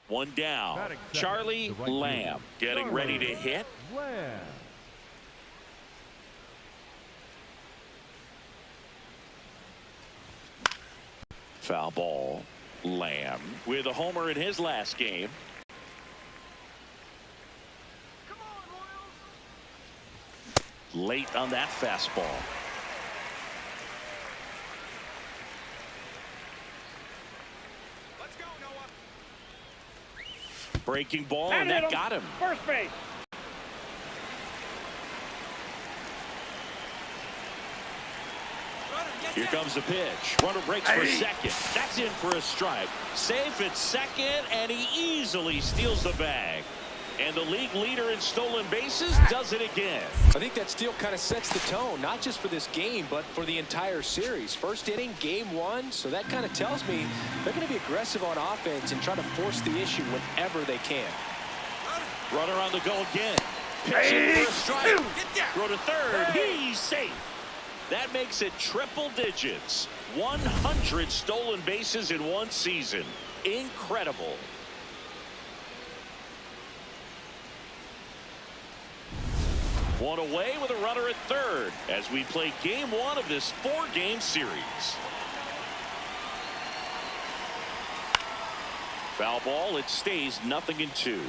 One down. Charlie Lamb getting ready to hit. Foul ball. Lamb with a homer in his last game. Late on that fastball. Let's go, Noah. Breaking ball, and that got him. First base. Here comes the pitch. Runner breaks for second. That's in for a strike. Safe at second, and he easily steals the bag. And the league leader in stolen bases does it again. I think that steal kind of sets the tone, not just for this game, but for the entire series. First inning, game one, so that kind of tells me they're going to be aggressive on offense and try to force the issue whenever they can. Runner on the go again. Pitching for a strike. Throw to third. He's safe. That makes it triple digits. 100 stolen bases in one season. Incredible. One away with a runner at third as we play game one of this 4-game series. Foul ball. It stays 0-2.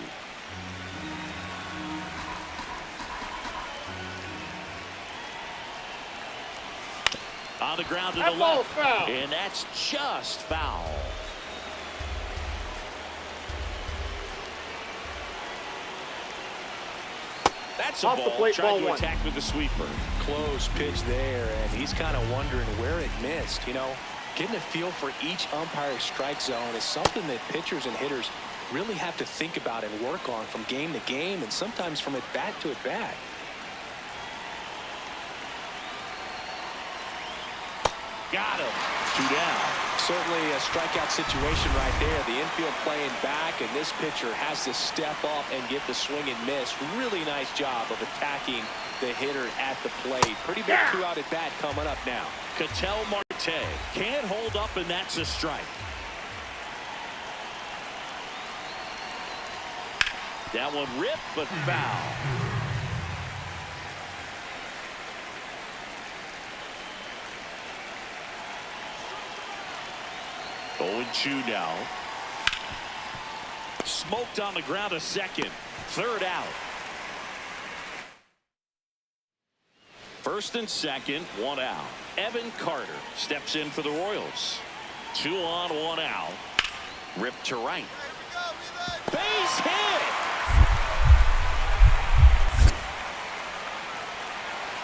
On the ground to the left, foul. And that's just foul. That's a ball. Trying to attack with the sweeper. Close pitch there, and he's kind of wondering where it missed. You know, getting a feel for each umpire's strike zone is something that pitchers and hitters really have to think about and work on from game to game, and sometimes from at bat to at bat. Got him. 2 down. Certainly a strikeout situation right there. The infield playing back, and this pitcher has to step up and get the swing and miss. Really nice job of attacking the hitter at the plate. Pretty big 2-out at bat coming up now. Ketel Marte can't hold up, and that's a strike. That one ripped, but foul. 0-2 now. Smoked on the ground a second. Third out. First and second, 1 out. Evan Carter steps in for the Royals. 2 on, 1 out. Ripped to right. Base hit!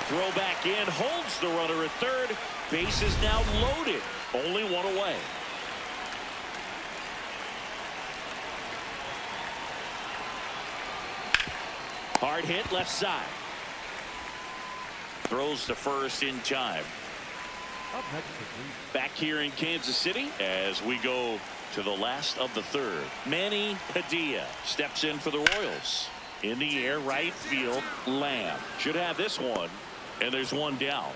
Throw back in, holds the runner at third. Base is now loaded. Only 1 away. Hard hit left side. Throws to first in time. Back here in Kansas City as we go to the last of the third. Manny Padilla steps in for the Royals. In the air, right field. Lamb should have this one. And there's 1 down.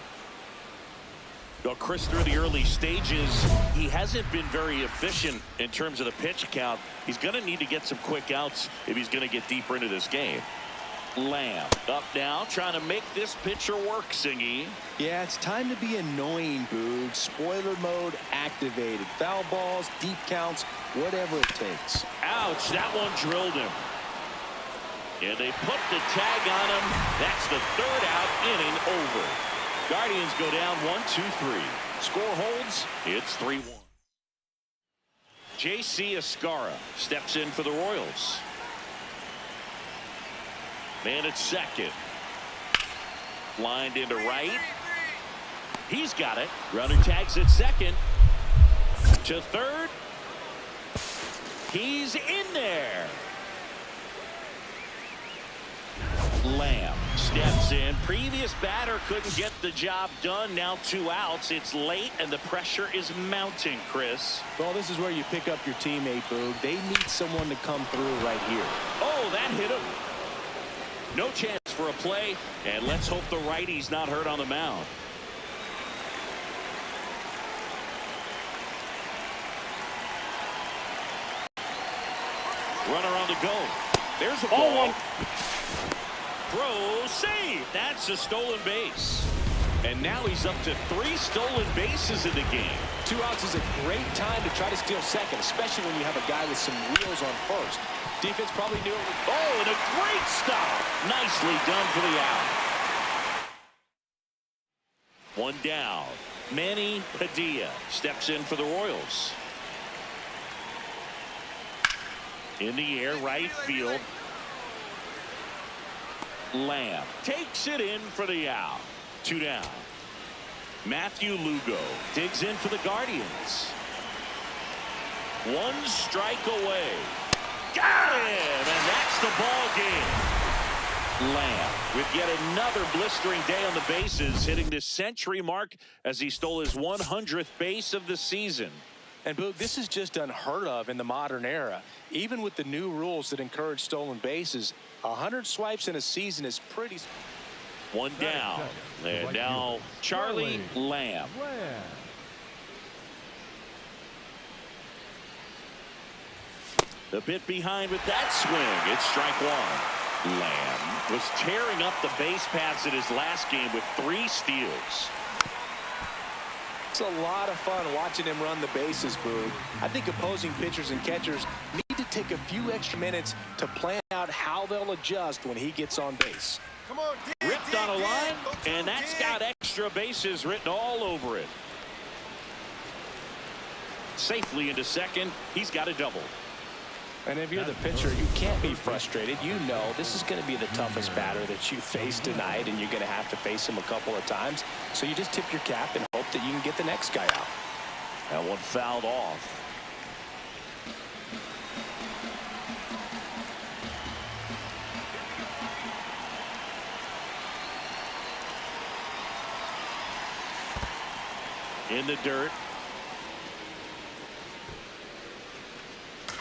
Well, Chris, through the early stages, he hasn't been very efficient in terms of the pitch count. He's going to need to get some quick outs if he's going to get deeper into this game. Lamb up now, trying to make this pitcher work, Singy. Yeah, it's time to be annoying, Boog. Spoiler mode activated. Foul balls, deep counts, whatever it takes. Ouch, that one drilled him. And they put the tag on him. That's the 3rd out, inning over. Guardians go down 1-2-3. Score holds. It's 3-1. J.C. Escarra steps in for the Royals. Man at second. Lined into right. He's got it. Runner tags at second. To third. He's in there. Lamb steps in. Previous batter couldn't get the job done. Now 2 outs. It's late, and the pressure is mounting, Chris. Well, this is where you pick up your teammate, Boog. They need someone to come through right here. Oh, that hit him. No chance for a play, and let's hope the righty's not hurt on the mound. Runner on the go. There's a Ball ball. one. Throw, save. That's a stolen base. And now he's up to 3 stolen bases in the game. 2 outs is a great time to try to steal second, especially when you have a guy with some wheels on first. Defense probably knew it would. Oh, and a great stop. Nicely done for the out. 1 down. Manny Padilla steps in for the Royals. In the air, right field. Lamb takes it in for the out. 2 down. Matthew Lugo digs in for the Guardians. 1 strike away. Got him, and that's the ball game. Lamb with yet another blistering day on the bases, hitting the century mark as he stole his 100th base of the season. And Boog, this is just unheard of in the modern era. Even with the new rules that encourage stolen bases, 100 swipes in a season is pretty. 1 down. And now Charlie Lamb. A bit behind with that swing. It's strike 1. Lamb was tearing up the base paths in his last game with 3 steals. It's a lot of fun watching him run the bases, Boog. I think opposing pitchers and catchers need to take a few extra minutes to plan out how they'll adjust when he gets on base. Come on, Ripped on a line, and that's got extra bases written all over it. Safely into second. He's got a double. And if you're the pitcher, you can't be frustrated. You know this is going to be the toughest batter that you face tonight, and you're going to have to face him a couple of times. So you just tip your cap and hope that you can get the next guy out. That one fouled off. In the dirt.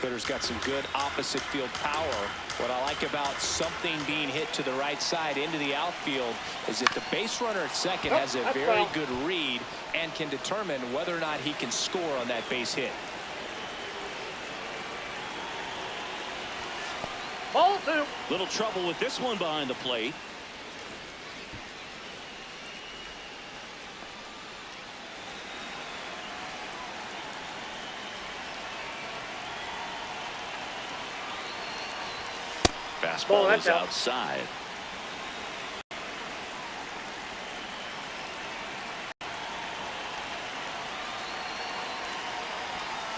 Hitter's got some good opposite field power. What I like about something being hit to the right side into the outfield is that the base runner at second has a very good read and can determine whether or not he can score on that base hit. Ball 2. Little trouble with this one behind the plate. Fastball is outside.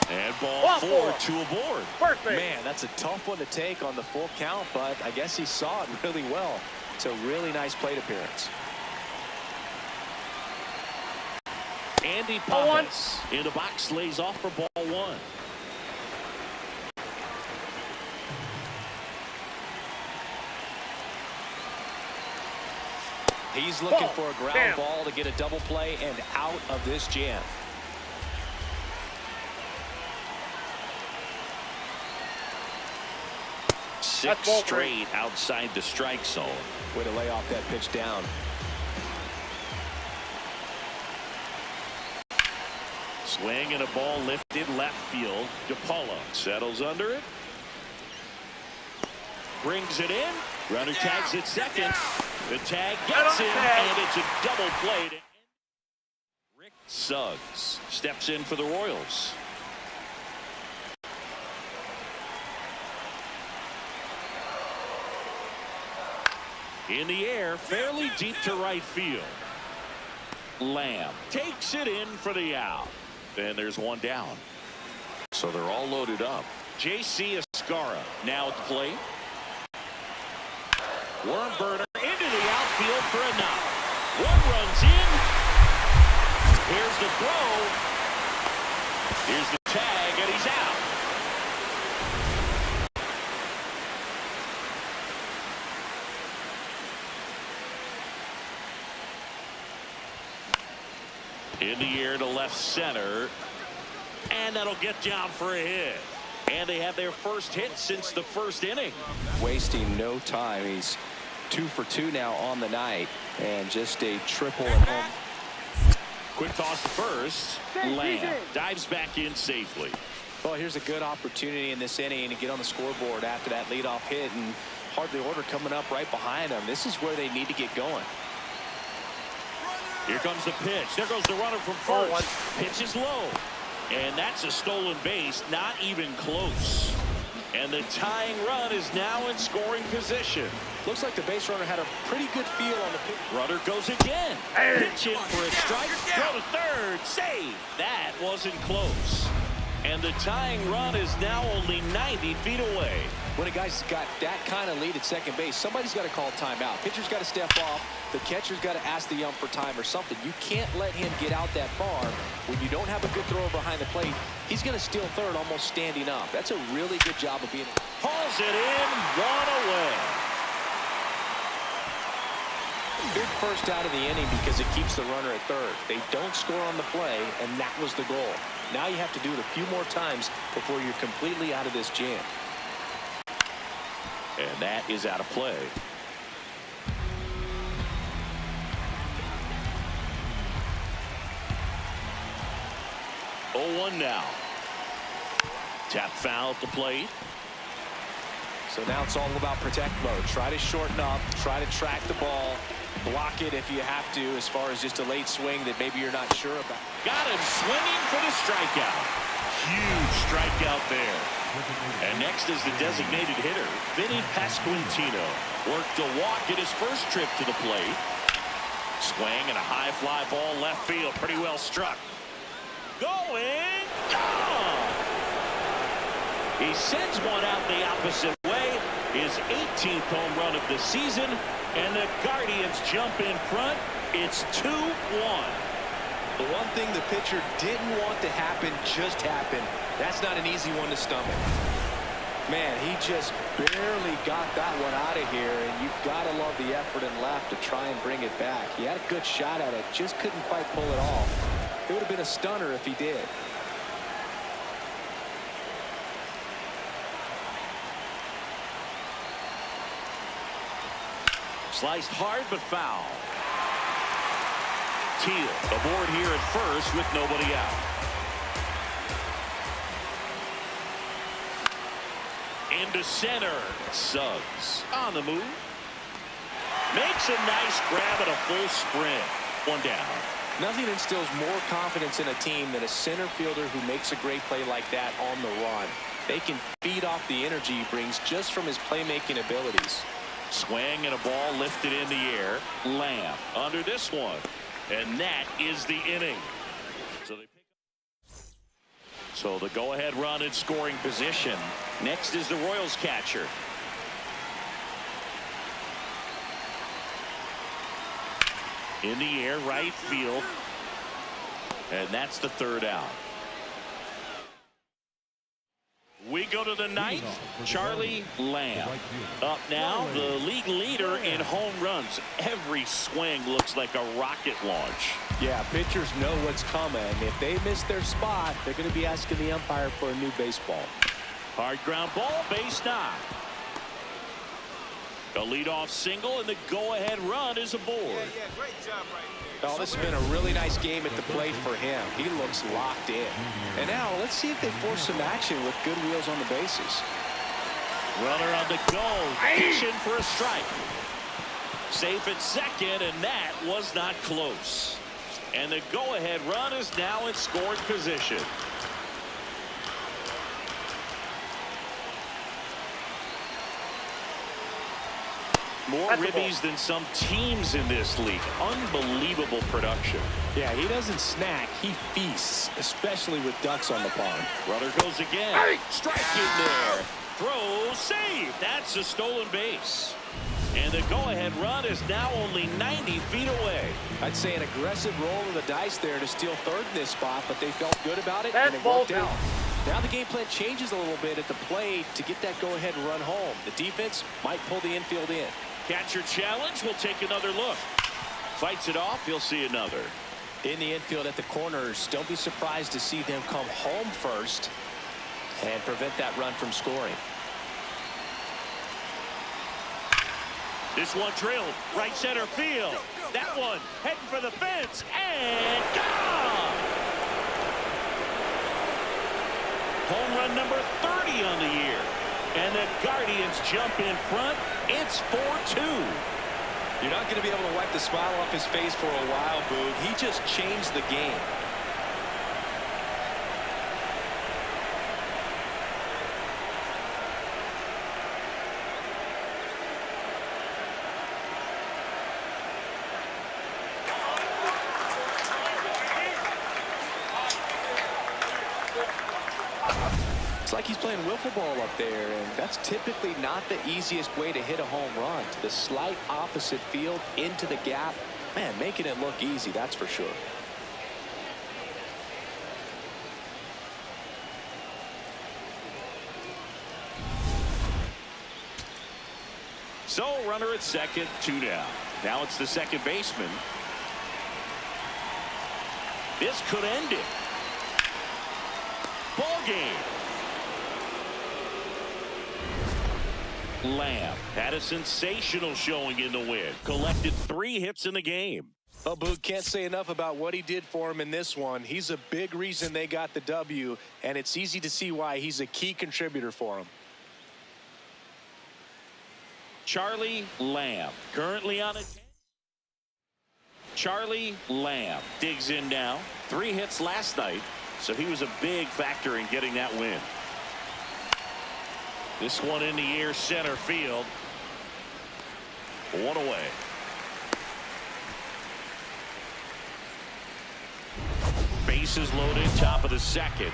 And ball 4 to a board. First base. Man, that's a tough one to take on the full count, but I guess he saw it really well. It's a really nice plate appearance. Andy Ball 1. Papas in the box, lays off for ball 1. He's looking Ball. for a ground Bam. ball to get a double play and out of this jam. Six ball straight outside the strike zone. Way to lay off that pitch down. Swing and a ball lifted left field. DePaula settles under it. Brings it in. Runner tags it second. The tag gets him, and it's a double play. Rick Suggs steps in for the Royals. In the air, fairly deep to right field. Lamb takes it in for the out. And there's 1 down. So they're all loaded up. J.C. Escara now at the plate. Worm burner into the outfield for a knock. 1 runs in. Here's the throw. Here's the tag, and he's out. In the air to left center. And that'll get down for a hit. And they have their first hit since the first inning. Wasting no time. He's 2 for 2 now on the night. And just a triple at home. Quick toss to first. Lamb dives back in safely. Well, here's a good opportunity in this inning to get on the scoreboard after that leadoff hit, and hardly order coming up right behind them. This is where they need to get going. Here comes the pitch. There goes the runner from first. Pitch is low. And that's a stolen base. Not even close. And the tying run is now in scoring position. Looks like the base runner had a pretty good feel on the pitch. Runner goes again. Pitch in for a strike. Throw to third. Save. That wasn't close. And the tying run is now only 90 feet away. When a guy's got that kind of lead at second base, somebody's got to call timeout. Pitcher's got to step off. The catcher's got to ask the ump for time or something. You can't let him get out that far. When you don't have a good thrower behind the plate, he's going to steal third almost standing up. That's a really good job of being. Hauls it in, one away. Big first out of the inning because it keeps the runner at third. They don't score on the play, and that was the goal. Now you have to do it a few more times before you're completely out of this jam. And that is out of play. Oh, 1 now. Tap foul at the plate. So now it's all about protect mode. Try to shorten up, try to track the ball, block it if you have to, as far as just a late swing that maybe you're not sure about. Got him swinging for the strikeout. Huge strikeout there. And next is the designated hitter, Vinny Pasquantino. Worked a walk at his first trip to the plate. Swing and a high fly ball left field. Pretty well struck. Going. Gone. He sends one out the opposite way. His 18th home run of the season. And the Guardians jump in front. It's 2-1. The one thing the pitcher didn't want to happen just happened. That's not an easy one to stomach. Man, he just barely got that one out of here, and you've got to love the effort and left to try and bring it back. He had a good shot at it, just couldn't quite pull it off. It would have been a stunner if he did. Sliced hard but foul. Teal aboard here at first with nobody out. Into center. Suggs on the move. Makes a nice grab at a full sprint. One down. Nothing instills more confidence in a team than a center fielder who makes a great play like that on the run. They can feed off the energy he brings just from his playmaking abilities. Swing and a ball lifted in the air. Lamb under this one. And that is the inning. So the go-ahead run in scoring position. Next is the Royals catcher. In the air, right field. And that's the third out. We go to the ninth. Charlie Lamb up now, the league leader in home runs. Every swing looks like a rocket launch. Yeah, pitchers know what's coming. If they miss their spot, they're going to be asking the umpire for a new baseball. Hard ground ball, base knock. A leadoff single, and the go-ahead run is aboard. Yeah, great job right there. Oh, this has been a really nice game at the plate for him. He looks locked in. And now let's see if they force some action with good wheels on the bases. Runner on the go. Pitching for a strike. Safe at second, and that was not close. And the go-ahead run is now in scoring position. More ribbies than some teams in this league. Unbelievable production. Yeah, he doesn't snack. He feasts, especially with ducks on the pond. Runner goes again. Strike in there. Throw, save. That's a stolen base. And the go-ahead run is now only 90 feet away. I'd say an aggressive roll of the dice there to steal third in this spot, but they felt good about it, and it worked out. Now the game plan changes a little bit at the plate to get that go-ahead run home. The defense might pull the infield in. Catcher challenge. We'll take another look. Fights it off. He'll see another. In the infield at the corners, don't be surprised to see them come home first and prevent that run from scoring. This one drilled right center field. That one heading for the fence and gone. Home run number 30 on the year. And the Guardians jump in front. It's 4-2. You're not going to be able to wipe the smile off his face for a while, Boog. He just changed the game. It's like he's playing wiffle ball up there, and that's typically not the easiest way to hit a home run. To the slight opposite field, into the gap. Man, making it look easy, that's for sure. So, runner at second, 2 down. Now it's the second baseman. This could end it. Ball game. Lamb had a sensational showing in the win. Collected 3 hits in the game. Oh, Boog, can't say enough about what he did for him in this one. He's a big reason they got the W, and it's easy to see why he's a key contributor for him. Charlie Lamb currently on a 10. Charlie Lamb digs in now. 3 hits last night, so he was a big factor in getting that win. This one in the air, center field. 1 away. Bases loaded, top of the second.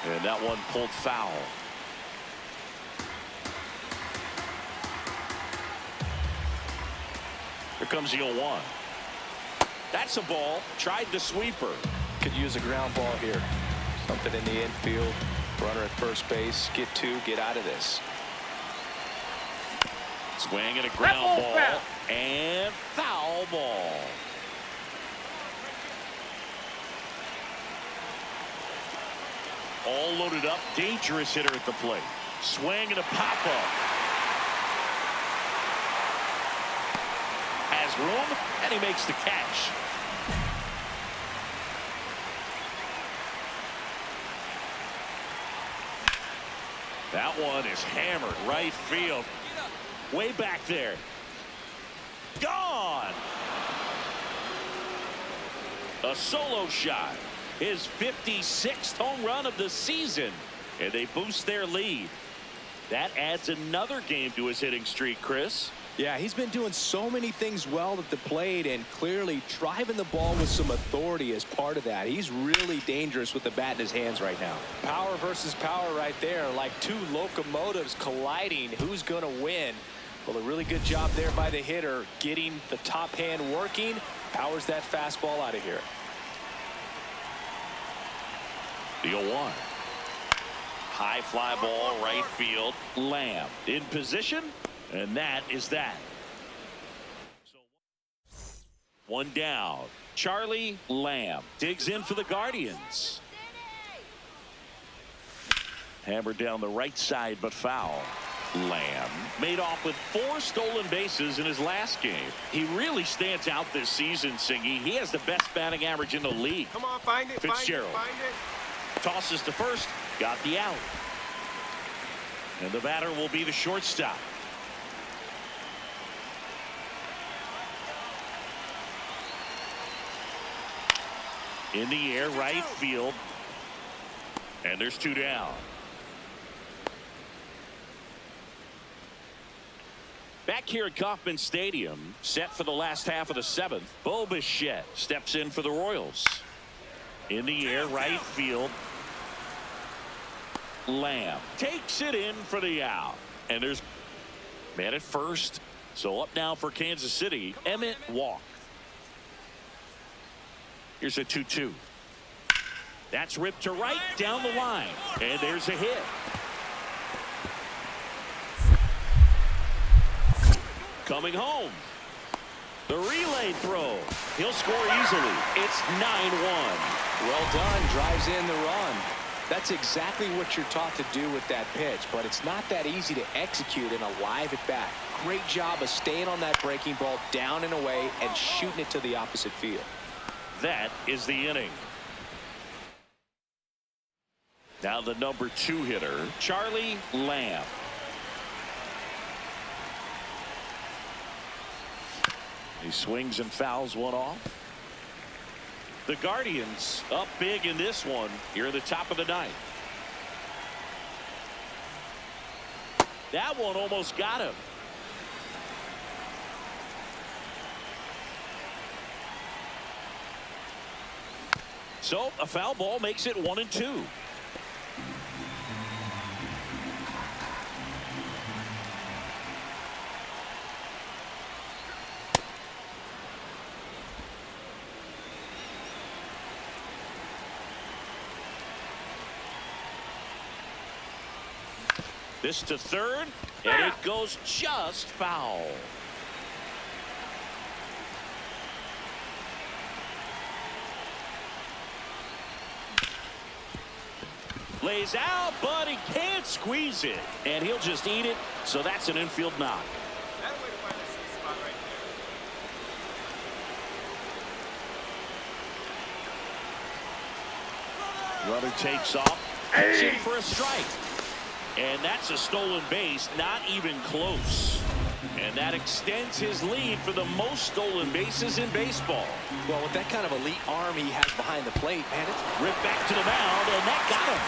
And that one pulled foul. Here comes the 0-1. That's a ball. Tried the sweeper. Could use a ground ball here. Something in the infield. Runner at first base. Get 2. Get out of this. Swing and a ground ball. And foul ball. All loaded up. Dangerous hitter at the plate. Swing and a pop-up. Has room, and he makes the catch. That one is hammered right field. Way back there. Gone. A solo shot. His 56th home run of the season. And they boost their lead. That adds another game to his hitting streak, Chris. Yeah, he's been doing so many things well at the plate and clearly driving the ball with some authority as part of that. He's really dangerous with the bat in his hands right now. Power versus power right there, like 2 locomotives colliding. Who's going to win? Well, a really good job there by the hitter, getting the top hand working. Powers that fastball out of here. The 0-1. High fly ball, right field. Lamb in position, and that is that. So 1 down. Charlie Lamb digs in for the Guardians. Hammered down the right side, but foul. Lamb made off with 4 stolen bases in his last game. He really stands out this season, Singy. He has the best batting average in the league. Come on, find it. Fitzgerald Find it. tosses to first, got the out. And the batter will be the shortstop. In the air, right field. And there's 2 down. Back here at Kauffman Stadium, set for the last half of the 7th, Bo Bichette steps in for the Royals. In the air, right field. Lamb takes it in for the out. And there's man at first. So up now for Kansas City, Emmett Walk. Here's a 2-2. That's ripped to right down the line. And there's a hit. Coming home. The relay throw. He'll score easily. It's 9-1. Well done. Drives in the run. That's exactly what you're taught to do with that pitch, but it's not that easy to execute in a live at bat. Great job of staying on that breaking ball down and away and shooting it to the opposite field. That is the inning. Now the number 2 hitter, Charlie Lamb. He swings and fouls one off. The Guardians up big in this one here at the top of the 9th. That one almost got him. So a foul ball makes it 1-2. This to third, and it goes just foul. Lays out, but he can't squeeze it, and he'll just eat it. So that's an infield knock. That way to find a sweet spot right there. Runner takes off, pitching for a strike. And that's a stolen base, not even close. And that extends his lead for the most stolen bases in baseball. Well, with that kind of elite arm he has behind the plate, man, it's Ripped back to the mound, and that got him.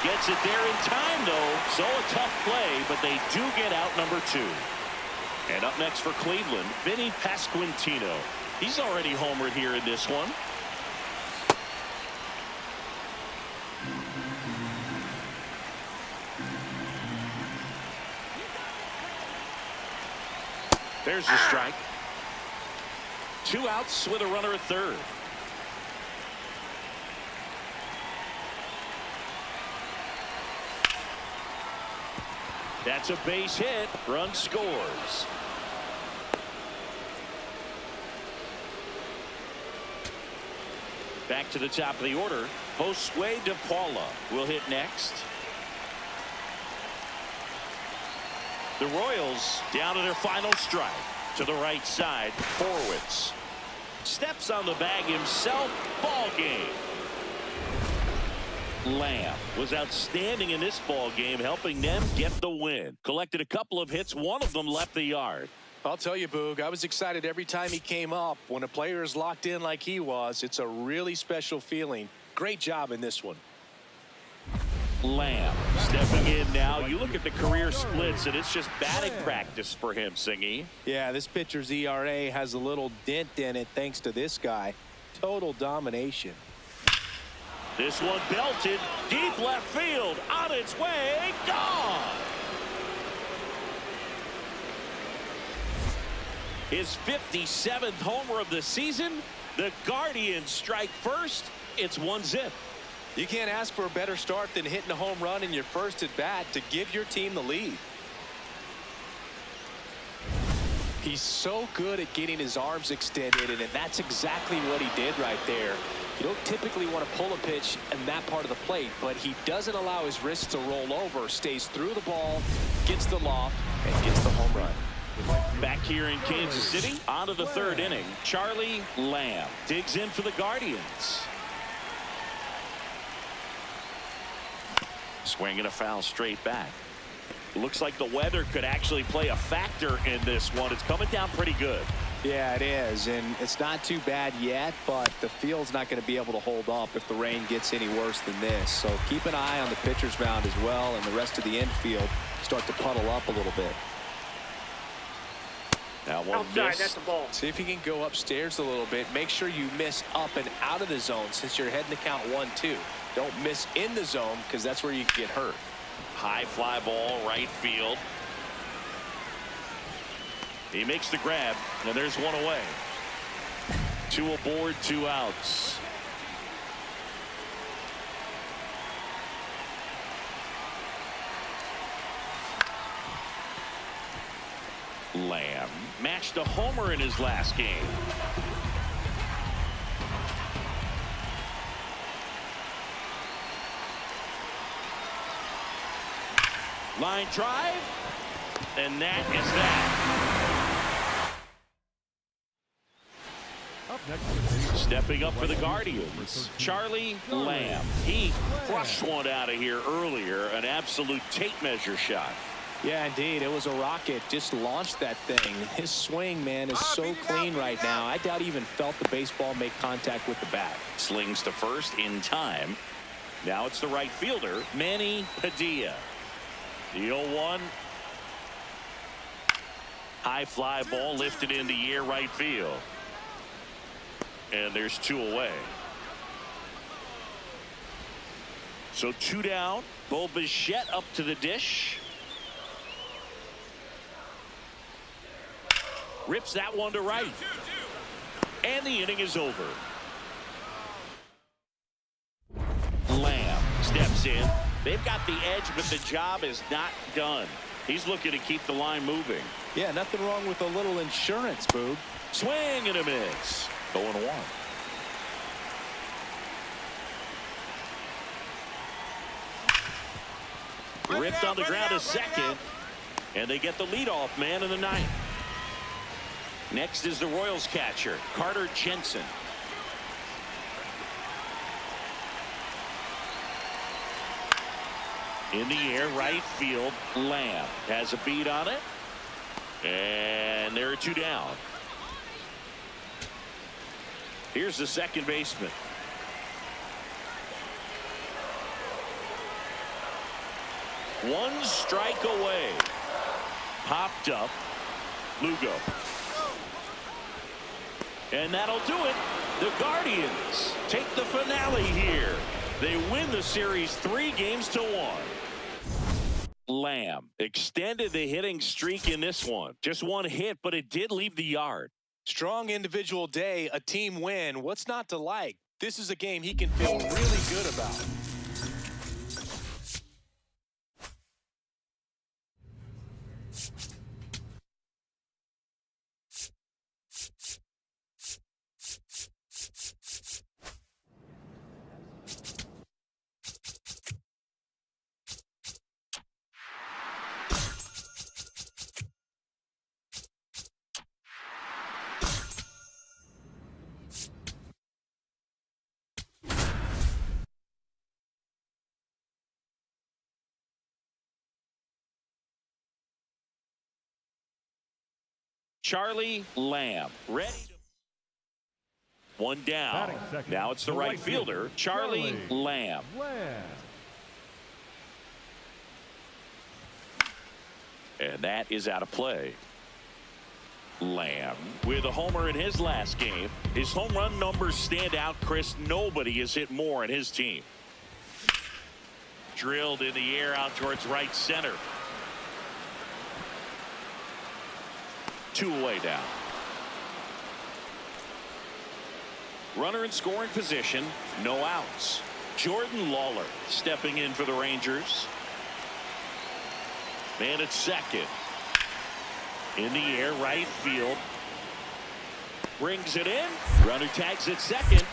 Gets it there in time, though. So a tough play, but they do get out number 2. And up next for Cleveland, Vinny Pasquantino. He's already homered here in this one. There's the strike. 2 outs with a runner at third. That's a base hit. Run scores. Back to the top of the order. Josue De Paula will hit next. The Royals down to their final strike. To the right side, Horwitz steps on the bag himself. Ball game. Lamb was outstanding in this ball game, helping them get the win. Collected a couple of hits. One of them left the yard. I'll tell you, Boog, I was excited every time he came up. When a player is locked in like he was, it's a really special feeling. Great job in this one. Lamb stepping in now. You look at the career splits, and it's just batting practice for him, Singy. Yeah, this pitcher's ERA has a little dent in it thanks to this guy. Total domination. This one belted deep left field. On its way, gone. His 57th homer of the season. The Guardians strike first. It's 1-0. You can't ask for a better start than hitting a home run in your first at bat to give your team the lead. He's so good at getting his arms extended, and that's exactly what he did right there. You don't typically want to pull a pitch in that part of the plate, but he doesn't allow his wrists to roll over, stays through the ball, gets the loft, and gets the home run. Back here in Kansas City, on to the 3rd inning. Charlie Lamb digs in for the Guardians. Swinging a foul straight back. Looks like the weather could actually play a factor in this one. It's coming down pretty good. Yeah, it is, and it's not too bad yet, but the field's not going to be able to hold up if the rain gets any worse than this. So keep an eye on the pitcher's mound as well, and the rest of the infield start to puddle up a little bit. That one Outside, missed. that's the ball. See if you can go upstairs a little bit. Make sure you miss up and out of the zone since you're heading to count 1-2. Don't miss in the zone because that's where you can get hurt. High fly ball, right field. He makes the grab, and there's one away. 2 aboard, 2 outs. Lamb matched a homer in his last game. Line drive. And that is that. Up next, stepping up for the Guardians, Charlie Lamb. He crushed one out of here earlier, an absolute tape measure shot. Yeah, indeed. It was a rocket. Just launched that thing. His swing, man, is so clean right now. I doubt he even felt the baseball make contact with the bat. Slings to first in time. Now it's the right fielder, Manny Padilla. The 0-1. High fly ball lifted in the air right field. And there's 2 away. So 2 down. Bo Bichette up to the dish. Rips that one to right. And the inning is over. Lamb steps in. They've got the edge, but the job is not done. He's looking to keep the line moving. Yeah, nothing wrong with a little insurance, Boog. Swing and a miss. 0-1. Ripped on the ground to second. And they get the leadoff man in the 9th. Next is the Royals catcher, Carter Jensen. In the air, right field, Lamb has a beat on it. And there are 2 down. Here's the second baseman. One strike away. Popped up. Lugo. And that'll do it. The Guardians take the finale here. They win the series 3-1. Lamb extended the hitting streak in this one. Just one hit, but it did leave the yard. Strong individual day, a team win. What's not to like? This is a game he can feel really good about. Charlie Lamb ready to... 1 down. Now it's the right fielder, Charlie Lamb. And that is out of play. Lamb with a homer in his last game. His home run numbers stand out, Chris. Nobody has hit more in his team. Drilled in the air out towards right center. 2 away down. Runner in scoring position, no outs. Jordan Lawler stepping in for the Rangers. Man at second. In the air, right field. Brings it in. Runner tags at second.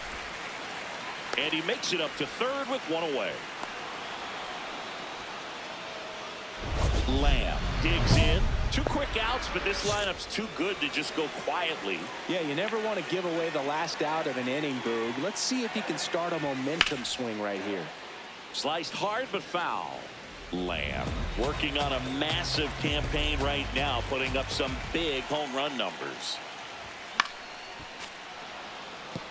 And he makes it up to third with 1 away. Lamb digs in. 2 quick outs, but this lineup's too good to just go quietly. Yeah, you never want to give away the last out of an inning, Boog. Let's see if he can start a momentum swing right here. Sliced hard but foul. Lamb working on a massive campaign right now, putting up some big home run numbers.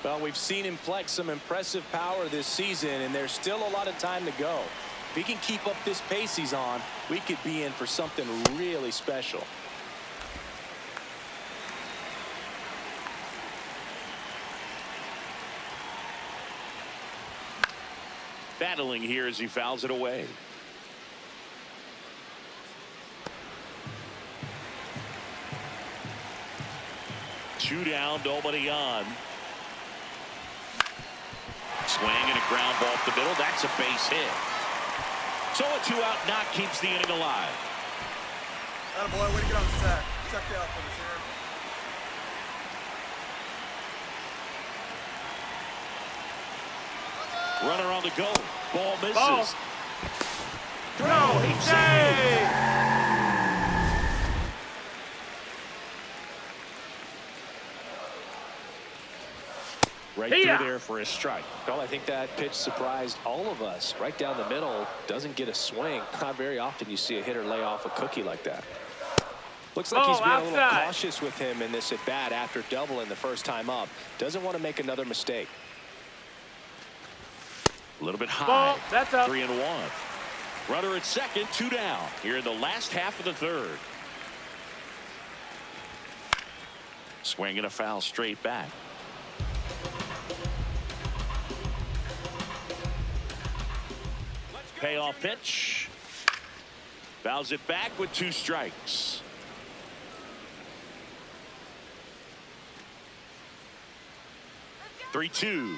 Well, we've seen him flex some impressive power this season, and there's still a lot of time to go. If he can keep up this pace he's on, we could be in for something really special. Battling here as he fouls it away. Two down, nobody on. Swing and a ground ball up the middle. That's a base hit. So a 2-out knock keeps the inning alive. Attaboy, way to get on the sack. Check out for the Runner on the go. Ball misses. throw. He saved. Right through there for a strike. Well, I think that pitch surprised all of us. Right down the middle, doesn't get a swing. Not very often you see a hitter lay off a cookie like that. Looks like he's being a little cautious with him in this at bat after doubling the first time up. Doesn't want to make another mistake. A little bit high. Ball, that's up. 3-1. Runner at second, 2 down here in the last half of the third. Swing and a foul straight back. Payoff pitch. Fouls it back with 2 strikes. (3-2).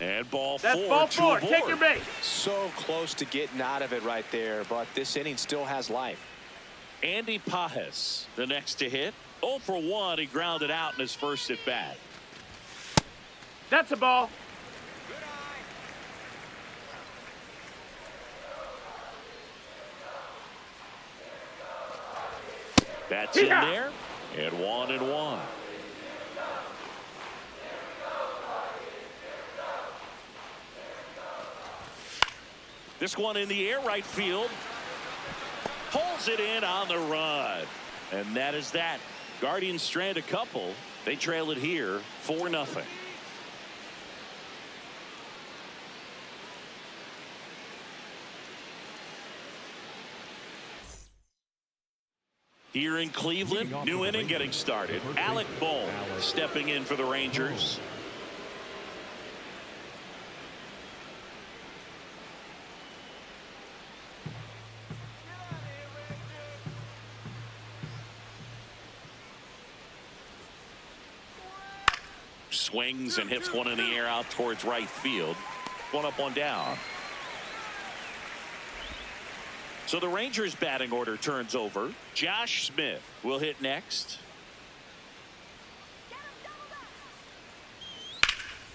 And ball 4. That's ball 4. Take your base. So close to getting out of it right there, but this inning still has life. Andy Pajes, the next to hit. 0 for 1. He grounded out in his first at bat. That's a ball. That's in there. And 1-1. This one in the air, right field. Pulls it in on the run. And that is that. Guardians strand a couple. They trail it here 4-0. Here in Cleveland, new inning getting started. Alec Bohm stepping in for the Rangers. Swings and hits one in the air out towards right field. 1 up, 1 down. So the Rangers batting order turns over. Josh Smith will hit next.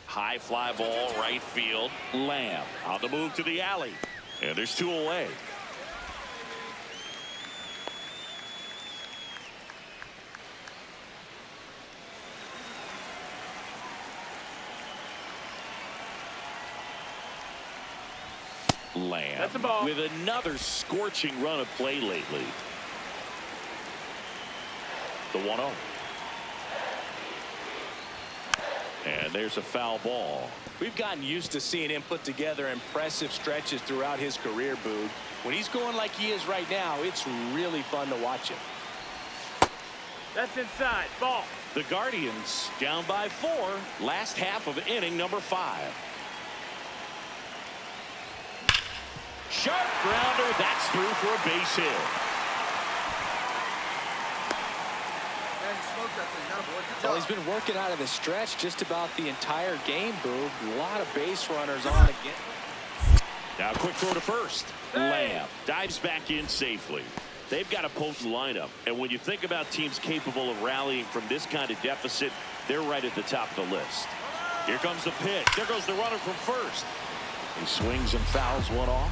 High fly ball right field. Lamb on the move to the alley. And there's 2 away. Lamb That's a ball. with another scorching run of play lately. The 1-0. And there's a foul ball. We've gotten used to seeing him put together impressive stretches throughout his career, Boog. When he's going like he is right now, it's really fun to watch him. That's inside. Ball. The Guardians down by 4. Last half of inning number 5. Sharp grounder. That's through for a base hit. Man, you smoked that thing. That boy. Good Well, job. he's been working out of the stretch just about the entire game, Boog. A lot of base runners on again. Now quick throw to first. Lamb dives back in safely. They've got a potent lineup, and when you think about teams capable of rallying from this kind of deficit, they're right at the top of the list. Here comes the pitch. There goes the runner from first. He swings and fouls one off.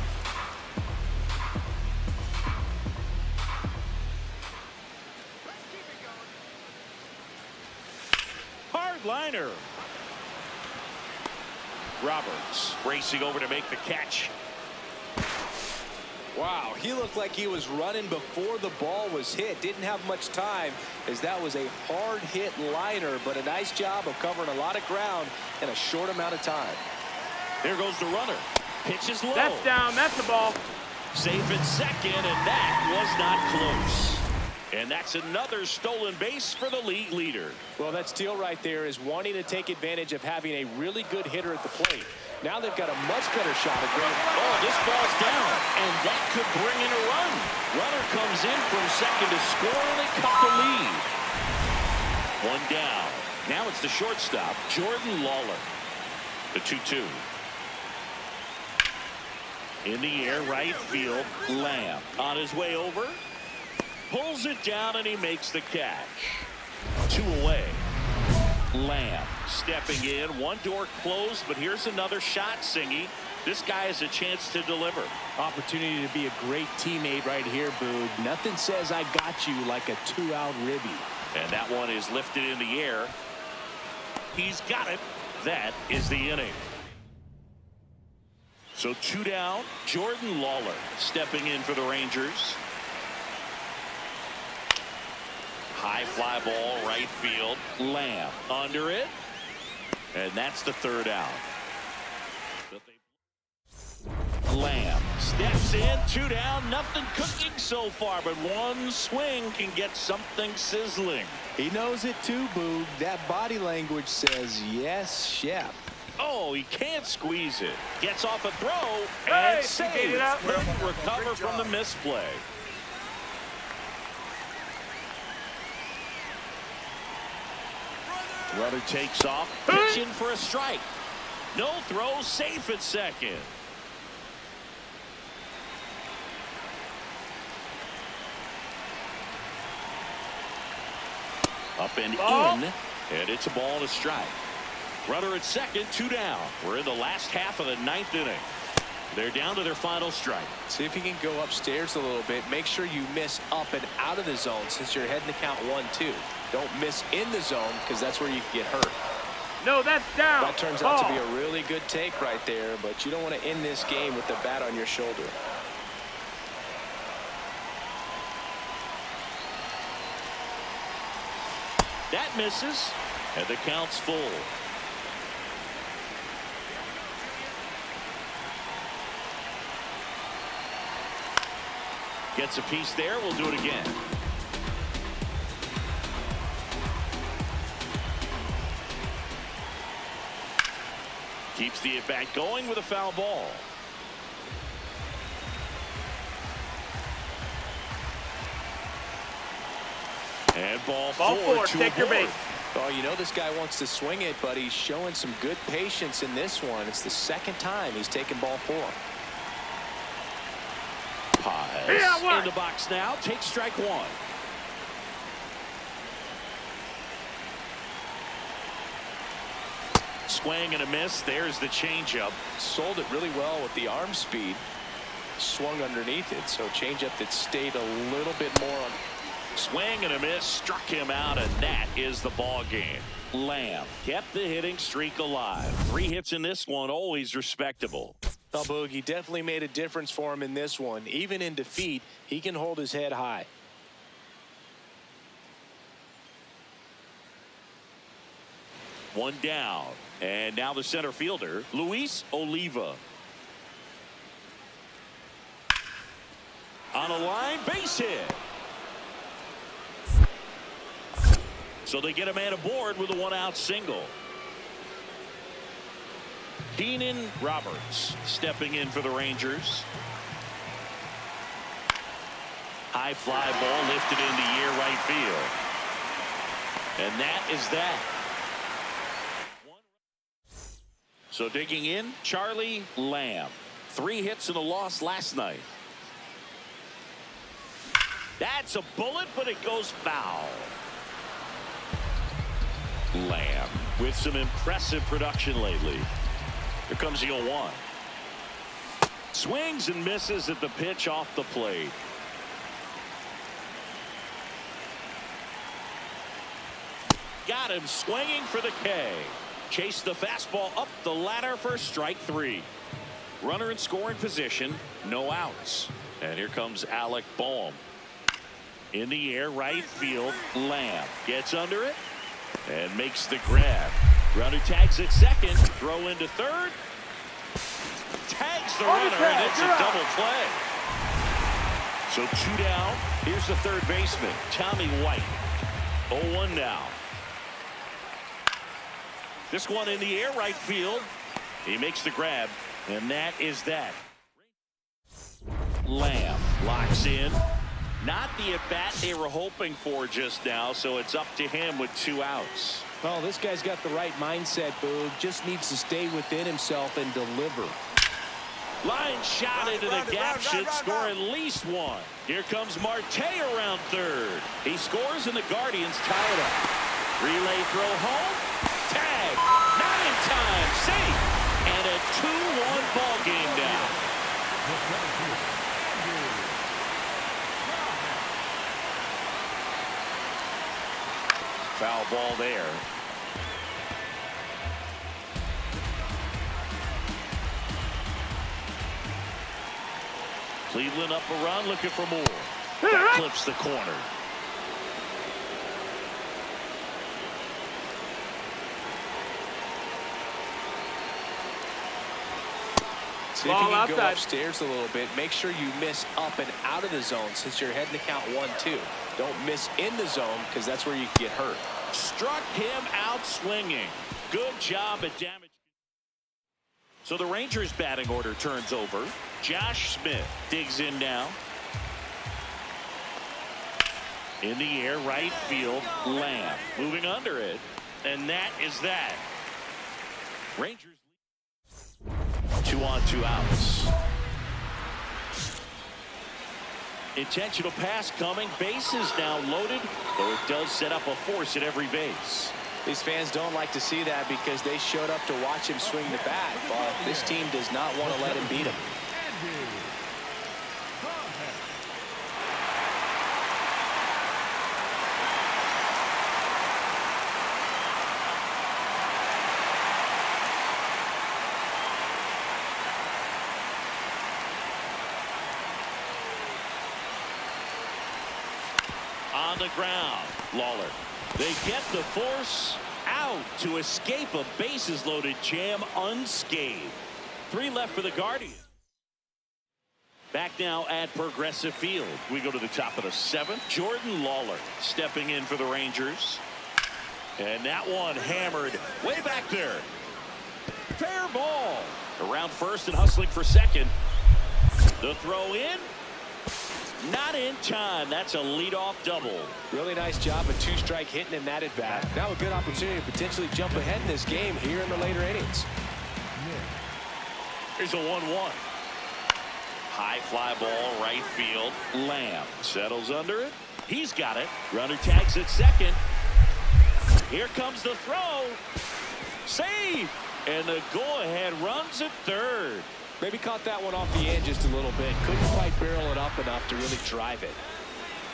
Hard liner. Roberts racing over to make the catch. Wow, he looked like he was running before the ball was hit. Didn't have much time as that was a hard hit liner, but a nice job of covering a lot of ground in a short amount of time. There goes the runner. Pitch is low. That's down. That's the ball. Safe at second, and that was not close. And that's another stolen base for the league leader. Well, that steal right there is wanting to take advantage of having a really good hitter at the plate. Now they've got a much better shot at Grant. Oh, this ball's down, and that could bring in a run. Runner comes in from second to score, and they cut the lead. 1 down. Now it's the shortstop, Jordan Lawler. The 2-2. In the air, right field, Lamb on his way over. Pulls it down, and he makes the catch. 2 away. Lamb stepping in. One door closed, but here's another shot, Singy. This guy has a chance to deliver. Opportunity to be a great teammate right here, Boog. Nothing says I got you like a 2-out ribby. And that one is lifted in the air. He's got it. That is the inning. So 2 down. Jordan Lawler stepping in for the Rangers. High fly ball, right field. Lamb under it. And that's the 3rd out. Lamb steps in, 2 down, nothing cooking so far, but one swing can get something sizzling. He knows it too, Boog. That body language says, yes, chef. Oh, he can't squeeze it. Gets off a throw and saves. Couldn't recover from the misplay. Runner takes off, pitch in for a strike. No throw, safe at second. Up and in, and it's a ball and a strike. Runner at second, 2 down. We're in the last half of the 9th inning. They're down to their final strike. See if you can go upstairs a little bit. Make sure you miss up and out of the zone since you're heading to count 1-2. Don't miss in the zone because that's where you can get hurt. No, that's down. That turns out to be a really good take right there, but you don't want to end this game with the bat on your shoulder. That misses, and the count's full. Gets a piece there. We'll do it again. Keeps the at-bat going with a foul ball. And ball four. Take your base. Oh, you know this guy wants to swing it, but he's showing some good patience in this one. It's the 2nd time he's taken ball 4. Paz in the box now. Take strike 1. Swing and a miss. There's the changeup. Sold it really well with the arm speed. Swung underneath it, so changeup that stayed a little bit more on. Swing and a miss, struck him out, and that is the ball game. Lamb kept the hitting streak alive. 3 hits in this one, always respectable. Oh, Boog, he definitely made a difference for him in this one. Even in defeat, he can hold his head high. One down, and now the center fielder, Luis Oliva. On a line, base hit. So they get a man aboard with a 1-out single. Keenan Roberts stepping in for the Rangers. High fly ball lifted in the air, right field. And that is that. So digging in, Charlie Lamb. 3 hits and a loss last night. That's a bullet, but it goes foul. Lamb with some impressive production lately. Here comes the 0-1. Swings and misses at the pitch off the plate. Got him swinging for the K. Chased the fastball up the ladder for strike 3. Runner in scoring position, no outs. And here comes Alec Boehm. In the air, right field. Lamb gets under it and makes the grab. Runner tags at second. Throw into third. Tags the runner, and it's a double play. So 2 down. Here's the third baseman, Tommy White. 0-1 now. This one in the air, right field. He makes the grab, and that is that. Lamb locks in. Not the at-bat they were hoping for just now, so it's up to him with 2 outs. Well, this guy's got the right mindset, Boog. Just needs to stay within himself and deliver. Line shot into the gap, should score at least 1. Here comes Marte around third. He scores, and the Guardians tie it up. Relay throw home. Tag. Not in time. Safe. And And a 2-1 ball game now. Foul ball there. Cleveland up a run, looking for more. That clips the corner. See if you can go upstairs a little bit. Make sure you miss up and out of the zone since you're heading to count 1-2. Don't miss in the zone because that's where you can get hurt. Struck him out swinging. Good job at damage. So the Rangers batting order turns over. Josh Smith digs in now. In the air, right field, Lamb moving under it. And that is that. Rangers 2 on 2 outs. Intentional pass coming. Bases now loaded, though it does set up a force at every base. These fans don't like to see that because they showed up to watch him swing the bat, but this team does not want to let him beat him. On the ground, Lawler. They get the force out to escape a bases loaded jam unscathed. 3 left for the Guardians. Back now at Progressive Field. We go to the top of the 7th. Jordan Lawler stepping in for the Rangers. And that one hammered way back there. Fair ball. Around first and hustling for second. The throw in. Not in time. That's a leadoff double. Really nice job of 2-strike hitting in that at bat. Now a good opportunity to potentially jump ahead in this game here in the later innings. Here's a 1-1. High fly ball, right field. Lamb settles under it. He's got it. Runner tags at second. Here comes the throw. Save. And the go-ahead runs at third. Maybe caught that one off the end just a little bit. Couldn't quite barrel it up enough to really drive it.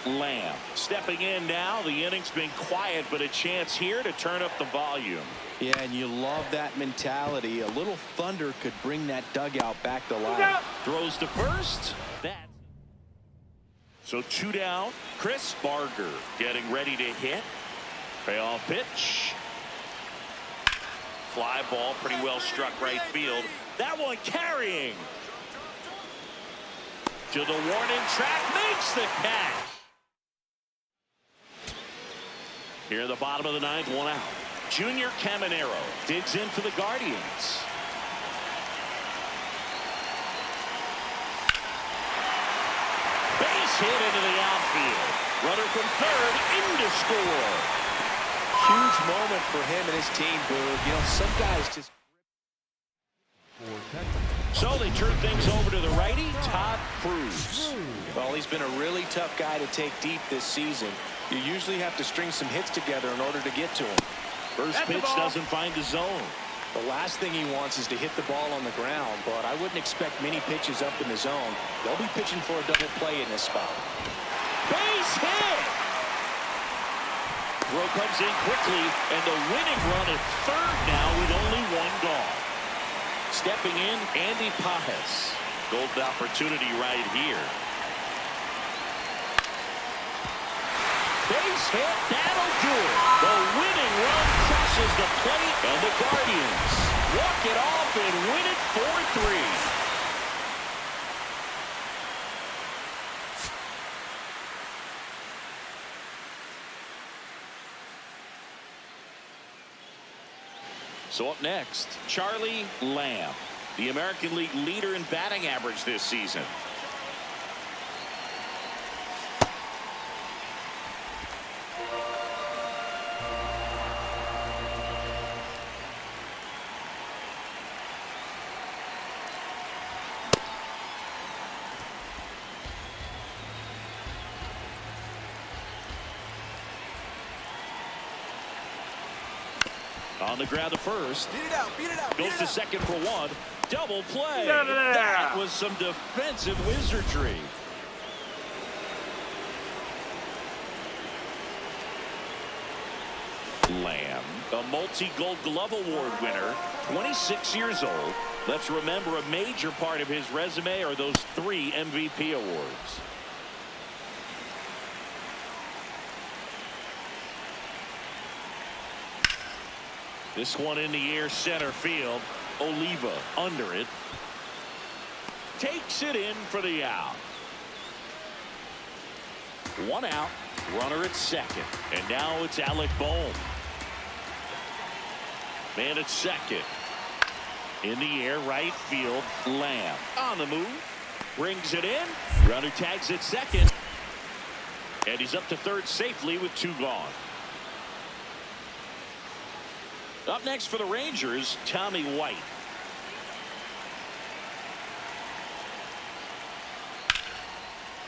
Lamb stepping in now. The inning's been quiet, but a chance here to turn up the volume. Yeah, and you love that mentality. A little thunder could bring that dugout back to life. Throws to first. So 2 down. Chris Barger getting ready to hit. Payoff pitch. Fly ball pretty well struck right field. That one carrying to the warning track, makes the catch. Here in the bottom of the 9th, 1 out. Junior Caminero digs in for the Guardians. Base hit into the outfield. Runner from third in to score. Huge moment for him and his team, Boog. You know, some guys just... So they turn things over to the righty, Todd Cruz. Well, he's been a really tough guy to take deep this season. You usually have to string some hits together in order to get to him. First pitch doesn't find the zone. The last thing he wants is to hit the ball on the ground, but I wouldn't expect many pitches up in the zone. They'll be pitching for a double play in this spot. Base hit! Throw comes in quickly, and the winning run at third now with only 1 gone. Stepping in, Andy Pajes. Golden opportunity right here. Base hit, that'll do it. The winning run crosses the plate, and the Guardians walk it off and win it 4-3. So up next, Charlie Lamb, the American League leader in batting average this season. On the ground to first. Beat it out, beat it out, beat Goes it to out. second for one. Double play. Get out of there. That was some defensive wizardry. Lamb, a multi-Gold Glove Award winner, 26 years old. Let's remember, a major part of his resume are those 3 MVP awards. This one in the air, center field. Oliva under it. Takes it in for the out. 1 out. Runner at second. And now it's Alec Bohm. Man at second. In the air, right field. Lamb on the move. Brings it in. Runner tags at second. And he's up to third safely with 2 gone. Up next for the Rangers, Tommy White.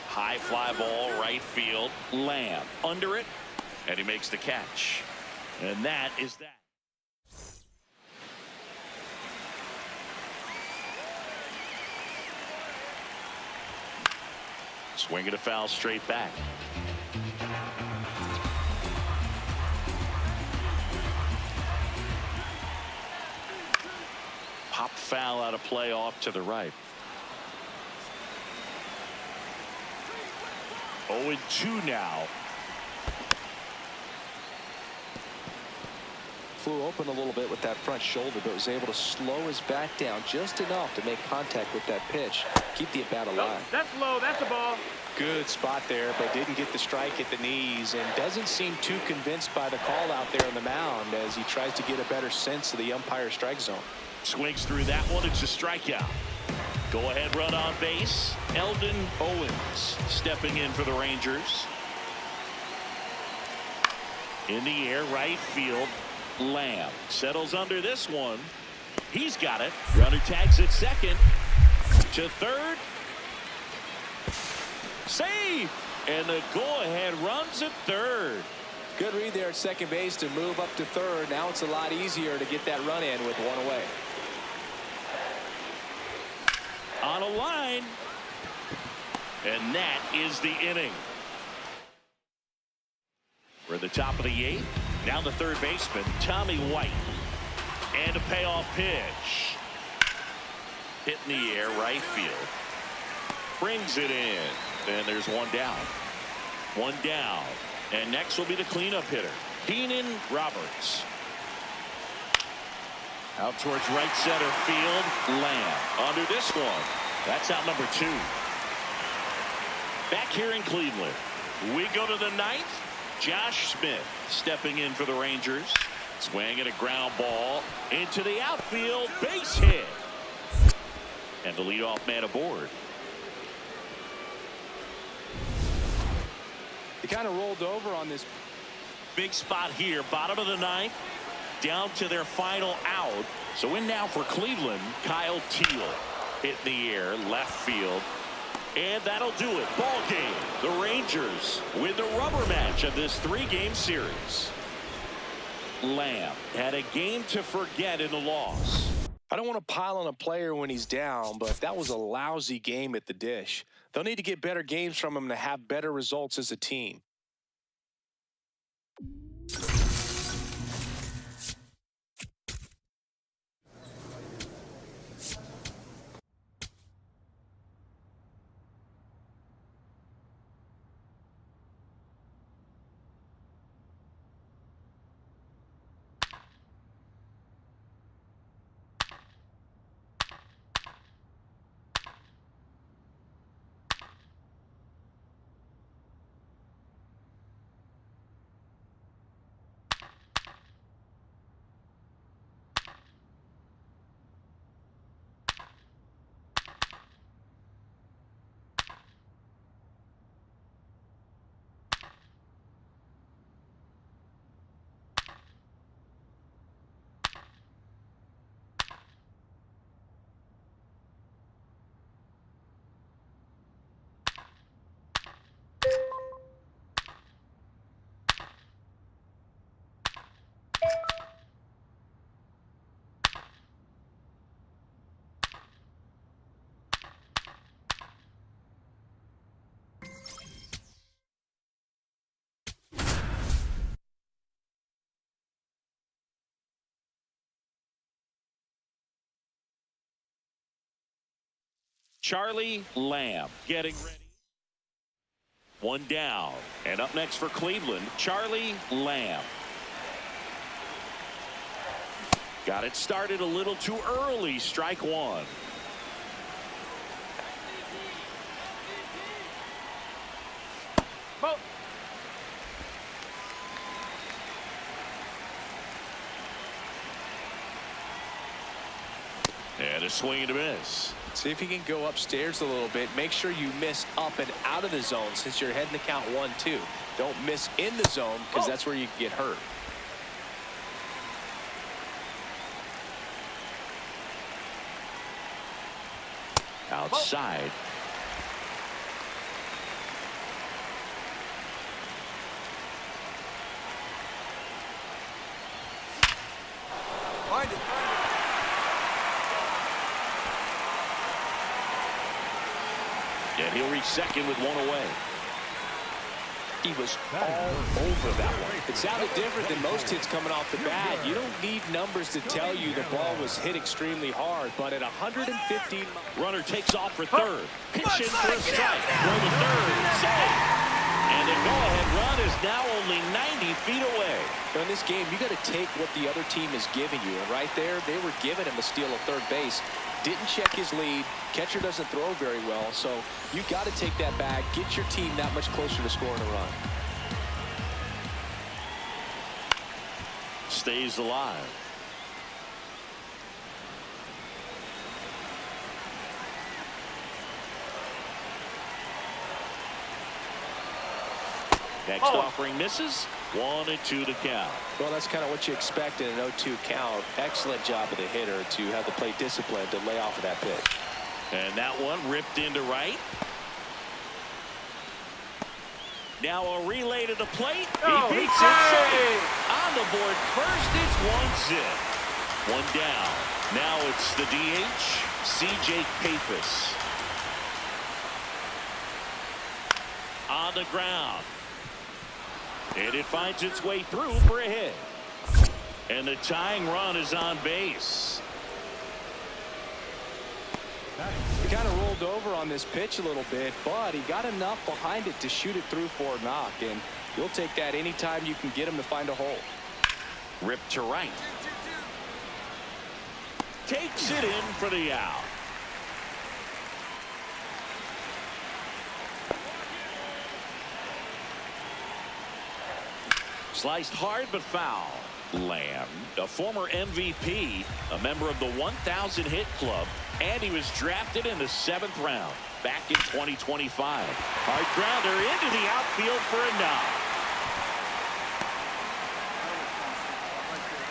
High fly ball, right field. Lamb under it, and he makes the catch. And that is that. Swing and a foul straight back. Pop foul out of play off to the right. 0-2 now. Flew open a little bit with that front shoulder, but was able to slow his back down just enough to make contact with that pitch. Keep the at-bat alive. Oh, that's low. That's a ball. Good spot there, but didn't get the strike at the knees and doesn't seem too convinced by the call out there on the mound as he tries to get a better sense of the umpire's strike zone. Swings through that one. It's a strikeout. Go ahead run on base. Eldon Owens stepping in for the Rangers. In the air, right field. Lamb settles under this one. He's got it. Runner tags at second. To third. Save. And the go-ahead runs at third. Good read there at second base to move up to third. Now it's a lot easier to get that run in with 1 away. On a line. And that is the inning. We're at the top of the 8th. Now the third baseman, Tommy White. And a payoff pitch. Hit in the air, right field. Brings it in. And there's 1 down. 1 down. And next will be the cleanup hitter, Keenan Roberts. Out towards right center field. Lamb under this one. That's out number 2. Back here in Cleveland, we go to the 9th. Josh Smith stepping in for the Rangers. Swinging a ground ball into the outfield. Base hit. And the leadoff man aboard. He kind of rolled over on this Big spot here. Bottom of the 9th. Down to their final out. So in now for Cleveland, Kyle Teal. Hit in the air, left field. And that'll do it. Ball game. The Rangers win the rubber match of this 3-game series. Lamb had a game to forget in the loss. I don't want to pile on a player when he's down, but that was a lousy game at the dish. They'll need to get better games from him to have better results as a team. Charlie Lamb getting ready. One down. And up next for Cleveland, Charlie Lamb. Got it started a little too early. Strike one. Ball. And a swing and a miss. See if you can go upstairs a little bit. Make sure you miss up and out of the zone since you're heading to count 1-2. Don't miss in the zone because that's where you can get hurt. Outside. Find it. And he'll reach second with one away. He was all over that one. It sounded different than most hits coming off the bat. You don't need numbers to tell you the ball was hit extremely hard, but at 115. Runner takes off for third. Pitch in for a strike. Throw to third. Safe. And the go-ahead run is now only 90 feet away. In this game, you got to take what the other team is giving you. And right there, they were giving him a steal of third base. Didn't check his lead. Catcher doesn't throw very well. So you got to take that back. Get your team that much closer to scoring a run. Stays alive. Next offering misses. 1-2 to count. Well, that's kind of what you expect in an 0-2 count. Excellent job of the hitter to have the plate discipline to lay off of that pitch. And that one ripped into right. Now a relay to the plate. Oh, he beats it. Safe. On the board first, it's one zip. One down. Now it's the DH, C.J. Papis. On the ground. And it finds its way through for a hit. And the tying run is on base. He kind of rolled over on this pitch a little bit, but he got enough behind it to shoot it through for a knock. And you'll take that anytime you can get him to find a hole. Ripped to right. Takes it in for the out. Sliced hard but foul. Lamb, a former MVP, a member of the 1,000 hit club, and he was drafted in the 7th round back in 2025. Hard grounder into the outfield for a knock.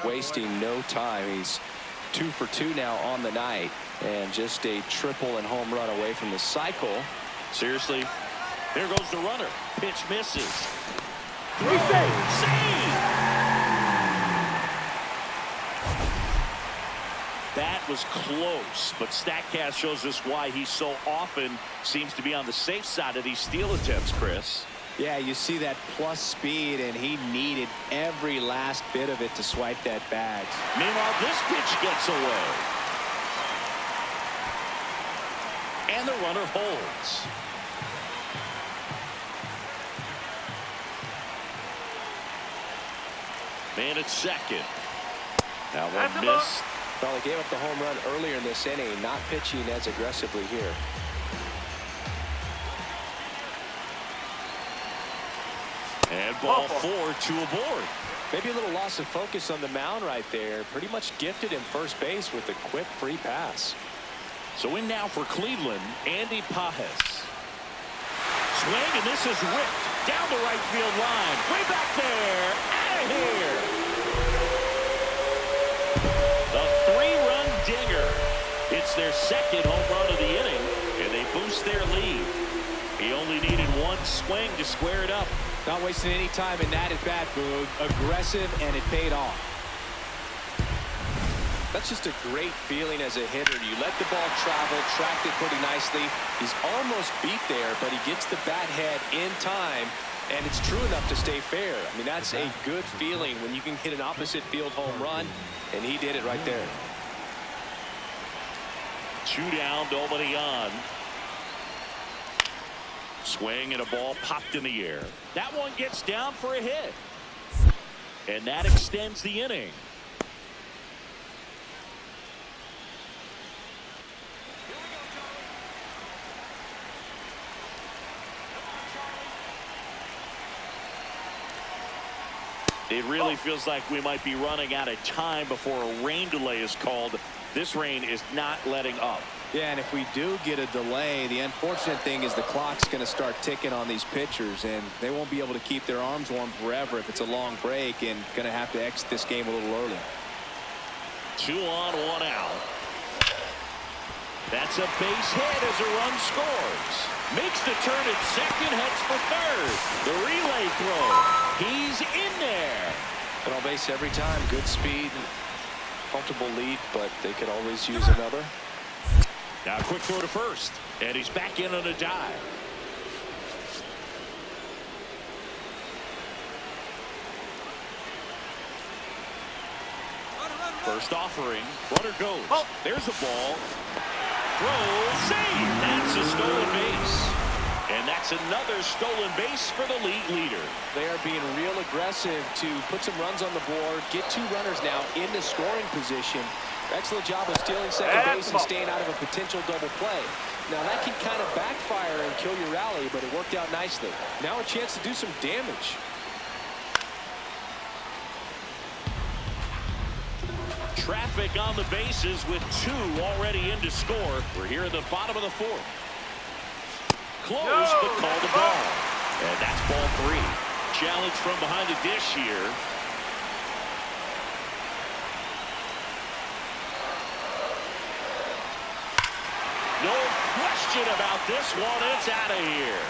Wasting no time. He's 2 for 2 now on the night, and just a triple and home run away from the cycle. Seriously, there goes the runner. Pitch misses. Throw. Save. That was close, but StatCast shows us why he so often seems to be on the safe side of these steal attempts, Chris. Yeah, you see that plus speed, and he needed every last bit of it to swipe that bag. Meanwhile, this pitch gets away. And the runner holds. Man at second. That one missed. Well, he gave up the home run earlier in this inning, not pitching as aggressively here. And ball 4, 2 aboard. Maybe a little loss of focus on the mound right there. Pretty much gifted him first base with a quick free pass. So in now for Cleveland, Andy Pages. Swing, and this is ripped down the right field line. Way back there. Out of here. The 3-run dinger. It's their second home run of the inning, and they boost their lead. He only needed one swing to square it up. Not wasting any time in that at-bat, Boog. Aggressive, and it paid off. That's just a great feeling as a hitter. You let the ball travel, tracked it pretty nicely. He's almost beat there, but he gets the bat head in time, and it's true enough to stay fair. I mean, that's a good feeling when you can hit an opposite field home run, and he did it right there. 2 down, nobody on. Swing and a ball popped in the air. That one gets down for a hit. And that extends the inning. It really feels like we might be running out of time before a rain delay is called. This rain is not letting up. Yeah, and if we do get a delay, the unfortunate thing is the clock's going to start ticking on these pitchers, and they won't be able to keep their arms warm forever if it's a long break, and going to have to exit this game a little early. 2 on, 1 out. That's a base hit as a run scores. Makes the turn at second, heads for third. The relay throw. He's in there. And on base every time. Good speed. Comfortable lead, but they could always use another. Now a quick throw to first. And he's back in on a dive. First offering. Runner goes. Oh, there's the ball. Throw, save. That's a stolen base. And that's another stolen base for the league leader. They are being real aggressive to put some runs on the board. Get 2 runners now in the scoring position. Excellent job of stealing second base and staying out of a potential double play. Now that can kind of backfire and kill your rally, but it worked out nicely. Now a chance to do some damage. Traffic on the bases with 2 already in to score. We're here in the bottom of the 4th. Close, but call the ball. And that's ball 3. Challenge from behind the dish here. No question about this one. It's out of here.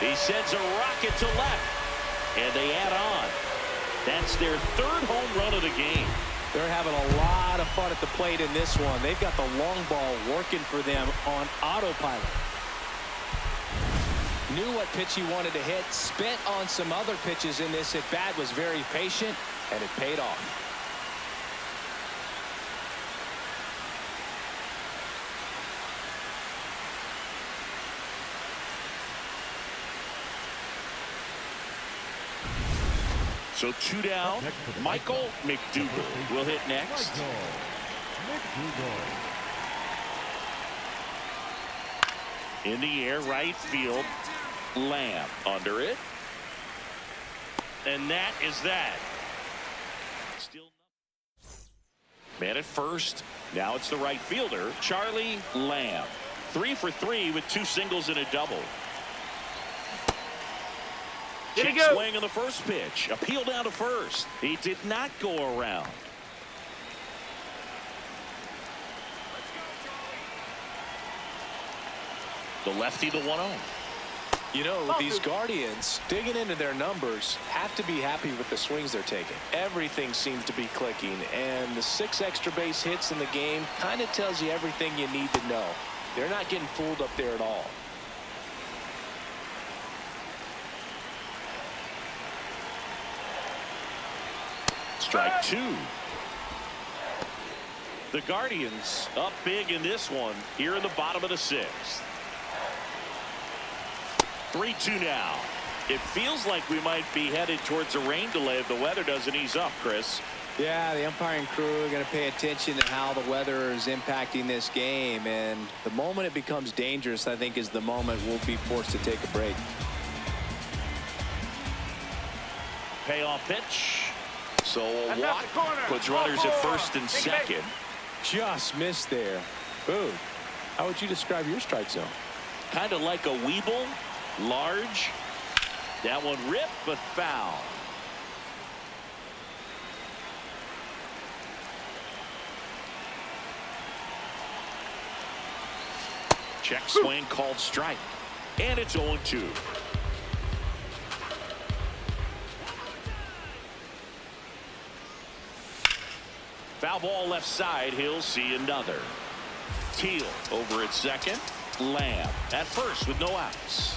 He sends a rocket to left. And they add on. That's their 3rd home run of the game. They're having a lot of fun at the plate in this one. They've got the long ball working for them on autopilot. Knew what pitch he wanted to hit. Spent on some other pitches in this at bat. Was very patient, and it paid off. So 2 down. Michael McDougal will hit next. In the air, right field. Lamb under it. And that is that. Still man at first. Now it's the right fielder, Charlie Lamb. 3 for 3 with 2 singles and a double. Check swing on the first pitch. Appeal down to first. He did not go around. The lefty to 1-0. You know, these Guardians, digging into their numbers, have to be happy with the swings they're taking. Everything seems to be clicking, and the 6 extra base hits in the game kind of tells you everything you need to know. They're not getting fooled up there at all. Strike 2. The Guardians up big in this one here in the bottom of the 6th. 3-2 now. It feels like we might be headed towards a rain delay if the weather doesn't ease up, Chris. Yeah, the umpiring crew are going to pay attention to how the weather is impacting this game, and the moment it becomes dangerous, I think, is the moment we'll be forced to take a break. Payoff pitch. So a walk puts runners at first and second. Just missed there. Ooh, how would you describe your strike zone? Kind of like a Weeble. Large. That one ripped but foul. Check swing called strike. And it's 0-2. Foul ball left side. He'll see another. Teal over at second. Lamb at first with no outs.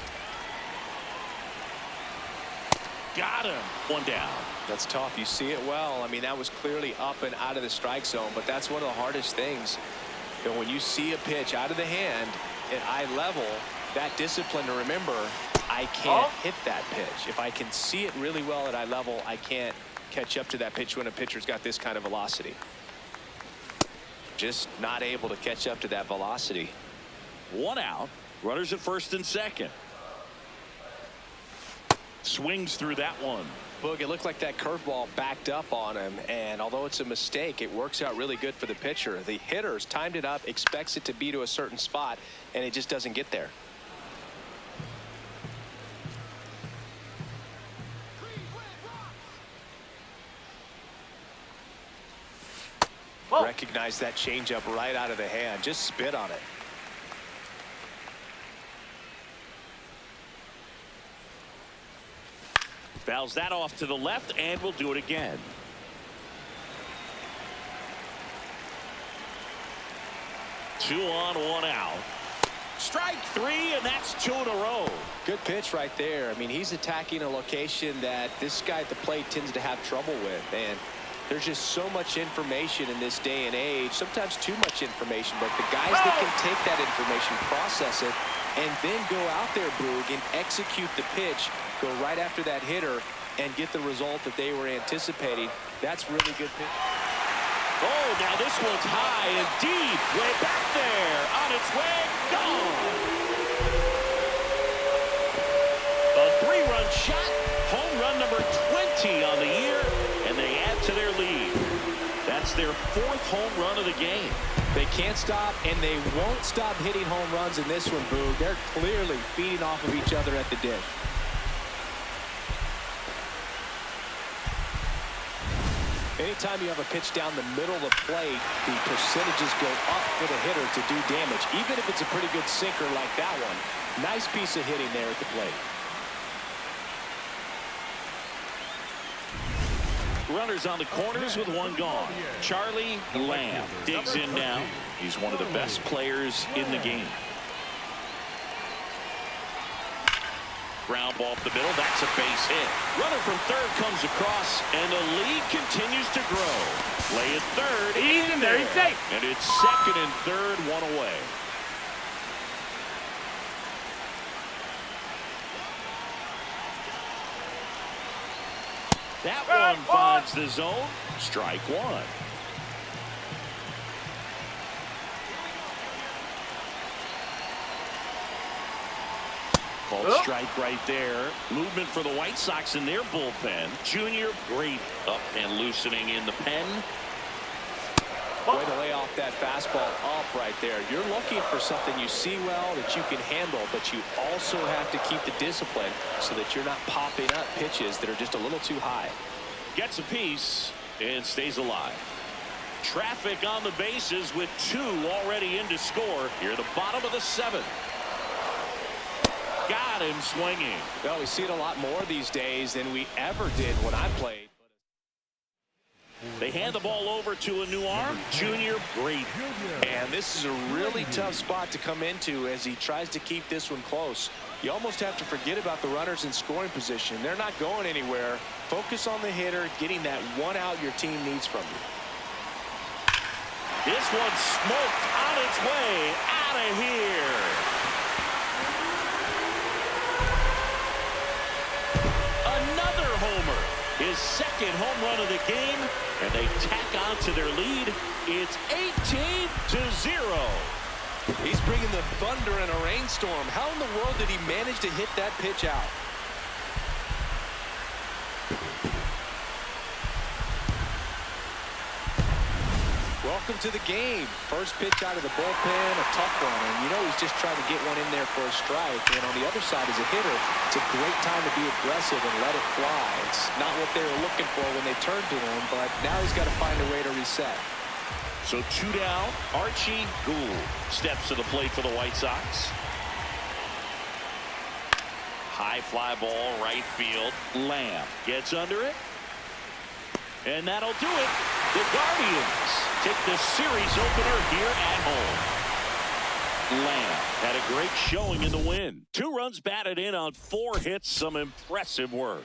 Got him. One down. That's tough. You see it well. I mean, that was clearly up and out of the strike zone, but that's one of the hardest things. And when you see a pitch out of the hand at eye level, that discipline to remember, I can't hit that pitch. If I can see it really well at eye level, I can't catch up to that pitch when a pitcher's got this kind of velocity. Just not able to catch up to that velocity. One out. Runners at first and second. Swings through that one. Boog, it looked like that curveball backed up on him, and although it's a mistake, it works out really good for the pitcher. The hitter's timed it up, expects it to be to a certain spot, and it just doesn't get there. Whoa. Recognize that changeup right out of the hand. Just spit on it. Fouls that off to the left, and we'll do it again. Two on, one out. Strike three, and that's two in a row. Good pitch right there. I mean, he's attacking a location that this guy at the plate tends to have trouble with, and there's just so much information in this day and age, sometimes too much information, but the guys that can take that information, process it, and then go out there, Boog, and execute the pitch, go right after that hitter, and get the result that they were anticipating. That's really good pitch. Oh, now this one's high and deep, way back there, on its way, gone. A three-run shot, home run number 20 on the year, and they add to their lead. That's their fourth home run of the game. They can't stop, and they won't stop hitting home runs in this one, Boog. They're clearly feeding off of each other at the dish. Anytime you have a pitch down the middle of the plate, the percentages go up for the hitter to do damage, even if it's a pretty good sinker like that one. Nice piece of hitting there at the plate. Runners on the corners with one gone. Charlie Lamb digs in now. He's one of the best players in the game. Ground ball up the middle. That's a base hit. Runner from third comes across, and the lead continues to grow. Play at third. He's in there. He's safe. And it's second and third, one away. That one finds the zone. Strike one. Called strike right there. Movement for the White Sox in their bullpen. Junior great up and loosening in the pen. Way to lay off that fastball up right there. You're looking for something you see well that you can handle, but you also have to keep the discipline so that you're not popping up pitches that are just a little too high. Gets a piece and stays alive. Traffic on the bases with two already in to score here at the bottom of the seventh. Got him swinging. Well, we see it a lot more these days than we ever did when I played. They hand the ball over to a new arm, Junior Great. And this is a really tough spot to come into as he tries to keep this one close. You almost have to forget about the runners in scoring position. They're not going anywhere. Focus on the hitter, getting that one out your team needs from you. This one's smoked on its way out of here. Another homer. His second home run of the game, and they tack on to their lead. It's 18-0. He's bringing the thunder in a rainstorm. How in the world did he manage to hit that pitch out? Welcome to the game. First pitch out of the bullpen, a tough one. And you know he's just trying to get one in there for a strike. And on the other side as a hitter, it's a great time to be aggressive and let it fly. It's not what they were looking for when they turned to him, but now he's got to find a way to reset. So two down, Archie Gould steps to the plate for the White Sox. High fly ball, right field. Lamb gets under it. And that'll do it. The Guardians take the series opener here at home. Lamb had a great showing in the win. 2 runs batted in on 4 hits. Some impressive work.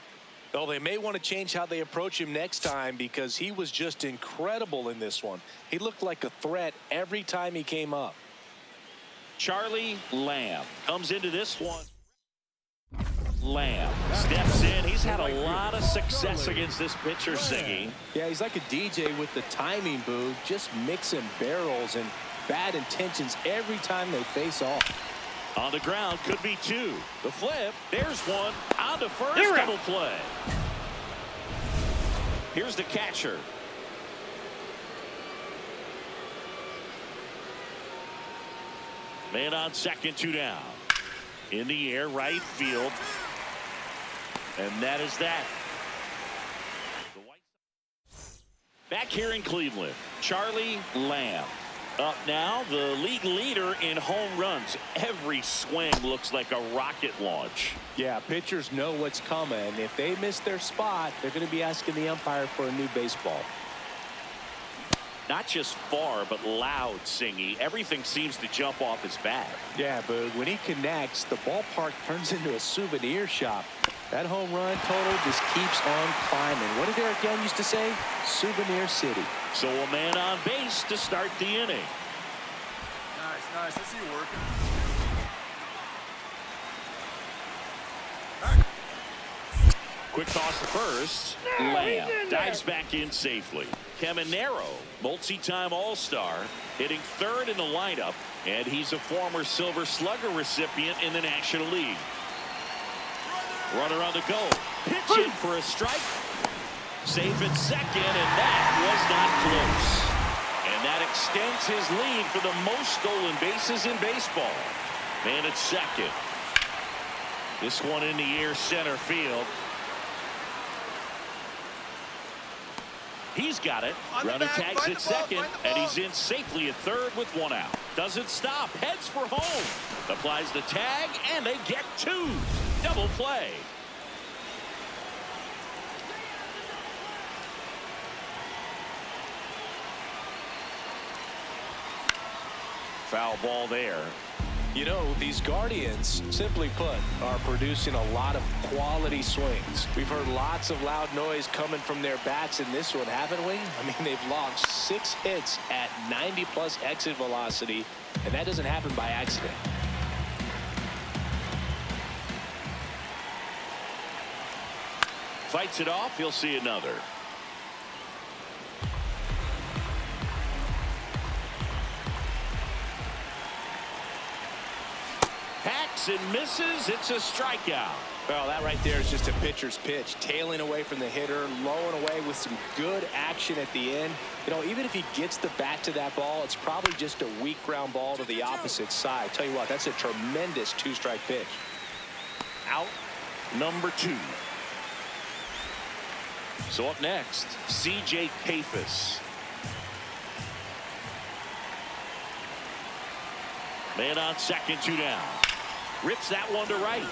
Well, they may want to change how they approach him next time because he was just incredible in this one. He looked like a threat every time he came up. Charlie Lamb comes into this one. Lamb steps in. He's had a lot of success against this pitcher, Siggy. Yeah, he's like a DJ with the timing, Boog. Just mixing barrels and bad intentions every time they face off. On the ground, could be two. The flip, there's one. On to first, Zero. double play. Here's the catcher. Man on second, 2 down. In the air, right field. And that is that. Back here in Cleveland, Charlie Lamb. Up now, the league leader in home runs. Every swing looks like a rocket launch. Yeah, pitchers know what's coming. If they miss their spot, they're going to be asking the umpire for a new baseball. Not just far, but loud, Singy. Everything seems to jump off his bat. Yeah, Boog, when he connects, the ballpark turns into a souvenir shop. That home run total just keeps on climbing. What did Eric Young used to say? Souvenir City. So a man on base to start the inning. Nice, nice. I see you working. Quick toss to first. Lamb dives back in safely. Caminero, multi-time All-Star, hitting third in the lineup, and he's a former Silver Slugger recipient in the National League. Runner on the go. Pitch in for a strike. Safe at second, and that was not close. And that extends his lead for the most stolen bases in baseball. Man at second. This one in the air, center field. He's got it. Runner tags at second, and he's in safely at third with 1 out. Doesn't stop. Heads for home. Applies the tag, and they get 2. Double play. Foul ball there. You know, these Guardians, simply put, are producing a lot of quality swings. We've heard lots of loud noise coming from their bats in this one, haven't we? I mean, they've logged 6 hits at 90+ exit velocity, and that doesn't happen by accident. Fights it off. He'll see another. Hacks and misses. It's a strikeout. Well, that right there is just a pitcher's pitch, tailing away from the hitter, lowing away with some good action at the end. You know, even if he gets the bat to that ball, it's probably just a weak ground ball to the opposite side. Tell you what, that's a tremendous 2-strike pitch. Out number 2. So up next, C.J. Pappas. Man on second, 2 down. Rips that one to right.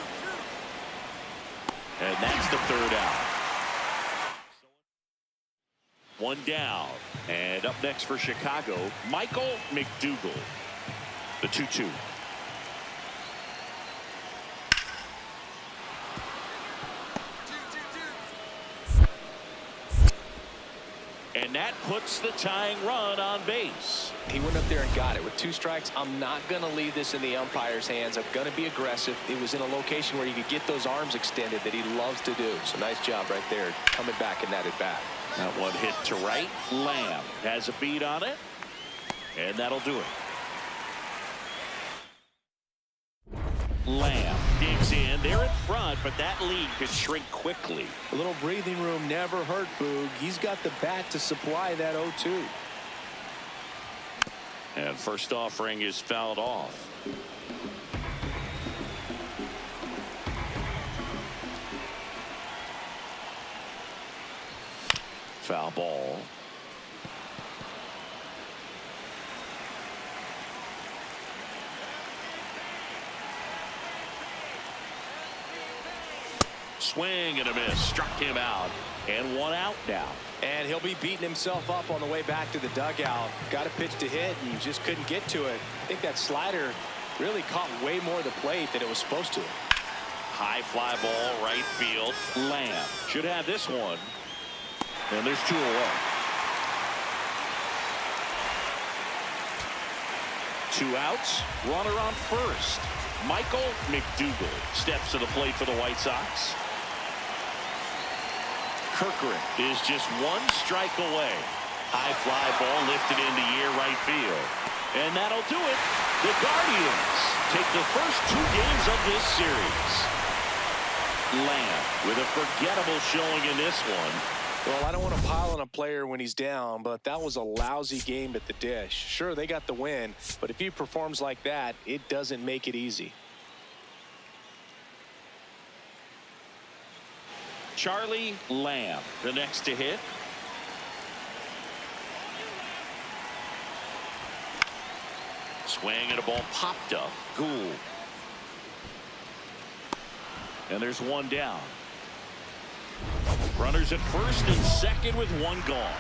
And that's the 3rd out. 1 down. And up next for Chicago, Michael McDougal. The 2-2. And that puts the tying run on base. He went up there and got it with 2 strikes. I'm not going to leave this in the umpire's hands. I'm going to be aggressive. It was in a location where you could get those arms extended that he loves to do. So nice job right there coming back in that at bat. That one hit to right. Lamb has a beat on it. And that'll do it. Lamb digs in. They're in front, but that lead could shrink quickly. A little breathing room never hurt Boog. He's got the bat to supply that 0-2. And first offering is fouled off. Foul ball. Swing and a miss. Struck him out. And 1 out now. And he'll be beating himself up on the way back to the dugout. Got a pitch to hit and just couldn't get to it. I think that slider really caught way more of the plate than it was supposed to. High fly ball, right field. Lamb should have this one. And there's 2 away. 2 outs. Runner on first. Michael McDougal steps to the plate for the White Sox. Kirkering is just 1 strike away. High fly ball lifted in the air, right field. And that'll do it. The Guardians take the first 2 games of this series. Lamb with a forgettable showing in this one. Well, I don't want to pile on a player when he's down, but that was a lousy game at the dish. Sure, they got the win, but if he performs like that, it doesn't make it easy. Charlie Lamb, the next to hit. Swing and a ball popped up. Gould. And there's 1 down. Runners at first and second with 1 gone.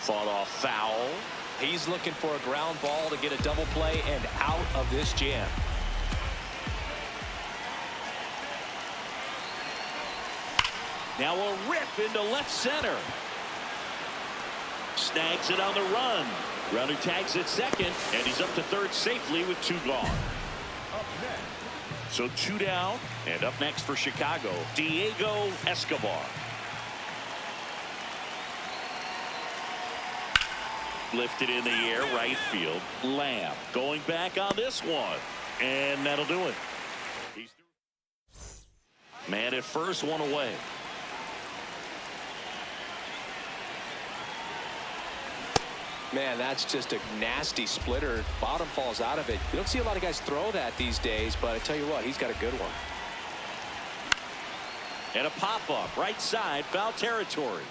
Fought off foul. He's looking for a ground ball to get a double play and out of this jam. Now a rip into left center. Snags it on the run. Runner tags at second, and he's up to third safely with 2 gone. So 2 down, and up next for Chicago, Diego Escobar. Lifted in the air, right field. Lamb going back on this one, and that'll do it. He's through. Man at first, 1 away. Man, that's just a nasty splitter. Bottom falls out of it. You don't see a lot of guys throw that these days, but I tell you what, he's got a good one. And a pop-up, right side, foul territory.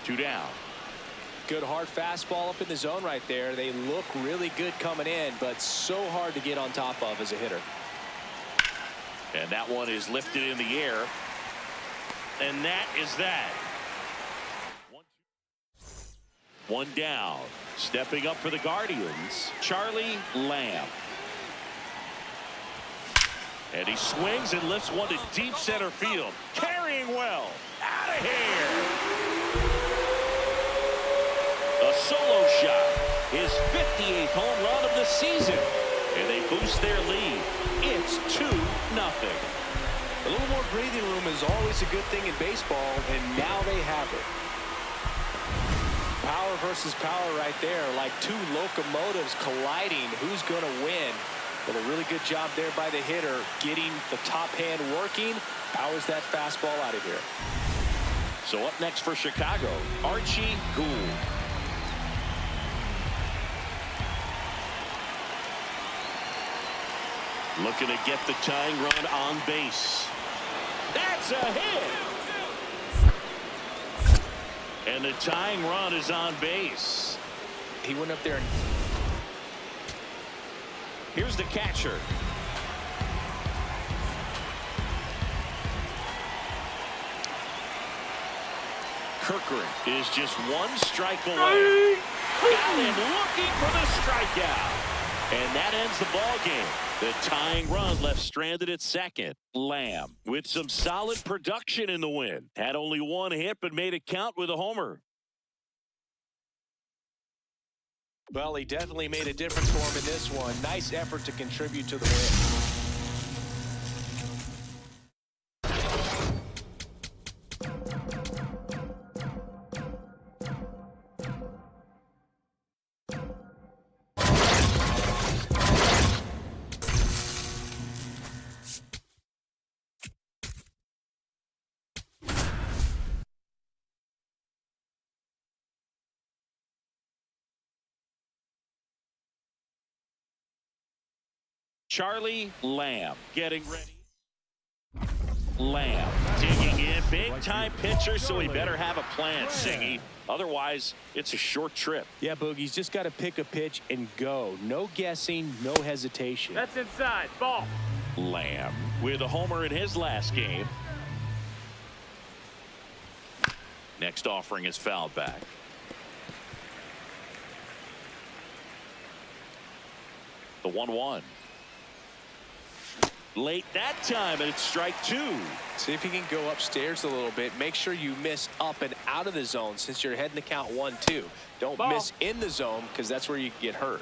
2 down. Good hard fastball up in the zone right there. They look really good coming in, but so hard to get on top of as a hitter. And that one is lifted in the air. And that is that. 1 down. Stepping up for the Guardians, Charlie Lamb. And he swings and lifts one to deep center field. Carrying well. Out of here. A solo shot. His 58th home run of the season. And they boost their lead. It's 2-0. A little more breathing room is always a good thing in baseball, and now they have it. Power versus power right there, like 2 locomotives colliding. Who's going to win? But a really good job there by the hitter, getting the top hand working. Powers that fastball out of here. So up next for Chicago, Archie Gould. Looking to get the tying run on base. That's a hit. And the tying run is on base. He went up there and here's the catcher. Kirkering is just 1 strike away. Got him looking for the strikeout. And that ends the ball game. The tying run left stranded at second. Lamb with some solid production in the win. Had only 1 hit but made it count with a homer. well, he definitely made a difference for him in this one. Nice effort to contribute to the win. Charlie Lamb getting ready. Lamb digging in, big time pitcher, so he better have a plan, Singy. Otherwise, it's a short trip. Yeah, Boogie's just got to pick a pitch and go. No guessing, no hesitation. That's inside. Ball. Lamb with a homer in his last game. Next offering is fouled back. The 1-1. Late that time, and it's strike 2. See if you can go upstairs a little bit. Make sure you miss up and out of the zone since you're heading to count 1-2. Don't miss in the zone because that's where you get hurt.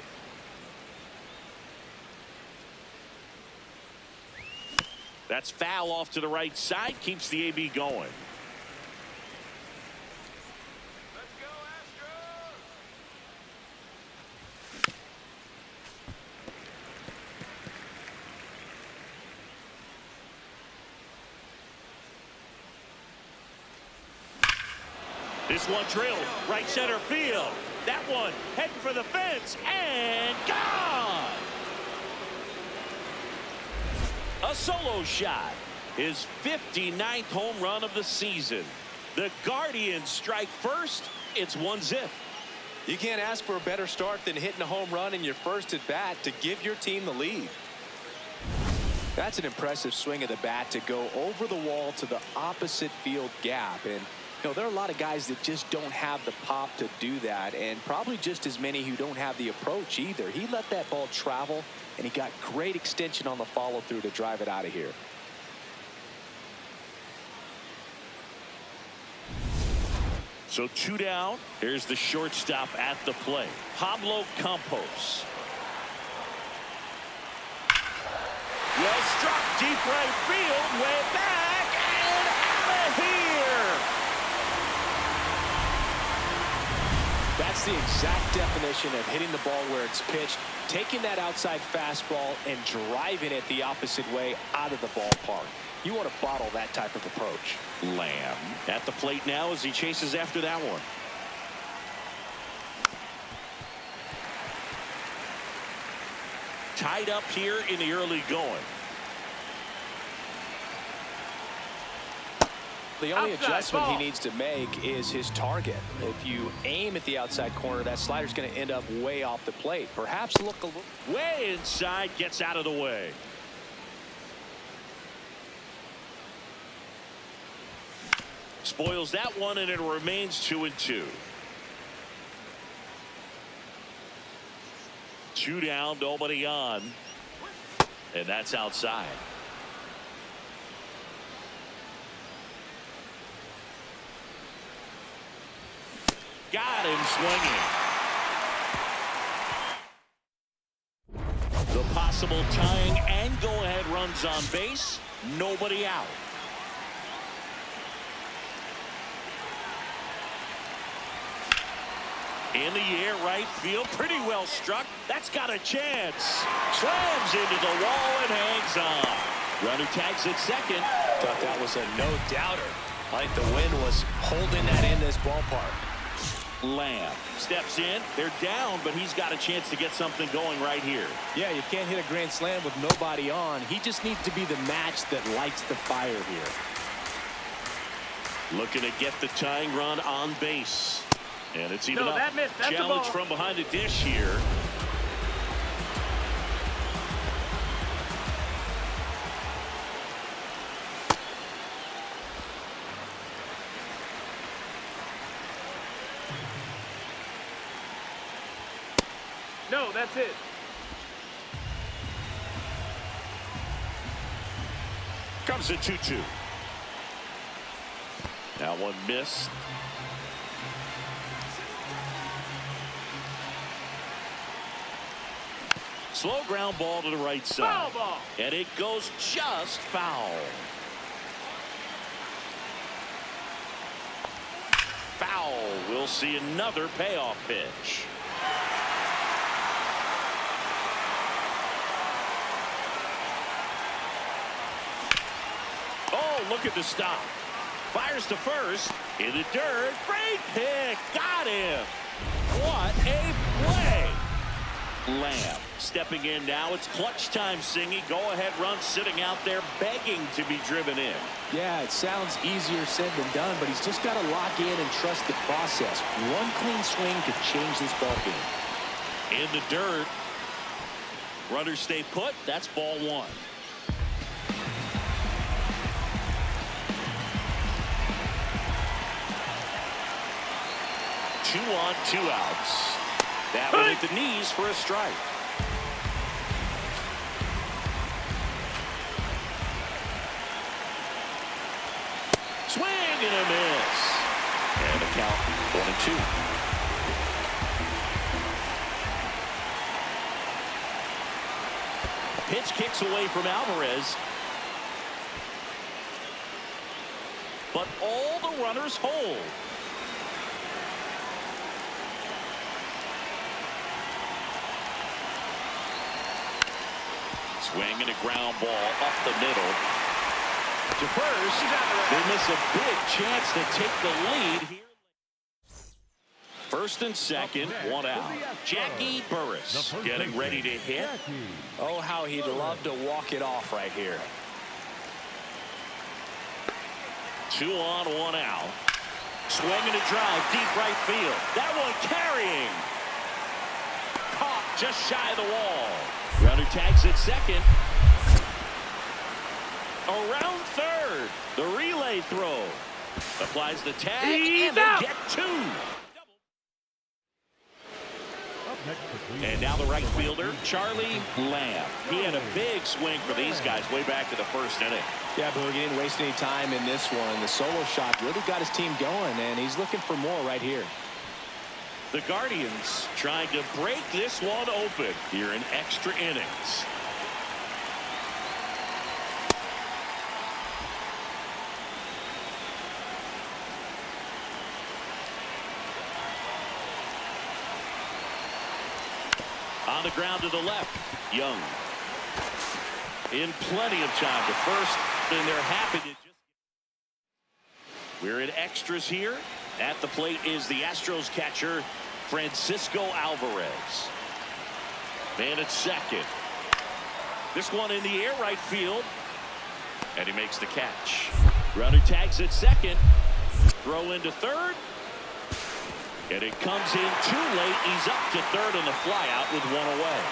That's foul off to the right side. Keeps the AB going. This one drilled right center field. That one heading for the fence and gone. A solo shot. His 59th home run of the season. The Guardians strike first. It's 1-0. You can't ask for a better start than hitting a home run in your first at bat to give your team the lead. That's an impressive swing of the bat to go over the wall to the opposite field gap. And you know, there are a lot of guys that just don't have the pop to do that, and probably just as many who don't have the approach either. He let that ball travel, and he got great extension on the follow-through to drive it out of here. So 2 down. Here's the shortstop at the plate, Pablo Campos. Well struck, deep right field, way back, and out of here. That's the exact definition of hitting the ball where it's pitched, taking that outside fastball and driving it the opposite way out of the ballpark. You want to bottle that type of approach. Lamb at the plate now as he chases after that one. Tied up here in the early going. The only Outside adjustment ball. he needs to make is his target. If you aim at the outside corner, that slider's going to end up way off the plate. Perhaps look a little Way inside, gets out of the way. Spoils that one, and it remains 2-2. 2 down, nobody on. And that's outside. Got him swinging. The possible tying and go-ahead runs on base. Nobody out. In the air, right field, pretty well struck. That's got a chance. Slams into the wall and hangs on. Runner tags at second. Thought that was a no-doubter. I think the wind was holding that in this ballpark. Lamb steps in. They're down, but he's got a chance to get something going right here. Yeah, you can't hit a grand slam with nobody on. He just needs to be the match that lights the fire here. Looking to get the tying run on base. And it's even up. That missed. That's Challenge the ball. from behind the dish here. No, that's it. Comes a 2-2. That one missed. Slow ground ball to the right side. Foul ball. And it goes just foul. Foul. We'll see another payoff pitch. Oh, look at the stop. Fires to first. In the dirt. Great pick. Got him. What a play. Lamb stepping in now. It's clutch time, Singy. Go-ahead run sitting out there begging to be driven in. Yeah, it sounds easier said than done, but he's just got to lock in and trust the process. One clean swing could change this ball game. In the dirt. Runners stay put. That's ball one. Two on, 2 outs. That one at the knees for a strike. Swing and a miss. And the count 1-2. Pitch kicks away from Alvarez. But all the runners hold. Swing and a ground ball up the middle. To first, they miss a big chance to take the lead here. First and second, one out. Jackie Burris getting ready to hit. Oh, how he'd love to walk it off right here. 2 on, 1 out. Swing and a drive, deep right field. That one carrying. Caught just shy of the wall. Runner tags at second. Around third. The relay throw. Applies the tag, and they get 2. And now the right fielder, Charlie Lamb. He had a big swing for these guys way back to the first inning. Yeah, Boog, he didn't waste any time in this one. The solo shot really got his team going, and he's looking for more right here. The Guardians trying to break this one open here in extra innings. On the ground to the left, Young. In plenty of time to first, and they're happy to just. We're in extras here. At the plate is the Astros catcher, Francisco Alvarez. Man at second. This one in the air right field. And he makes the catch. Runner tags at second. Throw into third. And it comes in too late. He's up to third on the flyout with 1 away.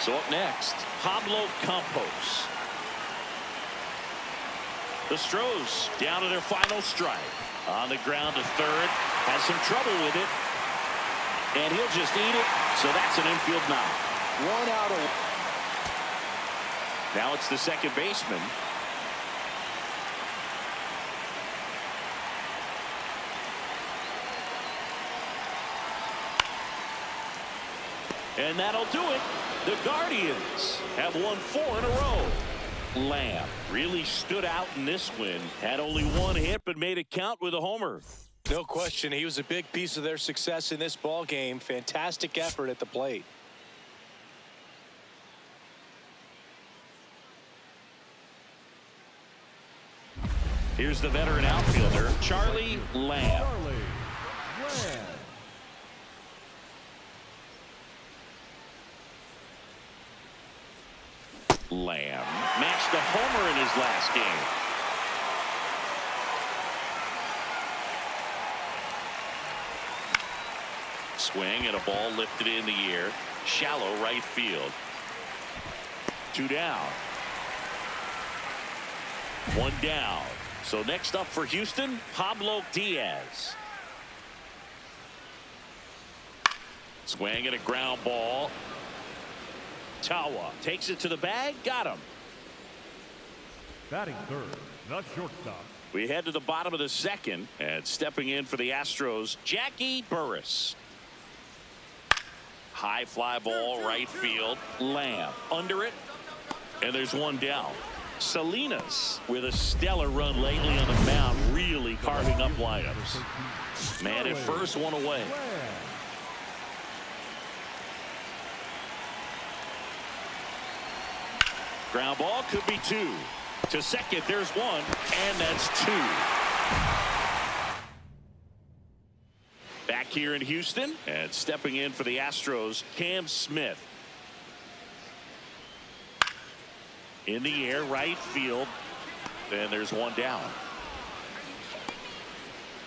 So up next, Pablo Campos. The Stros down to their final strike. On the ground to third. Has some trouble with it. And he'll just eat it. So that's an infield knock. 1 out of. Now it's the second baseman. And that'll do it. The Guardians have won 4 in a row. Lamb really stood out in this win. Had only 1 hit, but made it count with a homer. No question, he was a big piece of their success in this ball game. Fantastic effort at the plate. Here's the veteran outfielder, Charlie Lamb. Lamb matched a homer in his last game. Swing and a ball lifted in the air. Shallow right field. 2 down. 1 down. So next up for Houston, Pablo Diaz. Swing and a ground ball. Tawa takes it to the bag, got him. Batting third, the shortstop. We head to the bottom of the second, and stepping in for the Astros, Jackie Burris. High fly ball, right field. Lamb under it, and there's 1 down. Salinas with a stellar run lately on the mound, really carving up lineups. Man at first, 1 away. Ground ball could be 2. To second, there's 1, and that's 2. Back here in Houston, and stepping in for the Astros, Cam Smith. In the air, right field, and there's 1 down.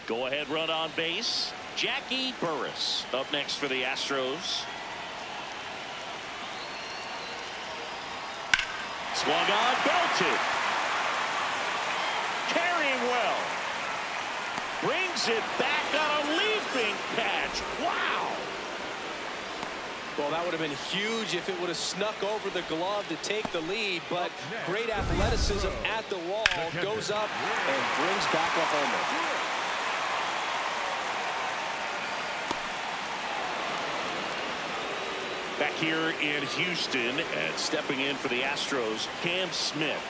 Go ahead run on base, Jackie Burris up next for the Astros. Swung on, belted. Carrying well. Brings it back on a leaping catch. Wow. Well, that would have been huge if it would have snuck over the glove to take the lead, but great athleticism at the wall, goes up and brings back a homer. Back here in Houston, and stepping in for the Astros, Cam Smith.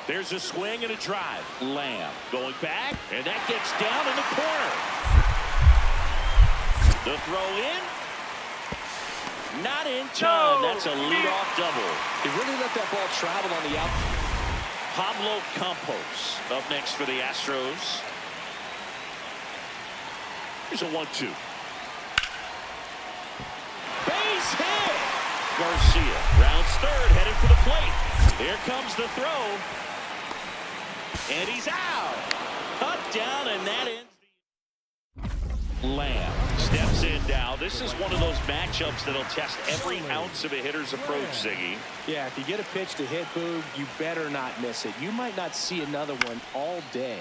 There's a swing and a drive. Lamb going back, and that gets down in the corner. The throw in. Not in time. No. That's a leadoff double. He really let that ball travel on the out. Pablo Campos up next for the Astros. Here's a 1-2. Base hit. Garcia rounds third, headed for the plate. Here comes the throw. And he's out. Cut down, and that ends. Lamb steps in now. This is one of those matchups that'll test every ounce of a hitter's approach, Ziggy. Yeah, if you get a pitch to hit, Boog, you better not miss it. You might not see another one all day.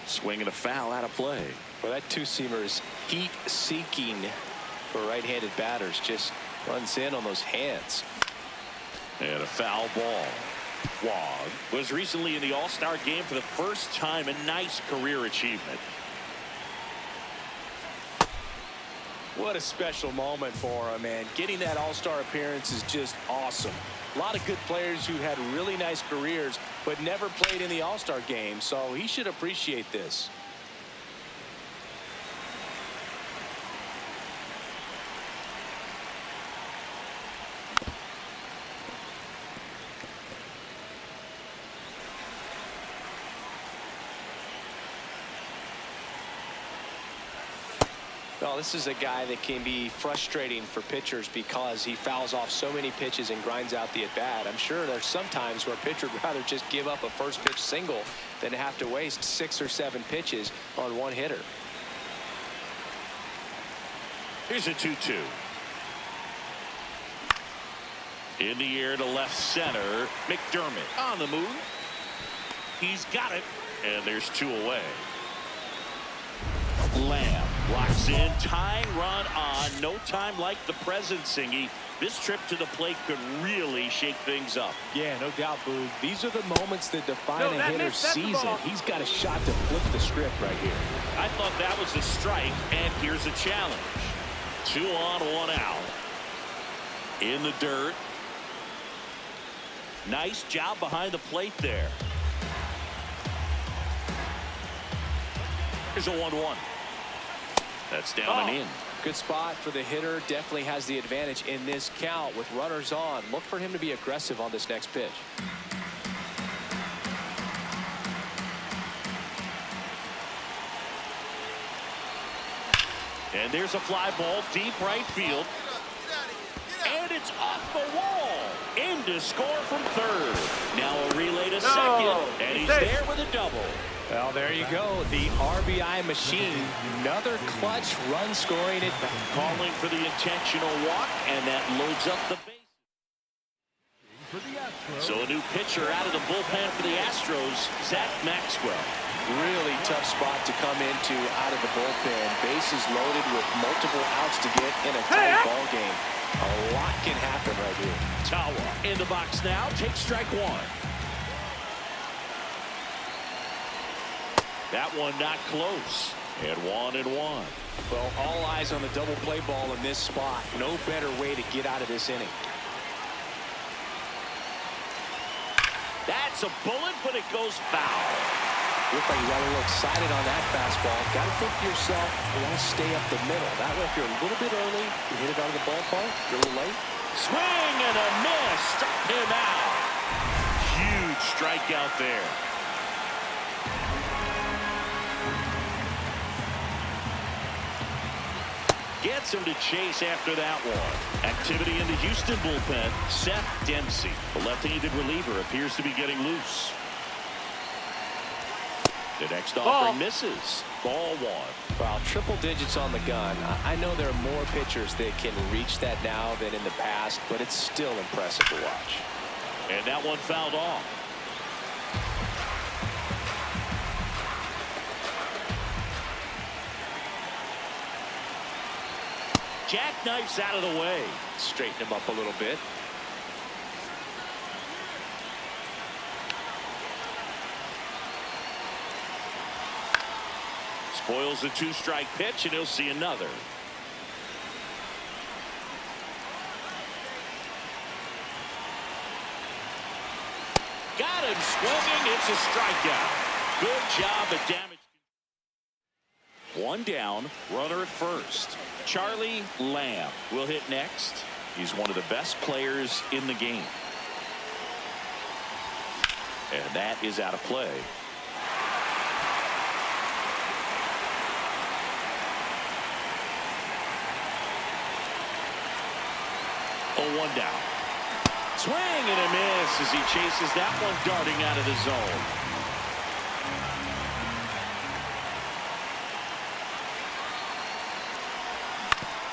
Swing and a foul out of play. Well, that two-seamer is heat-seeking for right-handed batters. Just runs in on those hands. And a foul ball. Wong was recently in the All-Star game for the first time. A nice career achievement. What a special moment for him, man. Getting that All-Star appearance is just awesome. A lot of good players who had really nice careers but never played in the All-Star game, so he should appreciate this. Well, this is a guy that can be frustrating for pitchers because he fouls off so many pitches and grinds out the at-bat. I'm sure there's some times where a pitcher would rather just give up a first pitch single than have to waste 6 or 7 pitches on one hitter. Here's a 2-2. In the air to left center. McDermott on the move. He's got it. And there's 2 away. Lamb locks in, tying run on. No time like the present, Singy. This trip to the plate could really shake things up. Yeah, no doubt, Boog. These are the moments that define a hitter's season. He's got a shot to flip the script right here. I thought that was a strike, and here's a challenge. 2 on, 1 out. In the dirt. Nice job behind the plate there. Here's a 1-1. That's down and in. Good spot for the hitter. Definitely has the advantage in this count with runners on. Look for him to be aggressive on this next pitch. And there's a fly ball deep right field. And it's off the wall. In to score from third. Now a relay to second. And he's there with a double. Well, there you go. The RBI machine. Another clutch run scoring at bat. Calling for the intentional walk, and that loads up the base. So a new pitcher out of the bullpen for the Astros, Zach Maxwell. Really tough spot to come into out of the bullpen. Bases loaded with multiple outs to get in a tight ball game. A lot can happen right here. Tawa in the box now. Takes strike 1. That one not close. And 1-1. Well, all eyes on the double play ball in this spot. No better way to get out of this inning. That's a bullet, but it goes foul. Looks like you got a little excited on that fastball. Got to think to yourself, you want to stay up the middle. That way, if you're a little bit early, you hit it out of the ballpark. If you're a little late. Swing and a miss. Struck him out. Huge strikeout there. Gets him to chase after that one. Activity in the Houston bullpen. Seth Dempsey, the left-handed reliever, appears to be getting loose. The next offering misses. Ball 1. Wow, triple digits on the gun. I know there are more pitchers that can reach that now than in the past, but it's still impressive to watch. And that one fouled off. jackknifes out of the way. Straighten him up a little bit. Spoils the 2-strike pitch, and he'll see another. Got him swinging. It's a strikeout. Good job at damage. One down, runner at first. Charlie Lamb will hit next. He's one of the best players in the game. And that is out of play. Oh, one down. Swing and a miss as he chases that one darting out of the zone.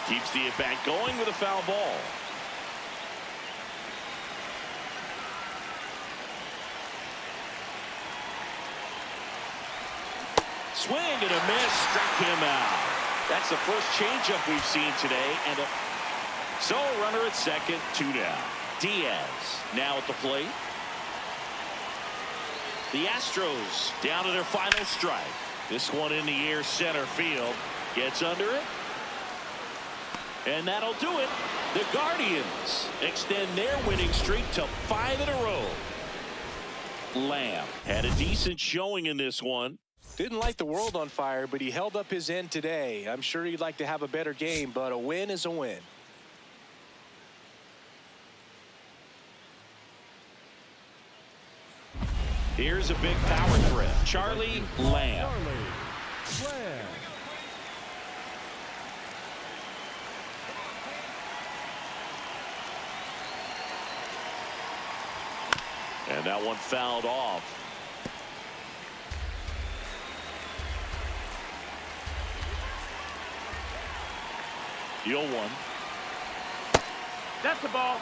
Keeps the at-bat going with a foul ball. Swing and a miss, struck him out. That's the first changeup we've seen today. So a runner at second, 2 down. Diaz now at the plate. The Astros down to their final strike. This one in the air, center field. Gets under it. And that'll do it. The Guardians extend their winning streak to 5 in a row. Lamb had a decent showing in this one. Didn't light the world on fire, but he held up his end today. I'm sure he'd like to have a better game, but a win is a win. Here's a big power threat. Charlie Lamb. And that one fouled off. The 0-1. That's the ball.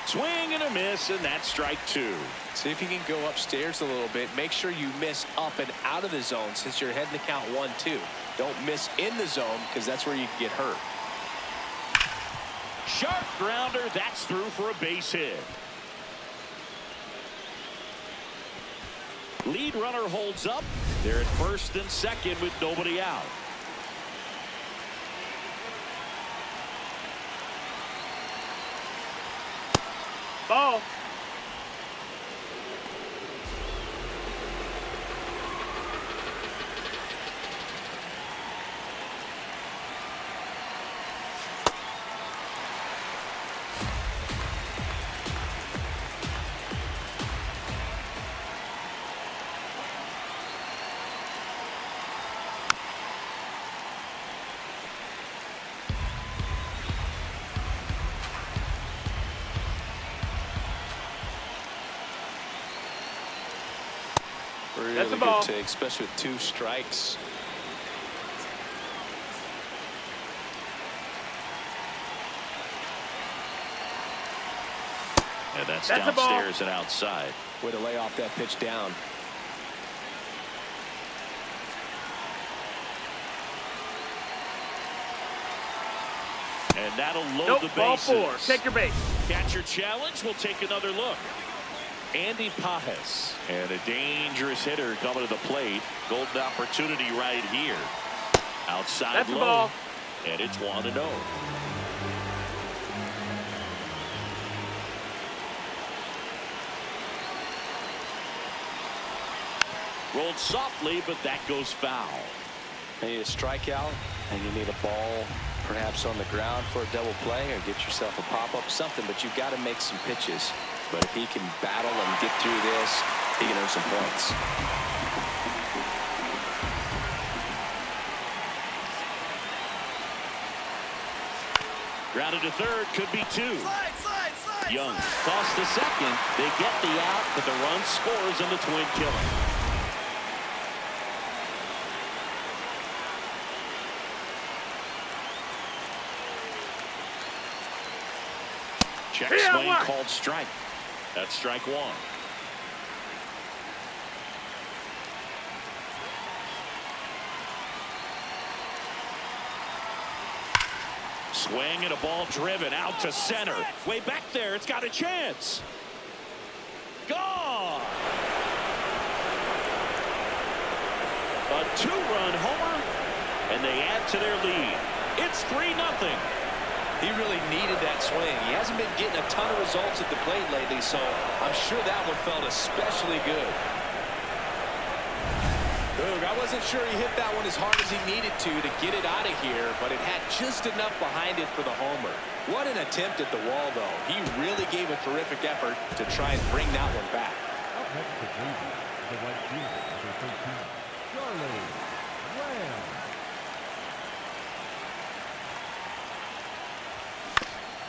Swing and a miss, and that's strike 2. See if you can go upstairs a little bit. Make sure you miss up and out of the zone since you're heading to count 1-2. Don't miss in the zone because that's where you can get hurt. Sharp grounder. That's through for a base hit. Lead runner holds up. They're at first and second with nobody out. Ball. Really the ball. good take, especially with 2 strikes. And that's the ball. downstairs and outside. Way to lay off that pitch down. And that'll load Nope, the ball bases. 4. Take your base. Catcher challenge. We'll take another look. Andy Pajes, and a dangerous hitter coming to the plate. Golden opportunity right here. Outside That's the low. ball. And it's 1-0. Rolled softly, but that goes foul. You need a strikeout, and you need a ball perhaps on the ground for a double play, or get yourself a pop-up, something, but you've got to make some pitches. But if he can battle and get through this, he can earn some points. Grounded to third, could be 2. Slide. Young toss to second. They get the out, but the run scores on the twin killer. Check swing called strike. That's strike one. Swing and a ball driven out to center. Way back there. It's got a chance. Gone. A two-run homer, and they add to their lead. It's 3-0. He really needed that swing. He hasn't been getting a ton of results at the plate lately, so I'm sure that one felt especially good. Boog, I wasn't sure he hit that one as hard as he needed to get it out of here, but it had just enough behind it for the homer. What an attempt at the wall, though. He really gave a terrific effort to try and bring that one back. Up next to Cleveland, the right fielder, number 13, Charlie Lamb.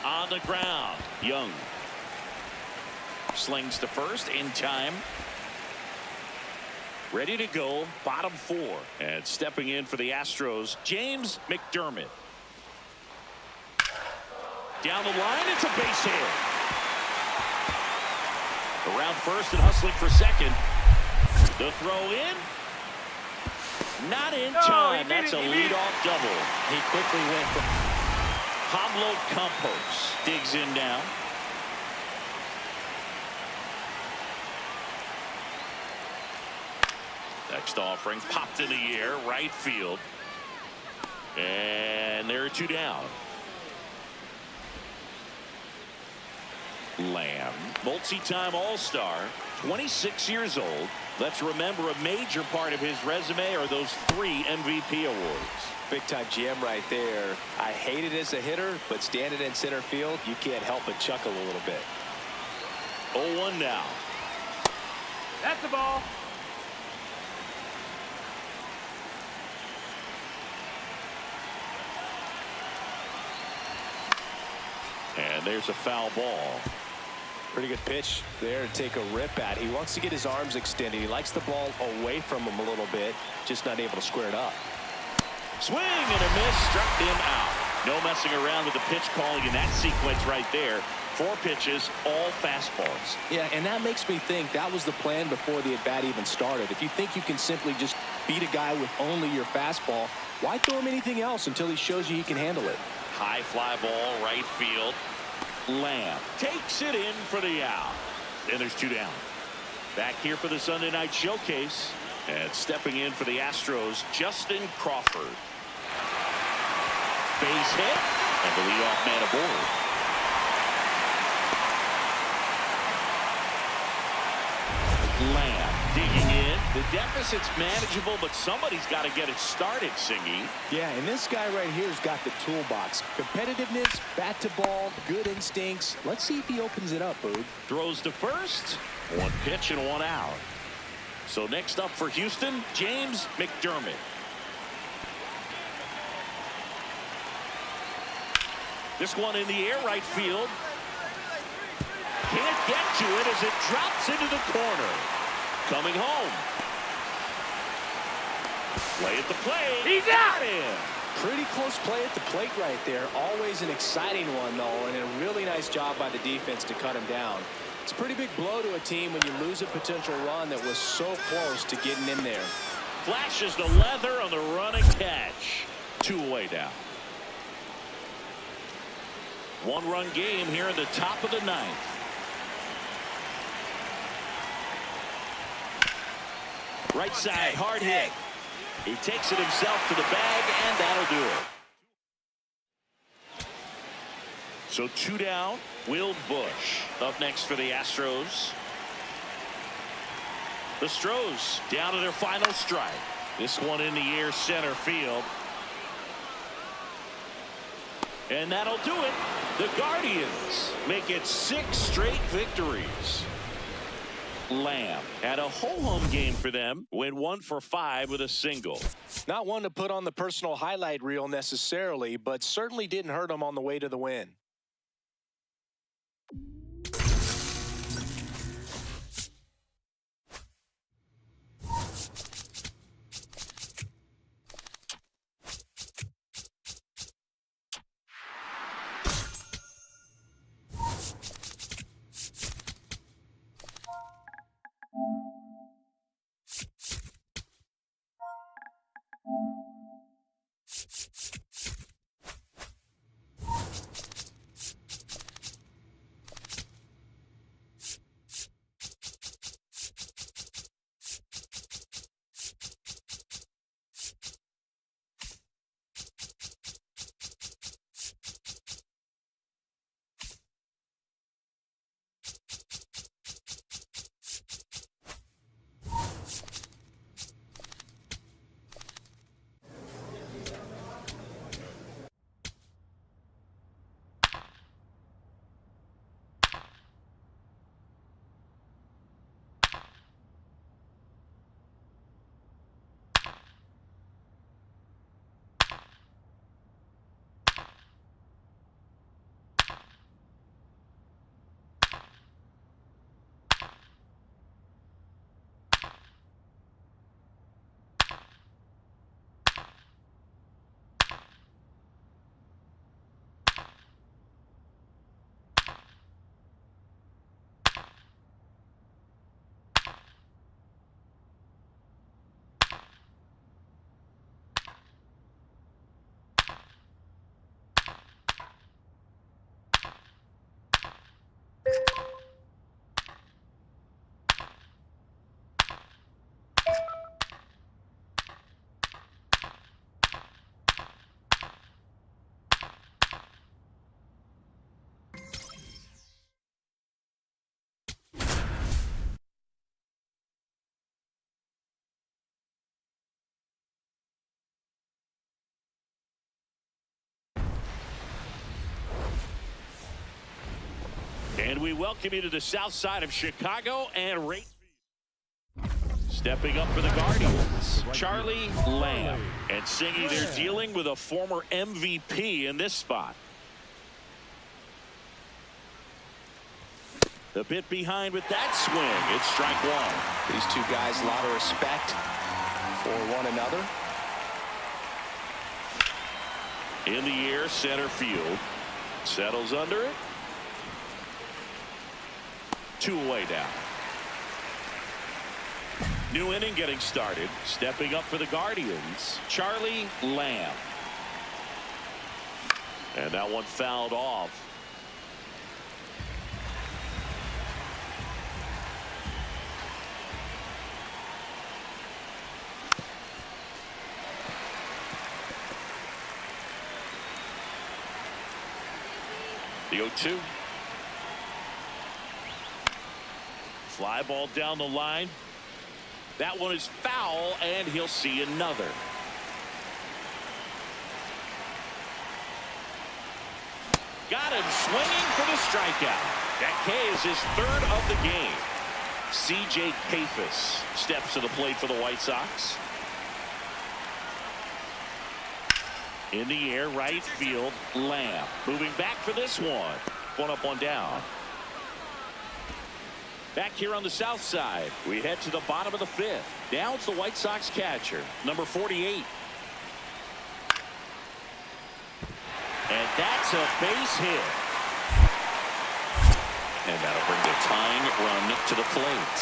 On the ground, Young slings to first in time. Ready to go, bottom four. And stepping in for the Astros, James McDermott. Down the line, it's a base hit. Around first and hustling for second. The throw in. Not in time. That's a leadoff double. He quickly went from Pablo Campos digs in now. Next offering popped in the air, right field. And there are two down. Lamb, multi-time All-Star, 26 years old. Let's remember a major part of his resume are those 3 MVP awards. big-time gem right there. I hate it as a hitter, but standing in center field, you can't help but chuckle a little bit. 0-1 now. That's the ball. And there's a foul ball. Pretty good pitch there to take a rip at. He wants to get his arms extended. He likes the ball away from him a little bit, just not able to square it up. Swing and a miss, struck him out. No messing around with the pitch calling in that sequence right there. 4 pitches, all fastballs. Yeah, and that makes me think that was the plan before the at-bat even started. If you think you can simply just beat a guy with only your fastball, why throw him anything else until he shows you he can handle it? High fly ball, right field. Lamb takes it in for the out. And there's 2 down. Back here for the Sunday night showcase. And stepping in for the Astros, Justin Crawford. Base hit. And the leadoff man aboard. Lamb digging in. The deficit's manageable, but somebody's got to get it started, Singy. Yeah, and this guy right here has got the toolbox. Competitiveness, bat to ball, good instincts. Let's see if he opens it up, Boog. Throws to first. 1 pitch and 1 out. So next up for Houston, James McDermott. This one in the air, right field. Can't get to it as it drops into the corner. Coming home. Play at the plate. He's out. In. Pretty close play at the plate right there. Always an exciting one, though, and a really nice job by the defense to cut him down. It's a pretty big blow to a team when you lose a potential run that was so close to getting in there. Flashes the leather on the running catch. 2 away now. 1-run game here in the top of the 9th. Right side, hard hit. He takes it himself to the bag, and that'll do it. So 2 down. Will Bush up next for the Astros. The Stros down to their final strike. This one in the air, center field. And that'll do it. The Guardians make it 6 straight victories. Lamb had a ho-hum game for them. Went 1 for 5 with a single. Not one to put on the personal highlight reel necessarily, but certainly didn't hurt him on the way to the win. And we welcome you to the south side of Chicago and right. Stepping up for the Guardians, Charlie Lamb. And Singy, they're dealing with a former MVP in this spot. The bit behind with that swing. It's strike one. These two guys, a lot of respect for one another. In the air, center field. Settles under it. 2 away down. New inning getting started. Stepping up for the Guardians, Charlie Lamb. And that one fouled off. The 0-2. Fly ball down the line. That one is foul, and he'll see another. Got him swinging for the strikeout. That K is his 3rd of the game. C.J. Kafis steps to the plate for the White Sox. In the air, right field, Lamb. Moving back for this one. One up, one down. Back here on the south side, we head to the bottom of the 5th. Now it's the White Sox catcher, number 48. And that's a base hit. And that'll bring the tying run to the plate.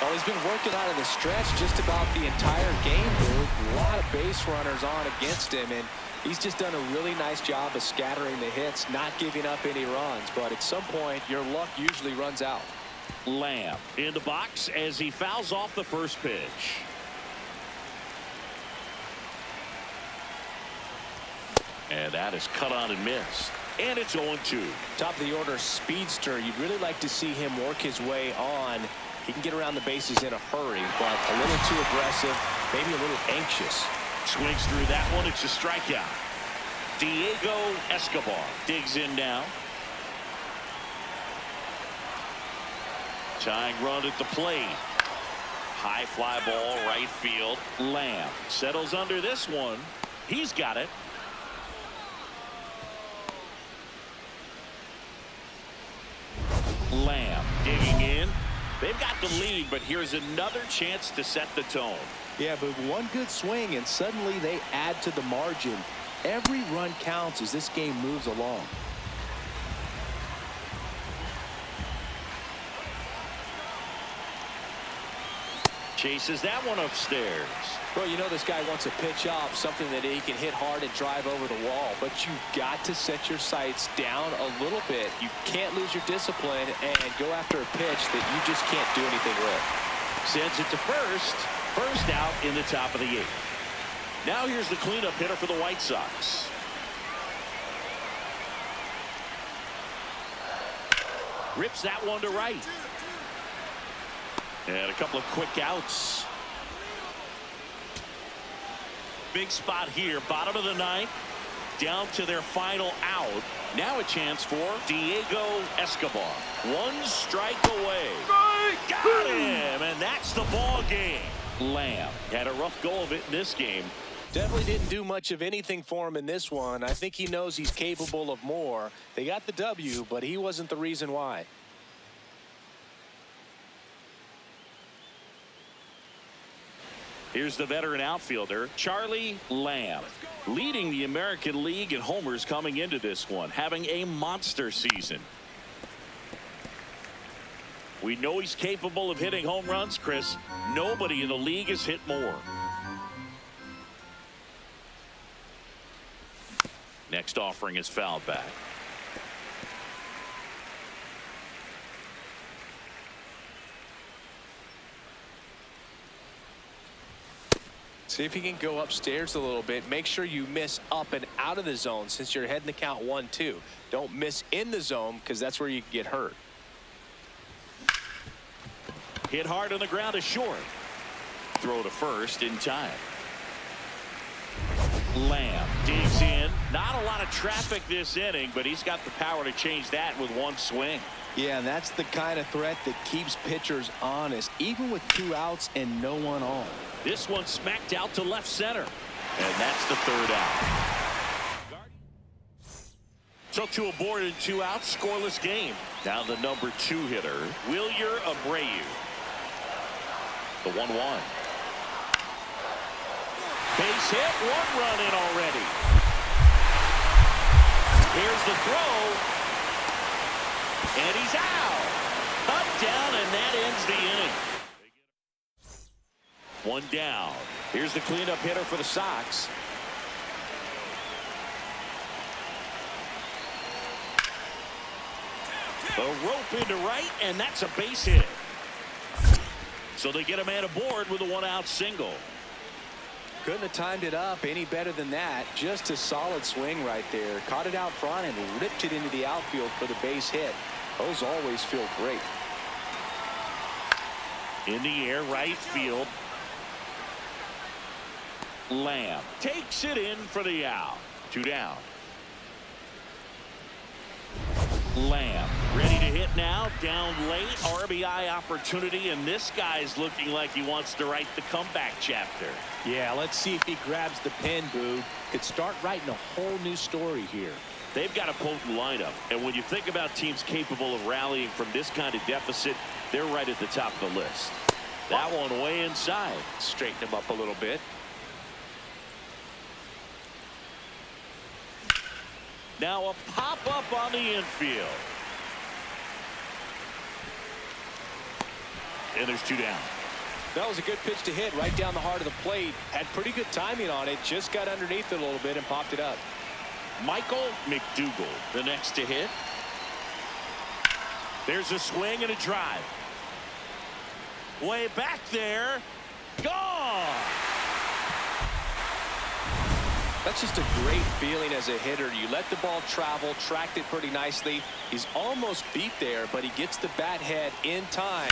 Well, he's been working out of the stretch just about the entire game, dude. A lot of base runners on against him, and he's just done a really nice job of scattering the hits, not giving up any runs. But at some point, your luck usually runs out. Lamb in the box as he fouls off the first pitch. And that is cut on and missed. And it's 0-2. Top of the order speedster. You'd really like to see him work his way on. He can get around the bases in a hurry, but a little too aggressive, maybe a little anxious. Swings through that one. It's a strikeout. Diego Escobar digs in now. Tying run at the plate. High fly ball, right field. Lamb settles under this one. He's got it. Lamb digging in. They've got the lead, but here's another chance to set the tone. Yeah, but one good swing and suddenly they add to the margin. Every run counts as this game moves along. Chases that one upstairs. Well, you know this guy wants a pitch off, something that he can hit hard and drive over the wall. But you've got to set your sights down a little bit. You can't lose your discipline and go after a pitch that you just can't do anything with. Sends it to first. First out in the top of the 8th. Now here's the cleanup hitter for the White Sox. Rips that one to right. And a couple of quick outs. Big spot here, bottom of the 9th, down to their final out. Now a chance for Diego Escobar. 1 strike away. Got him, and that's the ball game. Lamb had a rough go of it in this game. Definitely didn't do much of anything for him in this one. I think he knows he's capable of more. They got the W, but he wasn't the reason why. Here's the veteran outfielder, Charlie Lamb, leading the American League in homers coming into this one, having a monster season. We know he's capable of hitting home runs, Chris. Nobody in the league has hit more. Next offering is fouled back. See if you can go upstairs a little bit. Make sure you miss up and out of the zone since you're heading the count 1-2. Don't miss in the zone because that's where you can get hurt. Hit hard on the ground is short. Throw to first in time. Lamb digs in. Not a lot of traffic this inning, but he's got the power to change that with one swing. Yeah, and that's the kind of threat that keeps pitchers honest, even with 2 outs and no one on. This one smacked out to left center. And that's the 3rd out. So 2 aboard and 2 outs, scoreless game. Now the number 2 hitter, Wilyer Abreu. The 1-1. Base hit, 1 run in already. Here's the throw. And he's out. Up, down, and that ends the inning. 1 down. Here's the cleanup hitter for the Sox. A rope into right, and that's a base hit. So they get a man aboard with a 1-out single. Couldn't have timed it up any better than that. Just a solid swing right there. Caught it out front and ripped it into the outfield for the base hit. Those always feel great. In the air, right field. Lamb takes it in for the out. 2 down. Lamb ready to hit now, down late, RBI opportunity, and this guy's looking like he wants to write the comeback chapter. Yeah, let's see if he grabs the pen, Boo. Could start writing a whole new story here. They've got a potent lineup, and when you think about teams capable of rallying from this kind of deficit, they're right at the top of the list. That one way inside. Straighten him up a little bit. Now a pop-up on the infield. And there's 2 down. That was a good pitch to hit right down the heart of the plate. Had pretty good timing on it. Just got underneath it a little bit and popped it up. Michael McDougal, the next to hit. There's a swing and a drive. Way back there. Gone! That's just a great feeling as a hitter. You let the ball travel, tracked it pretty nicely. He's almost beat there, but he gets the bat head in time,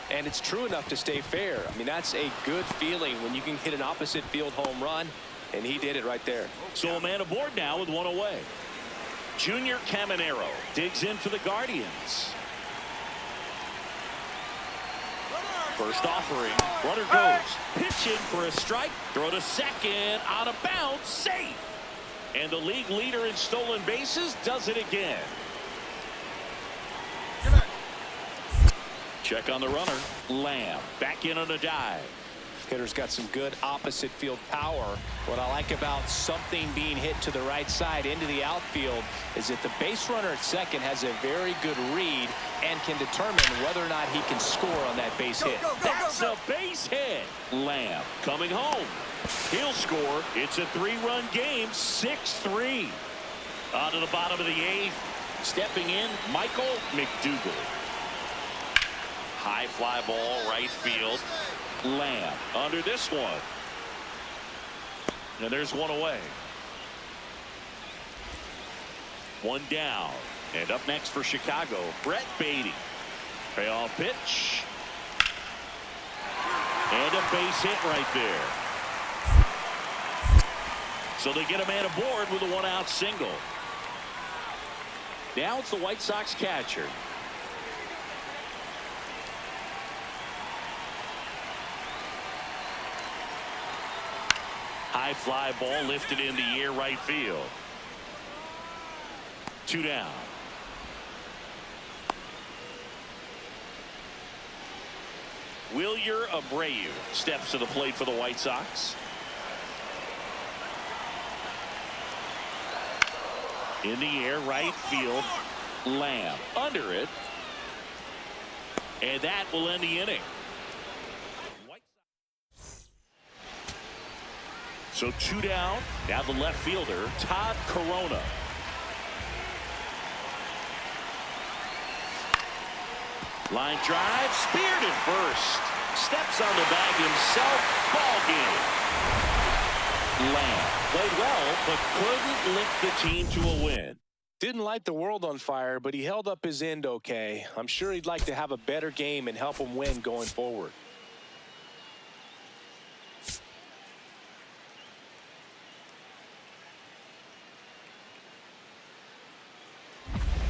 and it's true enough to stay fair. I mean, that's a good feeling when you can hit an opposite field home run, and he did it right there. So a man aboard now with 1 away. Junior Caminero digs in for the Guardians. First offering, runner goes. Pitching for a strike. Throw to second, out of bounds, safe. And the league leader in stolen bases does it again. Check on the runner. Lamb back in on a dive. Hitter's got some good opposite field power. What I like about something being hit to the right side into the outfield is that the base runner at second has a very good read and can determine whether or not he can score on that base hit. That's a base hit. Lamb coming home. He'll score. It's a 3-run game, 6-3. On to the bottom of the 8th. Stepping in, Michael McDougal. High fly ball, right field. Lamb under this one. And there's 1 away. 1 down. And up next for Chicago, Brett Beatty. Payoff pitch. And a base hit right there. So they get a man aboard with a 1-out single. Now it's the White Sox catcher. High fly ball lifted in the air, right field. 2 down. Wilyer Abreu steps to the plate for the White Sox. In the air, right field. Lamb under it. And that will end the inning. So 2 down. Now the left fielder, Todd Corona. Line drive, speared at first. Steps on the bag himself. Ball game. Lamb played well, but couldn't lift the team to a win. Didn't light the world on fire, but he held up his end okay. I'm sure he'd like to have a better game and help him win going forward.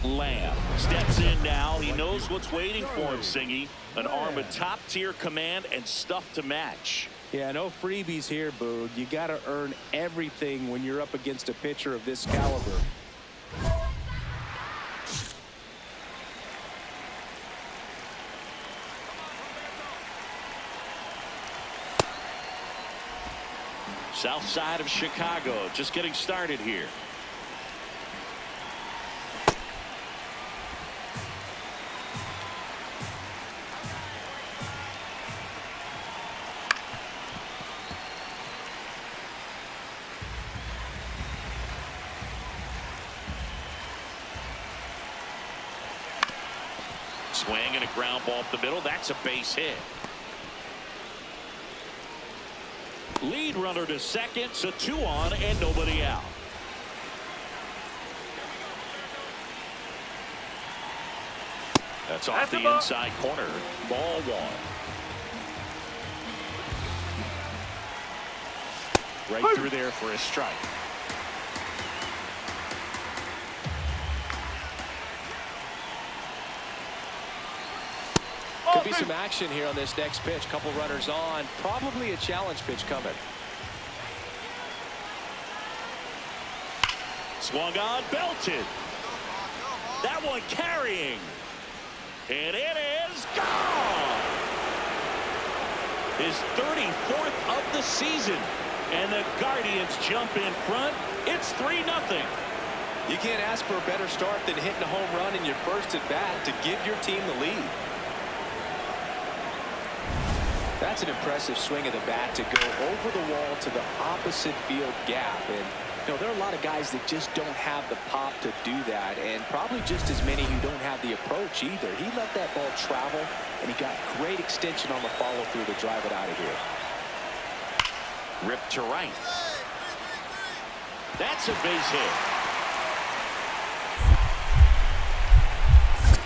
Lamb steps in now. He knows what's waiting for him, Singy. An arm of top-tier command and stuff to match. Yeah, no freebies here, Boog. You got to earn everything when you're up against a pitcher of this caliber. South side of Chicago, just getting started here. Swing and a ground ball up the middle. That's a base hit. Lead runner to second, so 2 on and nobody out. That's off the inside corner. Ball 1. Right through there for a strike. Could be some action here on this next pitch. Couple runners on. Probably a challenge pitch coming. Swung on, belted. That one carrying. And it is gone. His 34th of the season. And the Guardians jump in front. It's 3-0. You can't ask for a better start than hitting a home run in your first at bat to give your team the lead. That's an impressive swing of the bat to go over the wall to the opposite field gap. And you know, there are a lot of guys that just don't have the pop to do that, and probably just as many who don't have the approach either. He let that ball travel, and he got great extension on the follow-through to drive it out of here. Ripped to right. That's a base hit.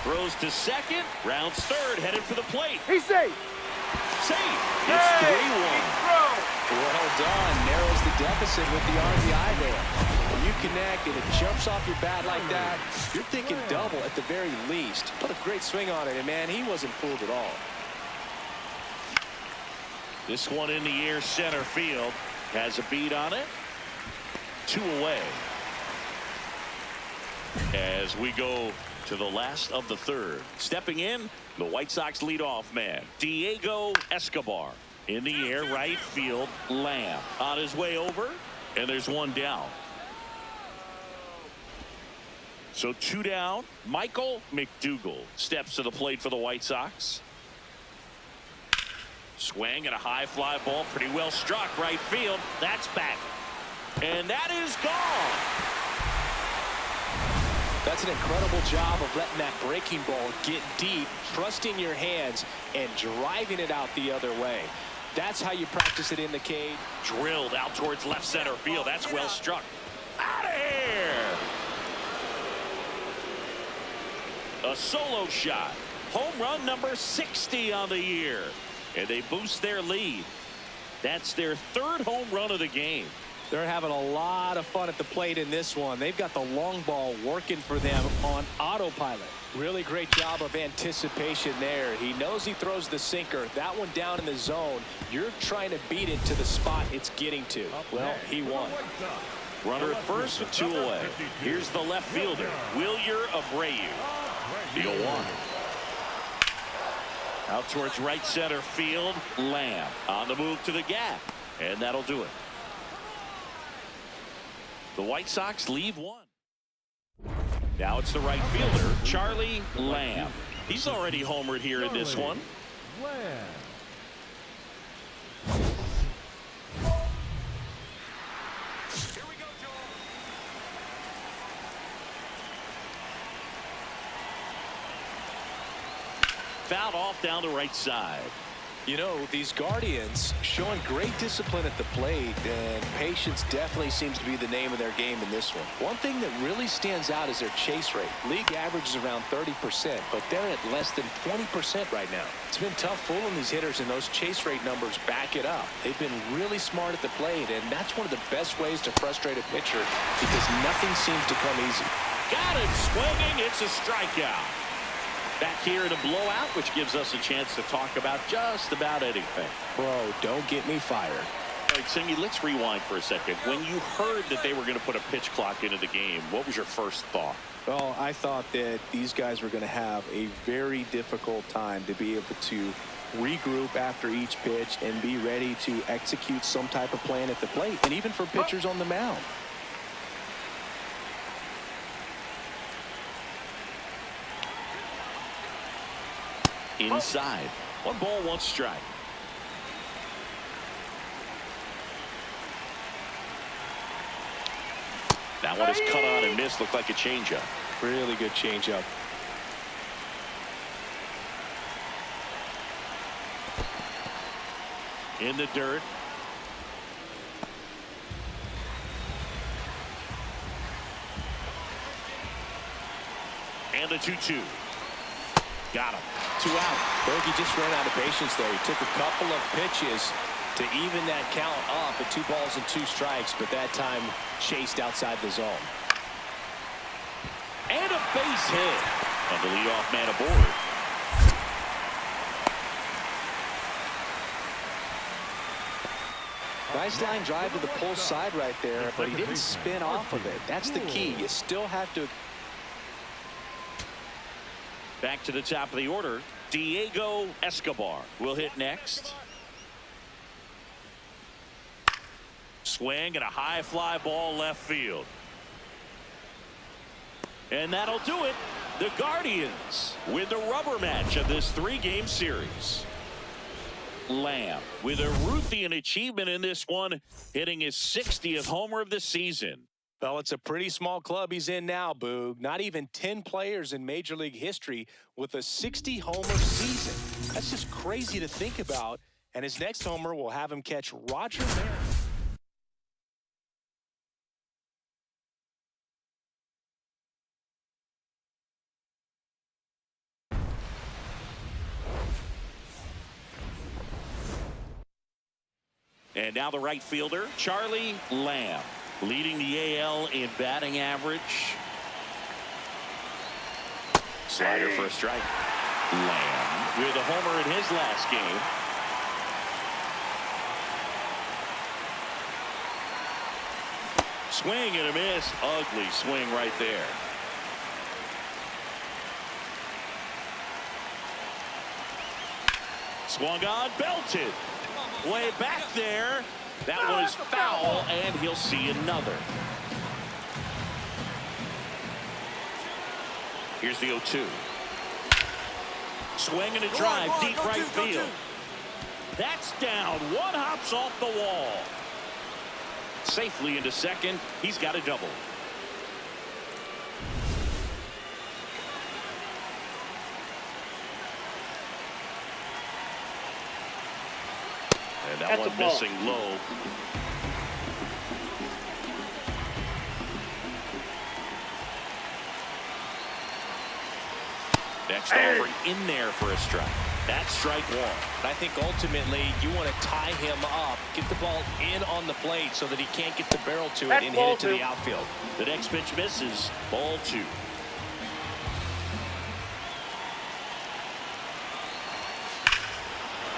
Throws to second. Rounds third. Headed for the plate. He's safe. Safe. It's 3-1. Well done. Narrows the deficit with the RBI there. When you connect and it jumps off your bat like that, you're thinking double at the very least. What a great swing on it, and man, he wasn't fooled at all. This one in the air, center field. Has a beat on it. 2 away. As we go to the last of the third. Stepping in, the White Sox leadoff man, Diego Escobar. In the air, right field, Lamb. On his way over, and there's 1 down. So 2 down. Michael McDougal steps to the plate for the White Sox. Swing and a high fly ball, pretty well struck right field. That's back. And that is gone. That's an incredible job of letting that breaking ball get deep, trusting your hands, and driving it out the other way. That's how you practice it in the cage. Drilled out towards left center field. That's well struck. Out of here. A solo shot. Home run number 60 on the year. And they boost their lead. That's their 3rd home run of the game. They're having a lot of fun at the plate in this one. They've got the long ball working for them on autopilot. Really great job of anticipation there. He knows he throws the sinker. That one down in the zone. You're trying to beat it to the spot it's getting to. Well, he won. Runner at first with 2 away. Here's the left fielder, Wilyer Abreu. The 0-1. Out towards right center field, Lamb on the move to the gap. And that'll do it. The White Sox leave 1. Now it's the right fielder, Charlie Lamb. He's already homered here in this one. Fouled off down the right side. You know, these Guardians showing great discipline at the plate, and patience definitely seems to be the name of their game in this one. One thing that really stands out is their chase rate. League average is around 30%, but they're at less than 20% right now. It's been tough fooling these hitters, and those chase rate numbers back it up. They've been really smart at the plate, and that's one of the best ways to frustrate a pitcher because nothing seems to come easy. Got it swinging. It's a strikeout. Back here in a blowout, which gives us a chance to talk about just about anything. Bro, don't get me fired. All right, Cindy, let's rewind for a second. When you heard that they were going to put a pitch clock into the game, what was your first thought? Well, I thought that these guys were going to have a very difficult time to be able to regroup after each pitch and be ready to execute some type of plan at the plate, and even for pitchers on the mound. Inside. 1 ball, 1 strike. That one is cut on and missed. Looked like a changeup. Really good changeup. In the dirt. And the 2-2. Got him. 2 out. Berkey just ran out of patience there. He took a couple of pitches to even that count up at 2 balls and 2 strikes, but that time chased outside the zone. And a base hit. And the leadoff man aboard. Nice line drive to the pull side right there, but he didn't spin off of it. That's the key. You still have to. Back to the top of the order. Diego Escobar will hit next. Swing and a high fly ball left field. And that'll do it. The Guardians win the rubber match of this 3-game series. Lamb with a Ruthian achievement in this one, hitting his 60th homer of the season. Well, it's a pretty small club he's in now, Boog. Not even 10 players in Major League history with a 60-homer season. That's just crazy to think about. And his next homer will have him catch Roger Maris. And now the right fielder, Charlie Lamb, leading the AL in batting average. Slider for a strike. Lamb with a homer in his last game. Swing and a miss. Ugly swing right there. Swung on, belted. Way back there. That was foul, and he'll see another. Here's the 0-2. Swing and a drive, deep right field. That's down. 1 hops off the wall. Safely into second. He's got a double. And that one missing low. Next offering in there for a strike. That's strike 1. I think ultimately you want to tie him up, get the ball in on the plate so that he can't get the barrel to it and hit it to the outfield. The next pitch misses. Ball 2.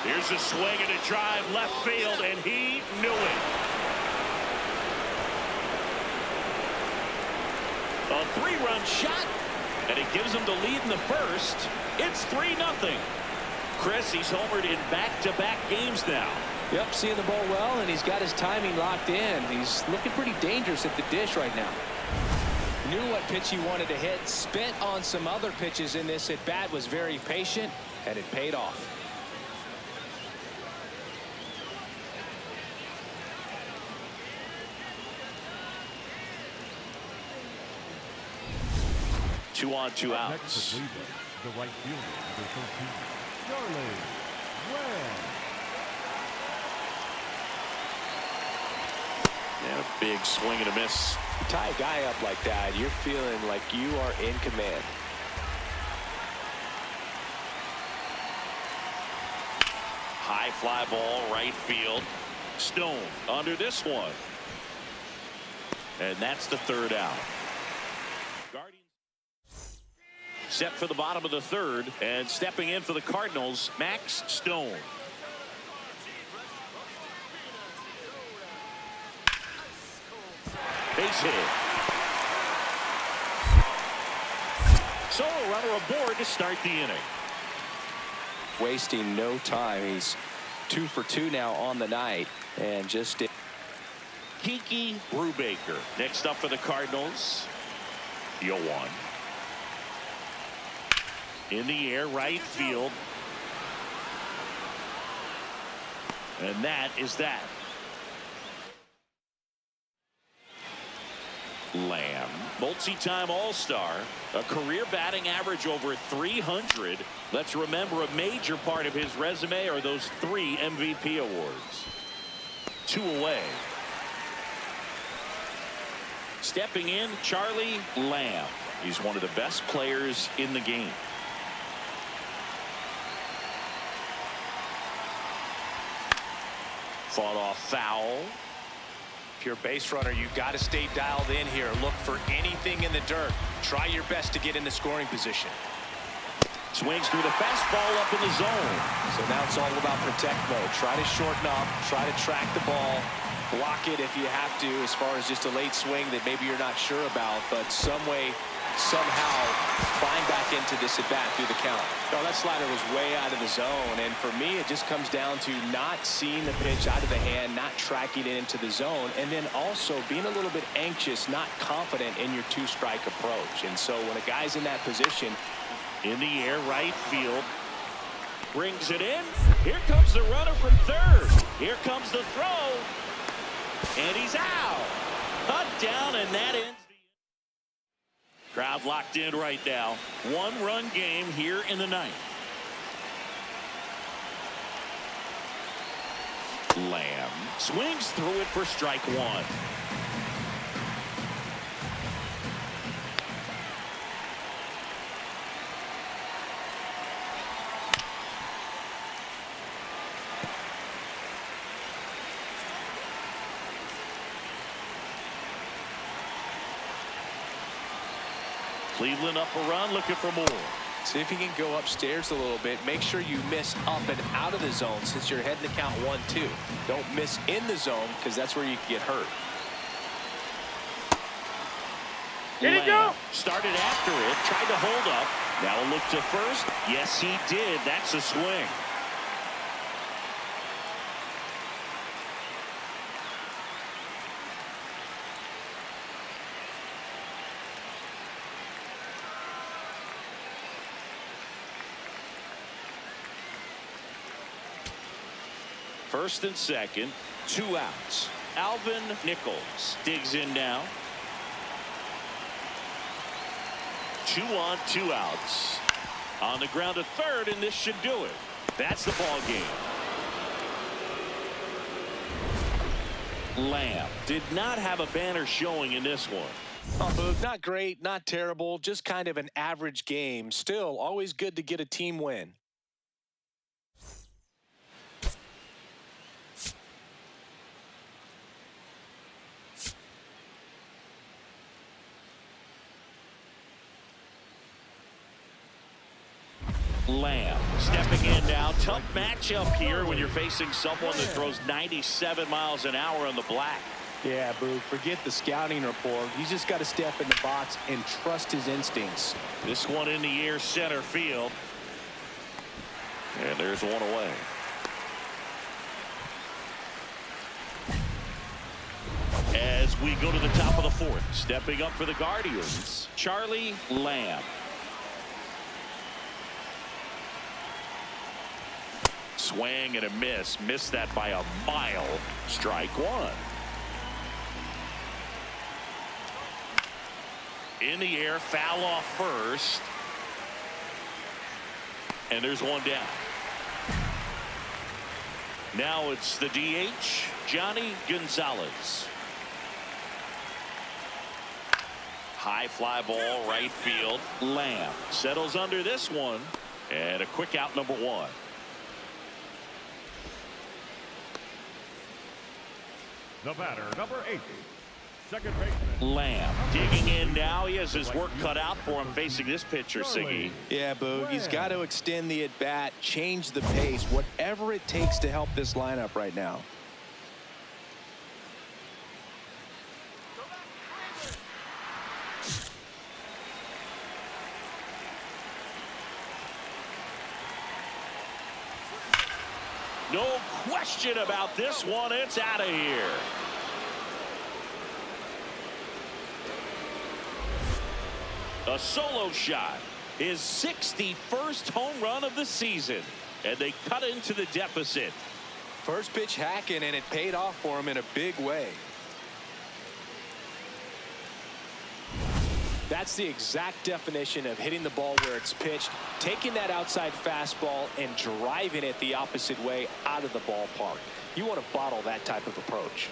Here's a swing and a drive left field, and he knew it. A 3-run shot, and it gives him the lead in the first. It's 3-0. Chris, he's homered in back-to-back games now. Yep, seeing the ball well, and he's got his timing locked in. He's looking pretty dangerous at the dish right now. Knew what pitch he wanted to hit, spent on some other pitches in this at-bat, was very patient, and it paid off. Two on, 2 outs. Next to Cleveland, the right fielder, number 13, Charlie Lamb. And a big swing and a miss. You tie a guy up like that, you're feeling like you are in command. High fly ball, right field. Stone under this one. And that's the third out. Guardians set for the bottom of the third, and stepping in for the Cardinals, Max Stone. Base hit. So a runner aboard to start the inning. Wasting no time. He's 2 for 2 now on the night, and just Kiki Brubaker next up for the Cardinals. 0-1. In the air, right field. And that is that. Lamb, multi-time All-Star, a career batting average over 300. Let's remember, a major part of his resume are those 3 MVP awards. 2 away. Stepping in, Charlie Lamb. He's one of the best players in the game. Fought off foul. if you're a base runner, you've got to stay dialed in here. Look for anything in the dirt. Try your best to get in the scoring position. Swings through the fastball up in the zone. So now it's all about protect mode. Try to shorten up, try to track the ball, block it if you have to, as far as just a late swing that maybe you're not sure about, but some way, somehow climb back into this at bat through the count. No, that slider was way out of the zone, and for me it just comes down to not seeing the pitch out of the hand, not tracking it into the zone, and then also being a little bit anxious, not confident in your two-strike approach. And so when a guy's in that position, in the air, right field, brings it in. Here comes the runner from third. Here comes the throw, and he's out. Cut down, and that ends the inning. Crowd locked in right now. One-run game here in the ninth. Lamb swings through it for strike one. Cleveland up a run, looking for more. see if you can go upstairs a little bit. Make sure you miss up and out of the zone since you're heading to count 1-2. Don't miss in the zone because that's where you can get hurt. Did it go? Started after it, tried to hold up. Now a look to first. Yes, he did. That's a swing. First and second, 2 outs. Alvin Nichols digs in now. 2 on, 2 outs. On the ground at third, and this should do it. That's the ball game. Lamb did not have a banner showing in this one. Not great, not terrible, just kind of an average game. Still, always good to get a team win. Lamb stepping in now. Tough matchup here when you're facing someone that throws 97 miles an hour on the black. Yeah, Boo, forget the scouting report. He's just got to step in the box and trust his instincts. This one in the air, center field. And there's one away. As we go to the top of the fourth, stepping up for the Guardians, Charlie Lamb. Swing and a miss. Missed that by a mile. Strike one. In the air, foul off first. And there's one down. Now it's the DH, Johnny Gonzalez. high fly ball right field. Lamb settles under this one, and a quick out, number one. The batter, number 8, second baseman. Lamb digging in now. He has his work cut out for him facing this pitcher, Siggy. Yeah, Boog, he's got to extend the at-bat, change the pace, whatever it takes to help this lineup right now. No question about this one. It's out of here. A solo shot. His 61st home run of the season. And they cut into the deficit. First pitch hacking, and it paid off for him in a big way. That's the exact definition of hitting the ball where it's pitched, taking that outside fastball and driving it the opposite way out of the ballpark. You want to bottle that type of approach.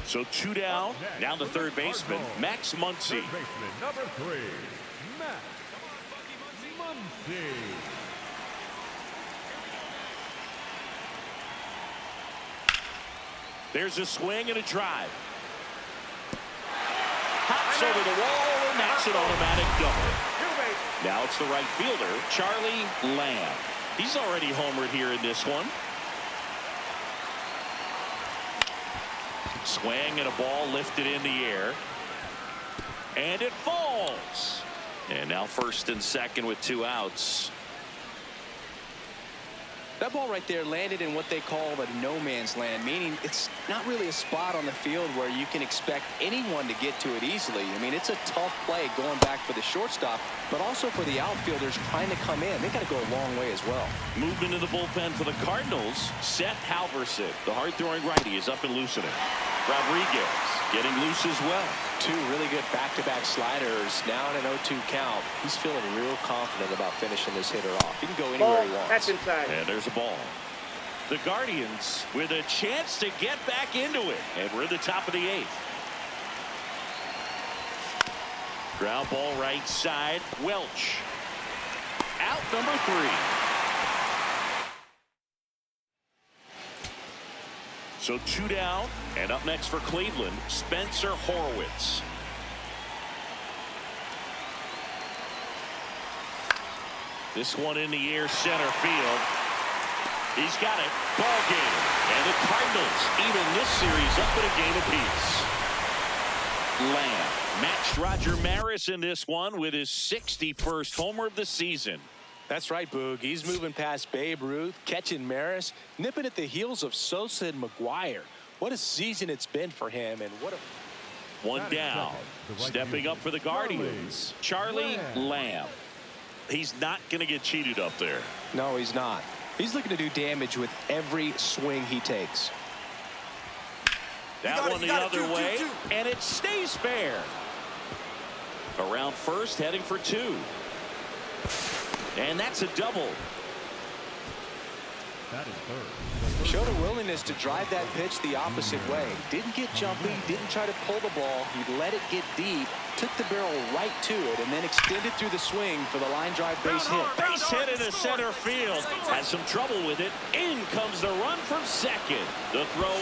So 2 down. Now the third baseman, Max Muncy. Third baseman, number 3, Max Muncy. There's a swing and a drive. Hops over the wall, and that's an automatic double. Now it's the right fielder, Charlie Lamb. He's already homered here in this one. Swing and a ball lifted in the air. And it falls. And now first and second with 2 outs. That ball right there landed in what they call the no man's land, meaning it's not really a spot on the field where you can expect anyone to get to it easily. I mean, it's a tough play going back for the shortstop, but also for the outfielders trying to come in. They got to go a long way as well. Movement in the bullpen for the Cardinals. Seth Halverson, the hard-throwing righty, is up and loosening. Rodriguez getting loose as well. 2 really good back-to-back sliders. Now in an 0-2 count. He's feeling real confident about finishing this hitter off. He can go anywhere he wants. That's inside. And there's a ball. The Guardians with a chance to get back into it. And we're in the top of the 8th. Ground ball right side. Welch. Out number 3. So 2 down, and up next for Cleveland, Spencer Horwitz. This one in the air, center field. He's got it. Ball game. And the Cardinals even this series up at a game apiece. Lamb matched Roger Maris in this one with his 61st homer of the season. That's right, Boog. He's moving past Babe Ruth, catching Maris, nipping at the heels of Sosa and McGuire. What a season it's been for him, and what a... 1 down. Stepping up for the Guardians, Charlie Lamb. He's not going to get cheated up there. No, he's not. He's looking to do damage with every swing he takes. That one the other way, and it stays fair. Around first, heading for 2. And that's a double. That is third. Showed a willingness to drive that pitch the opposite way. Didn't get jumpy, didn't try to pull the ball. He let it get deep, took the barrel right to it, and then extended through the swing for the line drive base hit. Base hit into center field. Has some trouble with it. In comes the run from second. The throw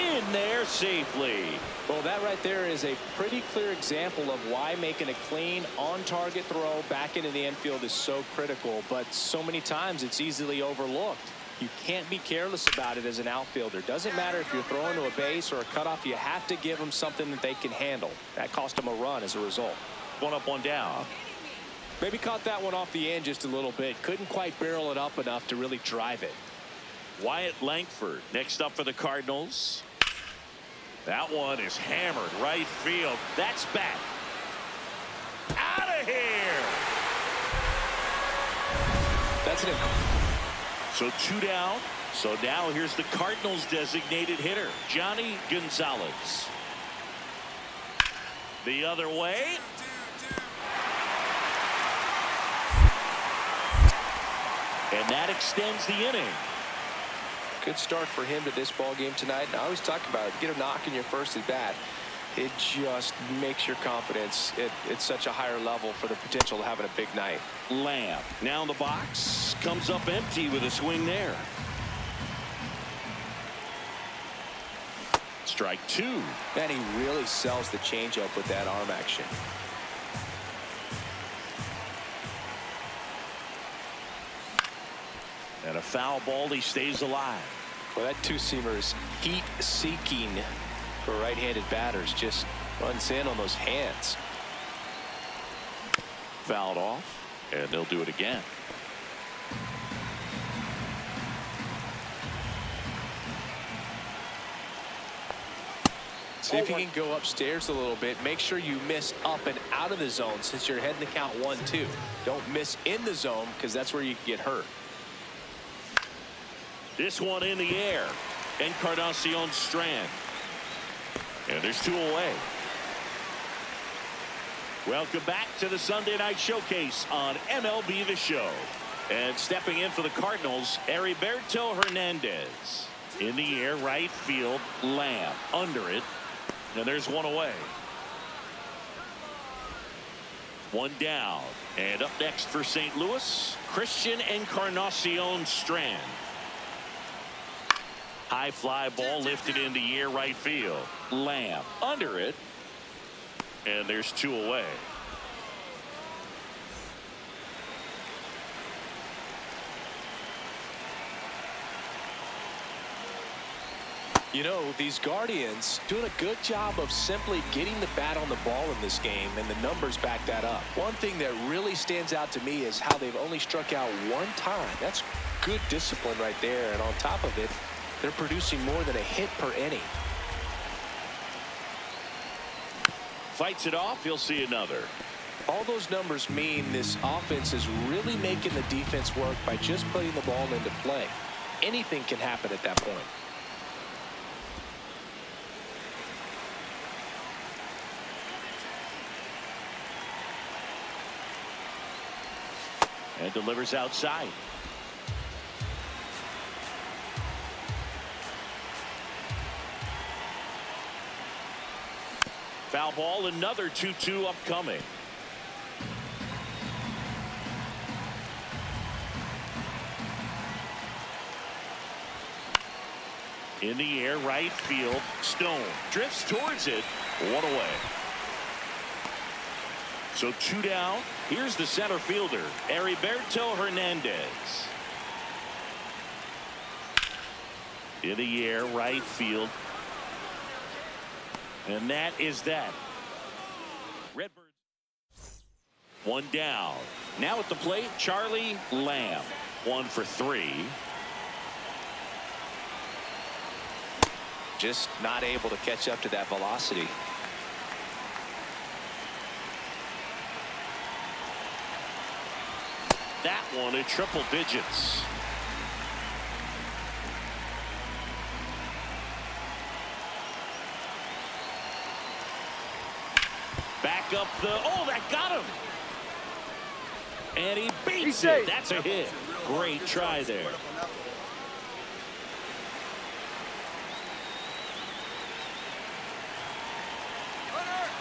in there safely. Well, that right there is a pretty clear example of why making a clean, on-target throw back into the infield is so critical, but so many times it's easily overlooked. You can't be careless about it as an outfielder. Doesn't matter if you're throwing to a base or a cutoff, you have to give them something that they can handle. That cost them a run as a result. 1 up, 1 down. Maybe caught that one off the end just a little bit. Couldn't quite barrel it up enough to really drive it. Wyatt Langford next up for the Cardinals. That one is hammered right field. That's back. Out of here. That's an... So 2 down. So now here's the Cardinals designated hitter, Johnny Gonzalez. The other way. And that extends the inning. Good start for him to this ball game tonight. And I always talk about it. Get a knock in your first at bat. It just makes your confidence at such a higher level for the potential of having a big night. Lamb now in the box, comes up empty with a swing there. Strike two. And he really sells the changeup with that arm action. And a foul ball, he stays alive. Well, that two-seamer is heat-seeking for right-handed batters. Just runs in on those hands. Fouled off, and they'll do it again. See if you can go upstairs a little bit. Make sure you miss up and out of the zone since you're heading to count 1-2. Don't miss in the zone because that's where you can get hurt. This one in the air. Encarnacion Strand. And there's two away. Welcome back to the Sunday Night Showcase on MLB The Show. And stepping in for the Cardinals, Heriberto Hernandez. In the air, right field, Lamb. Under it. And there's one away. One down. And up next for St. Louis, Christian Encarnacion Strand. High fly ball lifted in the air, right field. Lamb under it. And there's two away. You know, these Guardians doing a good job of simply getting the bat on the ball in this game, and the numbers back that up. One thing that really stands out to me is how they've only struck out one time. That's good discipline right there, and on top of it, they're producing more than a hit per inning. Fights it off, he'll see another. All those numbers mean this offense is really making the defense work by just putting the ball into play. Anything can happen at that point. And delivers outside. Foul ball, another 2-2 upcoming. In the air, right field, Stone drifts towards it, one away. So two down. Here's the center fielder, Heriberto Hernandez. In the air, right field. And that is that. Redbirds. One down. Now at the plate, Charlie Lamb. 1 for 3. Just not able to catch up to that velocity. That one in triple digits. Back up the, oh, that got him. And he beats it. That's a hit. Great try there.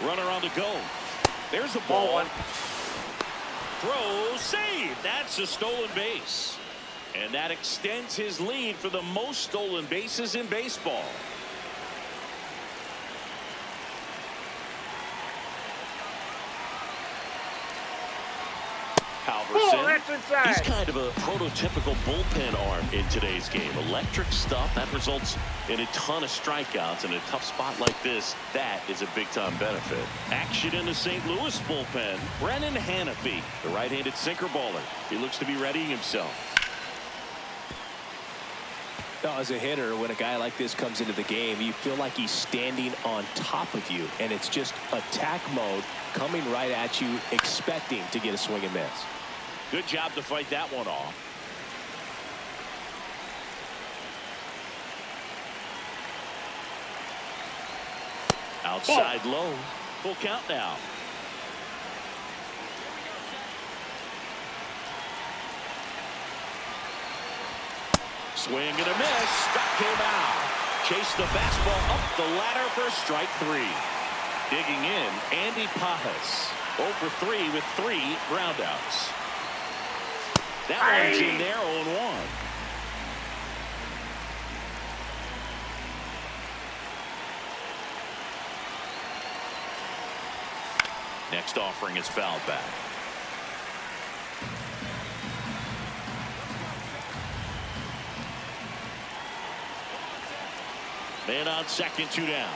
Runner on the go. There's the ball. Throw, save. That's a stolen base. And that extends his lead for the most stolen bases in baseball. Oh, that's inside. He's kind of a prototypical bullpen arm in today's game. Electric stuff that results in a ton of strikeouts. In a tough spot like this, that is a big-time benefit. Action in the St. Louis bullpen. Brennan Hanafy, the right-handed sinker baller. He looks to be readying himself. Now, as a hitter, when a guy like this comes into the game, you feel like he's standing on top of you, and it's just attack mode coming right at you, expecting to get a swing and miss. Good job to fight that one off. Outside low. Full count now. Swing and a miss. Struck him out. Chased the fastball up the ladder for strike 3. Digging in, Andy Pajas. 0 for 3 with 3 groundouts. That one's in there, 0-1. Next offering is fouled back. Man on second, 2 down.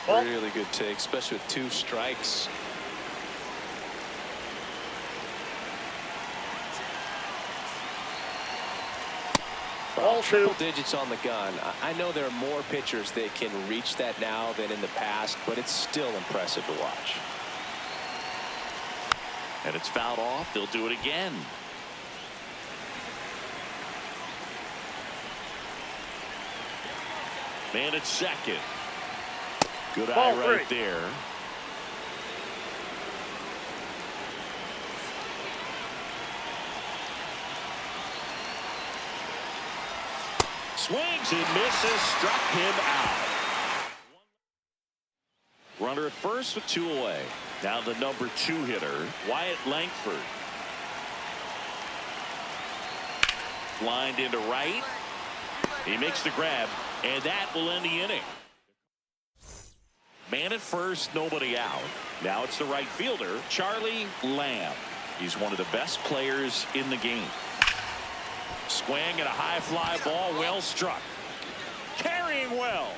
Really good take, especially with 2 strikes. All triple digits on the gun. I know there are more pitchers that can reach that now than in the past, but it's still impressive to watch. And it's fouled off. They'll do it again. Man at second. Good eye right there. Swings and misses, struck him out. Runner at first with 2 away. Now the number 2 hitter, Wyatt Langford. Lined into right. He makes the grab, and that will end the inning. Man at first, nobody out. Now it's the right fielder, Charlie Lamb. He's one of the best players in the game. Swing and a high fly ball, well struck. Carrying well.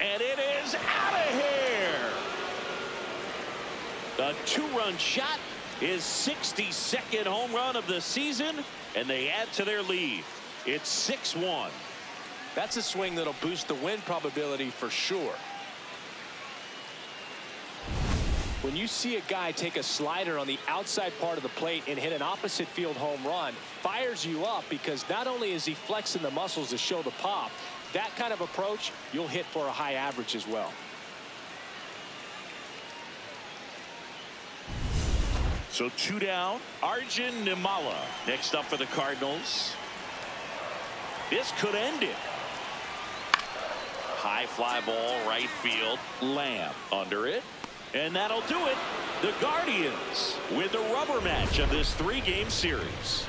And it is out of here. The 2-run shot, his 62nd home run of the season, and they add to their lead. It's 6-1. That's a swing that'll boost the win probability for sure. When you see a guy take a slider on the outside part of the plate and hit an opposite field home run, fires you up because not only is he flexing the muscles to show the pop, that kind of approach, you'll hit for a high average as well. So 2 down, Arjun Nimala next up for the Cardinals. This could end it. High fly ball, right field. Lamb under it. And that'll do it. The Guardians with the rubber match of this 3-game series.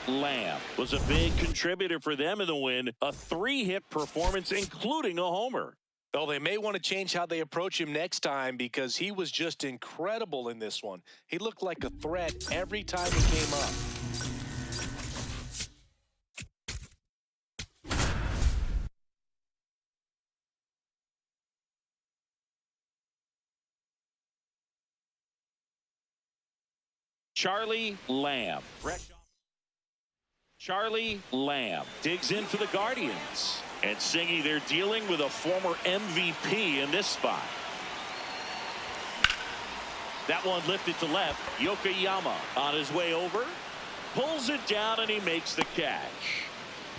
Lamb was a big contributor for them in the win. A 3-hit performance, including a homer. Well, they may want to change how they approach him next time because he was just incredible in this one. He looked like a threat every time he came up. Charlie Lamb. Charlie Lamb digs in for the Guardians. And Singy, they're dealing with a former MVP in this spot. That one lifted to left. Yokoyama on his way over. Pulls it down and he makes the catch.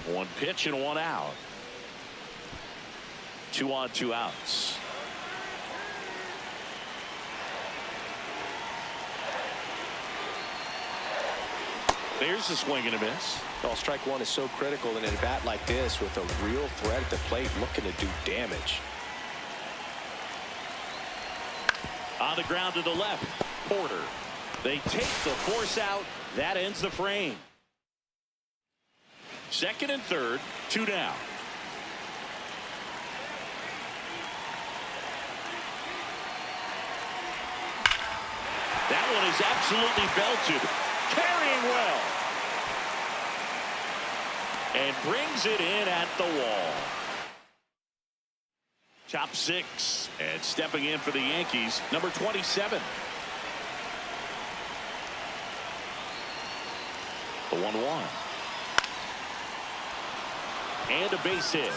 1 pitch and 1 out. 2 on, 2 outs. There's a swing and a miss. Well, strike 1 is so critical in a bat like this with a real threat at the plate looking to do damage. On the ground to the left, Porter. They take the force out. That ends the frame. Second and third, 2 down. That one is absolutely belted. Carrying well. And brings it in at the wall. Top 6. And stepping in for the Yankees, number 27. The 1-1. And a base hit.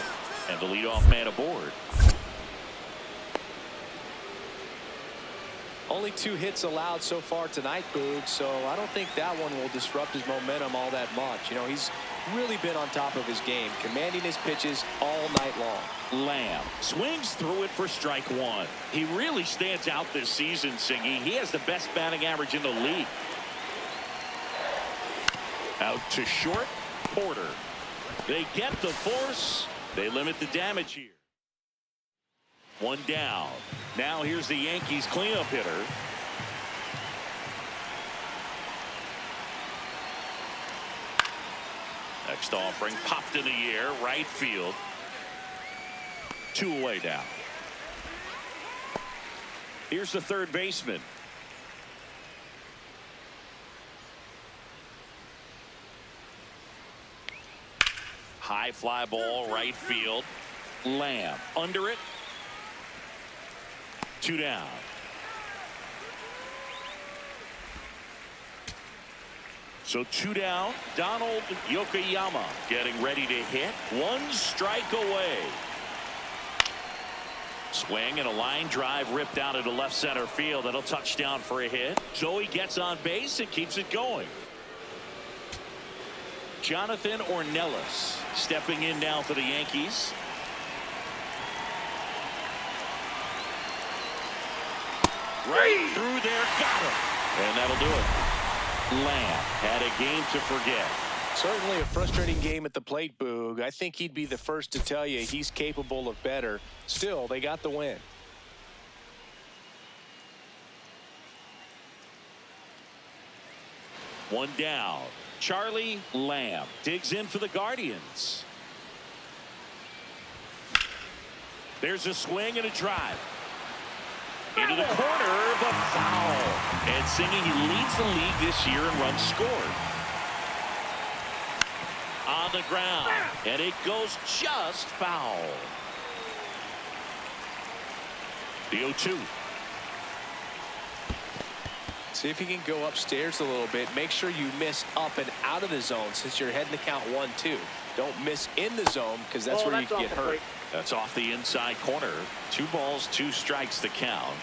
And the leadoff man aboard. Only 2 hits allowed so far tonight, Boog, so I don't think that one will disrupt his momentum all that much. You know, he's really been on top of his game, commanding his pitches all night long. Lamb swings through it for strike 1. He really stands out this season, Singy. He has the best batting average in the league. Out to short, Porter. They get the force. They limit the damage here. One down. Now here's the Yankees cleanup hitter. Next offering popped in the air, right field. 2 away now. Here's the third baseman. High fly ball, right field. Lamb under it. 2 down. So 2 down. Donald Yokoyama getting ready to hit. 1 strike away. Swing and a line drive ripped out into left center field. That'll touch down for a hit. So he gets on base and keeps it going. Jonathan Ornelas stepping in now for the Yankees. Right through there, got him. And that'll do it. Lamb had a game to forget. Certainly a frustrating game at the plate, Boog. I think he'd be the first to tell you he's capable of better. Still, they got the win. One down. Charlie Lamb digs in for the Guardians. There's a swing and a drive. Into the corner, but foul. And Singing, he leads the league this year in runs scored. On the ground, and it goes just foul. The 0-2. See if you can go upstairs a little bit. Make sure you miss up and out of the zone since you're heading to count 1-2. Don't miss in the zone because that's where you can get hurt. That's off the inside corner. 2 balls, 2 strikes the count.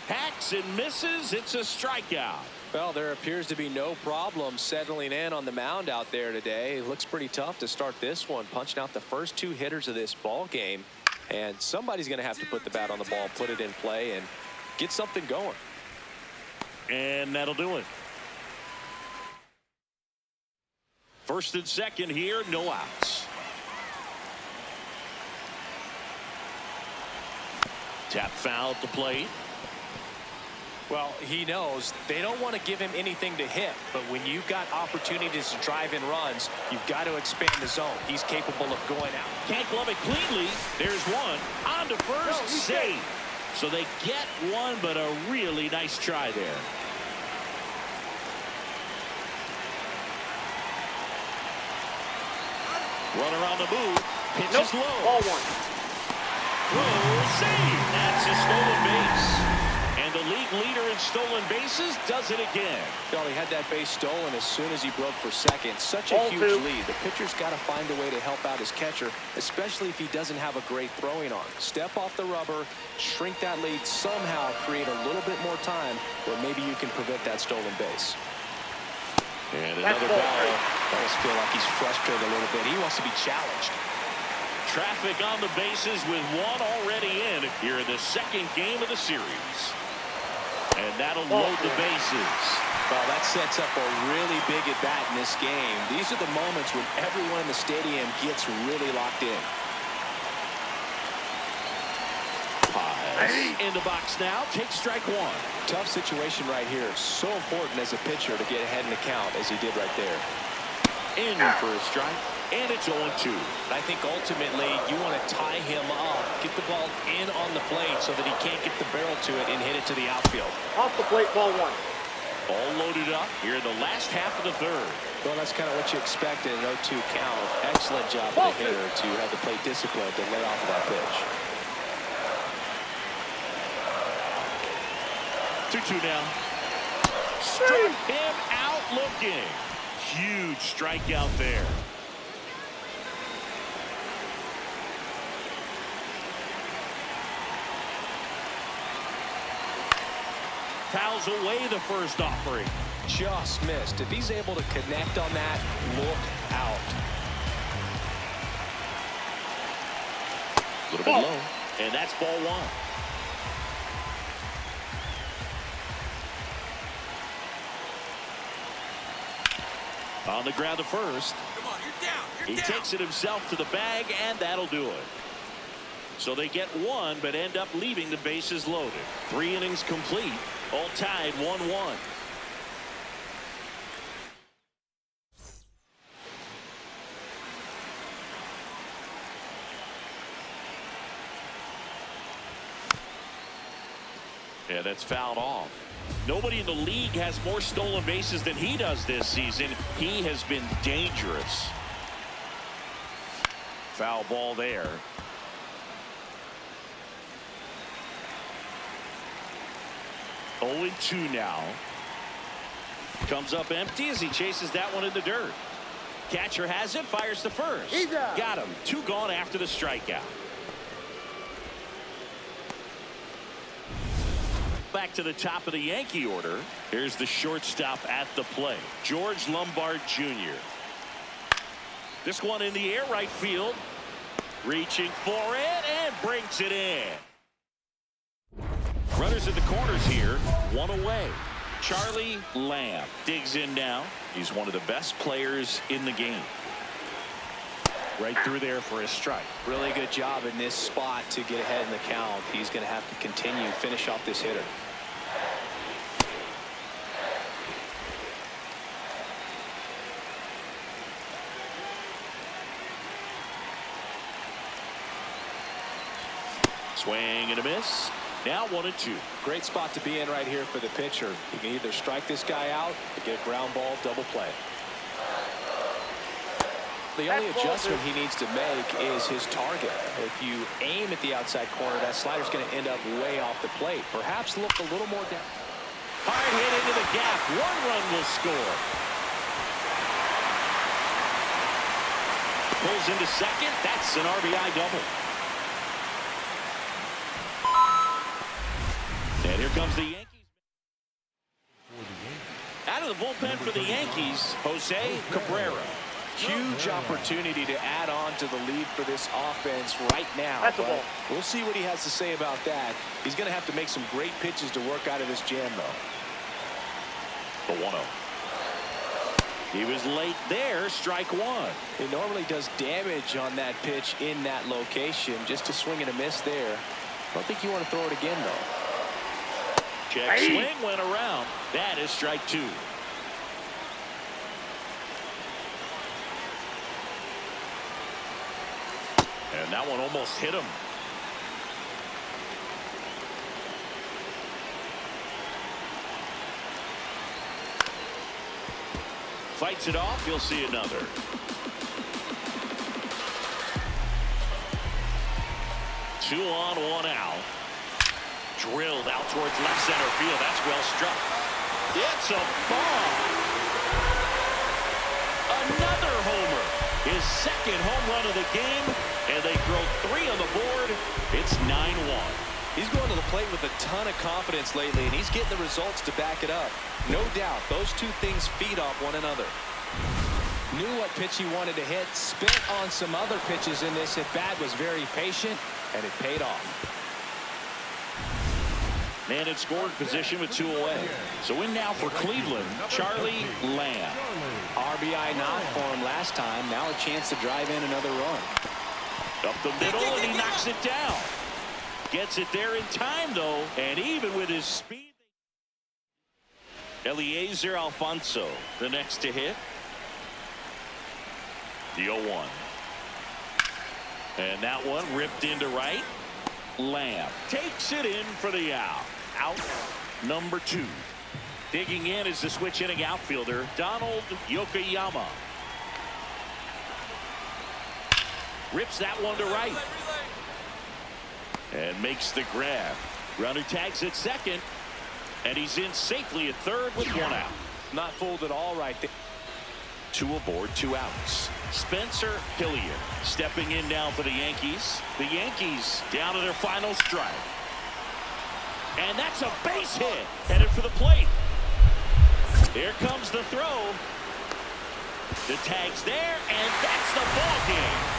Hacks and misses. It's a strikeout. Well, there appears to be no problem settling in on the mound out there today. It looks pretty tough to start this one, punching out the first 2 hitters of this ball game. And somebody's going to have to put the bat on the ball, put it in play, and get something going. And that'll do it. First and second here, no outs. Tap foul at the plate. Well, he knows they don't want to give him anything to hit, but when you've got opportunities to drive in runs, you've got to expand the zone. He's capable of going out. Can't glove it cleanly. There's one. On to first, safe. So they get one, but a really nice try there. Runner on the move. Pitches low. Ball 1. Throw, save. That's a stolen base. And the league leader in stolen bases does it again. Well, he had that base stolen as soon as he broke for second. Such a Ball huge 2. lead. The pitcher's got to find a way to help out his catcher, especially if he doesn't have a great throwing arm. Step off the rubber, shrink that lead, somehow create a little bit more time where maybe you can prevent that stolen base. And That's another ball ball. 3. I almost feel like he's frustrated a little bit. He wants to be challenged. Traffic on the bases with 1 already in here in the second game of the series. And that'll load the bases. Well, that sets up a really big at bat in this game. These are the moments when everyone in the stadium gets really locked in. Pies in the box now. Take strike 1. Tough situation right here. So important as a pitcher to get ahead in the count as he did right there. In for a strike. And it's 0-2. I think ultimately you want to tie him up, get the ball in on the plate so that he can't get the barrel to it and hit it to the outfield. Off the plate, ball 1. All loaded up here in the last half of the third. Well, that's kind of what you expected in an 0-2 count. Excellent job of the hitter to have the plate discipline to lay off of that pitch. 2-2 now. Struck him out looking. Huge strikeout there. Fouls away the first offering. Just missed. If he's able to connect on that, look out. A little bit low. And that's ball 1. On the ground to first. Come on, you're down. He takes it himself to the bag, and that'll do it. So they get one, but end up leaving the bases loaded. 3 innings complete, all tied 1-1. Yeah, that's fouled off. Nobody in the league has more stolen bases than he does this season. He has been dangerous. Foul ball there. Oh, 2 now. Comes up empty as he chases that one in the dirt. Catcher has it, fires to first. Got him. 2 gone after the strikeout. Back to the top of the Yankee order. Here's the shortstop at the plate, George Lombard Jr. This one in the air, right field. Reaching for it and brings it in. Runners at the corners here, 1 away. Charlie Lamb digs in now. He's one of the best players in the game. Right through there for a strike. Really good job in this spot to get ahead in the count. He's going to have to continue finish off this hitter. Swing and a miss. Now 1-2. Great spot to be in right here for the pitcher. You can either strike this guy out or get a ground ball, double play. The only adjustment he needs to make is his target. If you aim at the outside corner, that slider's going to end up way off the plate. Perhaps look a little more down. Hard hit into the gap. 1 run will score. Pulls into second. That's an RBI double. And here comes the Yankees. Out of the bullpen for the Yankees, Jose Cabrera. Huge opportunity to add on to the lead for this offense right now. That's a ball. We'll see what he has to say about that. He's going to have to make some great pitches to work out of this jam, though. The 1-0. He was late there, strike 1. He normally does damage on that pitch in that location. Just a swing and a miss there. I don't think you want to throw it again, though. Check swing went around. That is strike 2. And that one almost hit him. Fights it off. You'll see another. Two on, 1 out. Drilled out towards left center field. That's well struck. It's a bomb. Another homer. His second home run of the game. And they throw 3 on the board. It's 9-1. He's going to the plate with a ton of confidence lately, and he's getting the results to back it up. No doubt, those 2 things feed off one another. Knew what pitch he wanted to hit, spit on some other pitches in this at-bat, was very patient, and it paid off. Man in scoring position with 2 away. So in now for Cleveland, Charlie Lamb. RBI knock for him last time. Now a chance to drive in another run. Up the middle, and he knocks it down. Gets it there in time, though, and even with his speed. Eliezer Alfonso, the next to hit. The 0-1. And that one ripped into right. Lamb takes it in for the out. Out number 2. Digging in is the switch hitting outfielder, Donald Yokoyama. Rips that one to right. And makes the grab. Runner tags at second. And he's in safely at third with 1 out. Not fooled at all right there. 2 aboard, 2 outs. Spencer Hilliard stepping in now for the Yankees. The Yankees down to their final strike. And that's a base hit. Headed for the plate. Here comes the throw. The tag's there, and that's the ball game.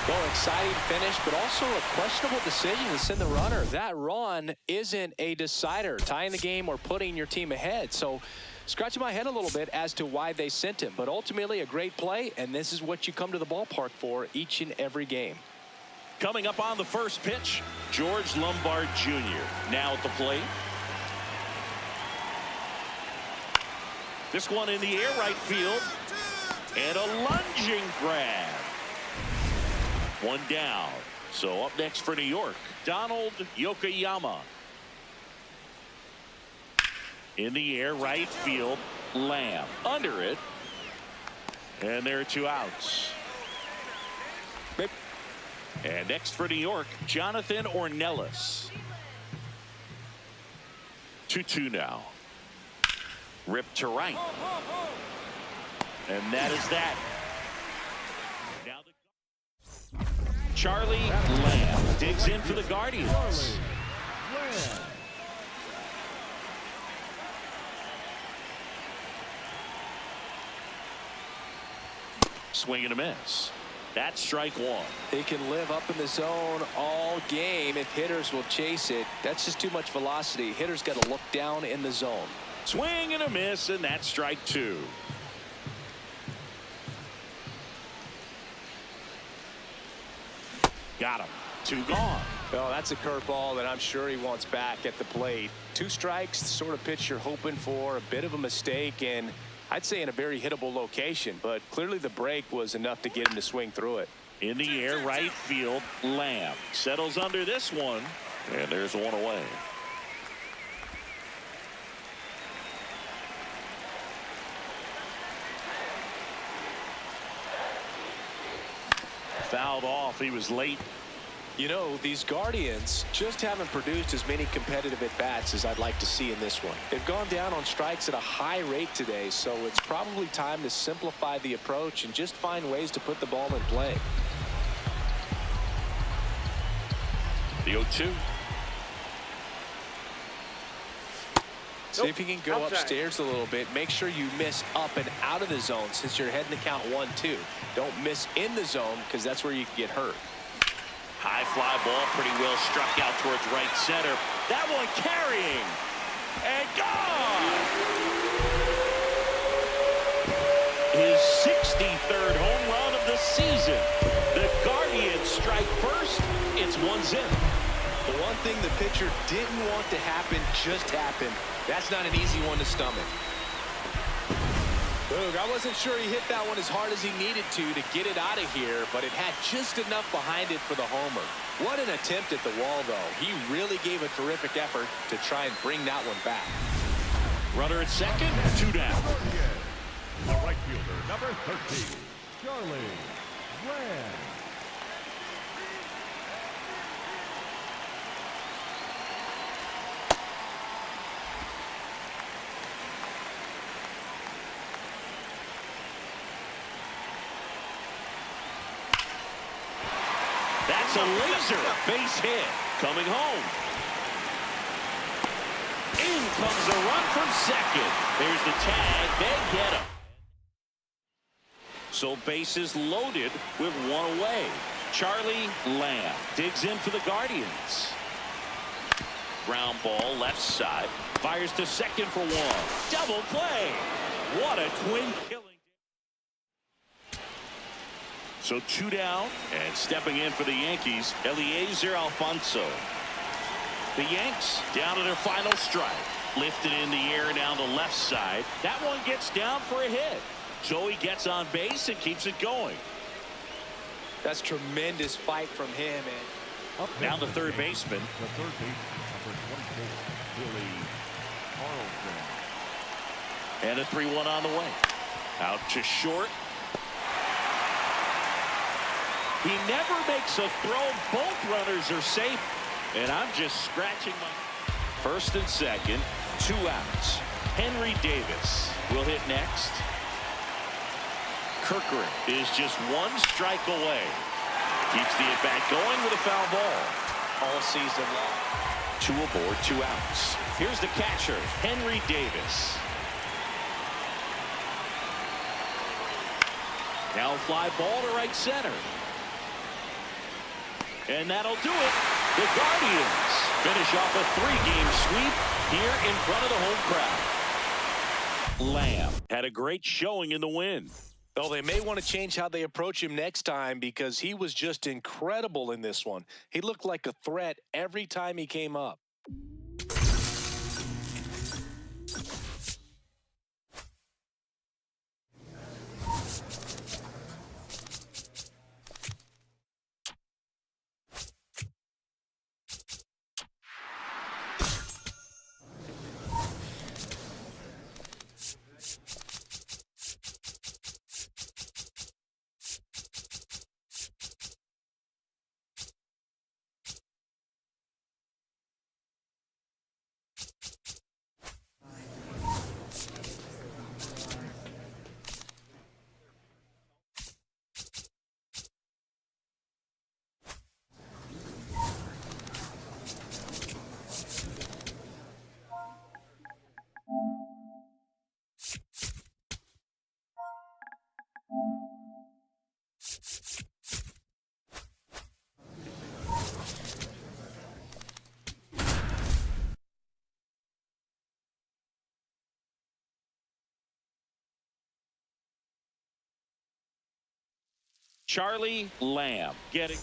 Well, exciting finish, but also a questionable decision to send the runner. That run isn't a decider, tying the game or putting your team ahead. So scratching my head a little bit as to why they sent him. But ultimately a great play, and this is what you come to the ballpark for each and every game. Coming up on the first pitch, George Lombard Jr. now at the plate. This one in the air right field. And a lunging grab. One down. So up next for New York, Donald Yokoyama. In the air right field, Lamb. Under it. And there are 2 outs. And next for New York, Jonathan Ornelas. 2-2 now. Ripped to right. And that is that. Now Charlie Lamb digs in for the Guardians. Swing and a miss. That's strike 1. He can live up in the zone all game if hitters will chase it. That's just too much velocity. Hitters got to look down in the zone. Swing and a miss, and that's strike 2. Got him. 2 gone. Well, that's a curveball that I'm sure he wants back at the plate. 2 strikes, the sort of pitch you're hoping for. A bit of a mistake, and I'd say in a very hittable location, but clearly the break was enough to get him to swing through it. In the air right field, Lamb settles under this one, and there's 1 away. Fouled off. He was late. You know, these Guardians just haven't produced as many competitive at-bats as I'd like to see in this one. They've gone down on strikes at a high rate today, so it's probably time to simplify the approach and just find ways to put the ball in play. The 0-2. See if you can go upstairs a little bit. Make sure you miss up and out of the zone since you're heading to count 1-2. Don't miss in the zone because that's where you can get hurt. High fly ball, pretty well struck out towards right center. That one carrying. And gone! His 63rd home run of the season. The Guardians strike first. It's 1-0. The one thing the pitcher didn't want to happen just happened. That's not an easy one to stomach. Boog, I wasn't sure he hit that one as hard as he needed to get it out of here, but it had just enough behind it for the homer. What an attempt at the wall, though. He really gave a terrific effort to try and bring that one back. Runner at second, 2 down. The right fielder, number 13, Charlie Lamb. That's a laser base hit. Coming home. In comes a run from second. There's the tag. They get him. So bases loaded with 1 away. Charlie Lamb digs in for the Guardians. Ground ball left side. Fires to second for 1. Double play. What a twin killing. So 2 down, and stepping in for the Yankees, Eliezer Alfonso. The Yanks down to their final strike. Lifted in the air down the left side. That one gets down for a hit. So he gets on base and keeps it going. That's tremendous fight from him. And now the third baseman. The third baseman, number 24, Billy Carlson. And a 3-1 on the way. Out to short. He never makes a throw. Both runners are safe. And I'm just scratching my... First and second, 2 outs. Henry Davis will hit next. Kirkland is just 1 strike away. Keeps the at-bat going with a foul ball. all season long. 2 aboard, 2 outs. Here's the catcher, Henry Davis. Now fly ball to right center. And that'll do it. The Guardians finish off a 3-game sweep here in front of the home crowd. Lamb had a great showing in the win. Well, they may want to change how they approach him next time because he was just incredible in this one. He looked like a threat every time he came up. Charlie Lamb getting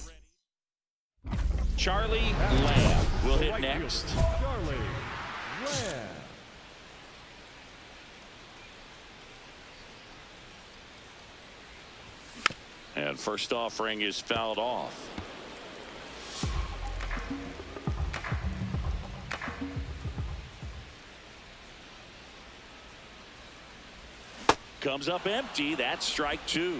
ready. Charlie Lamb will hit Right next. fielder, Charlie Lamb. And first offering is fouled off. Comes up empty. That's strike two.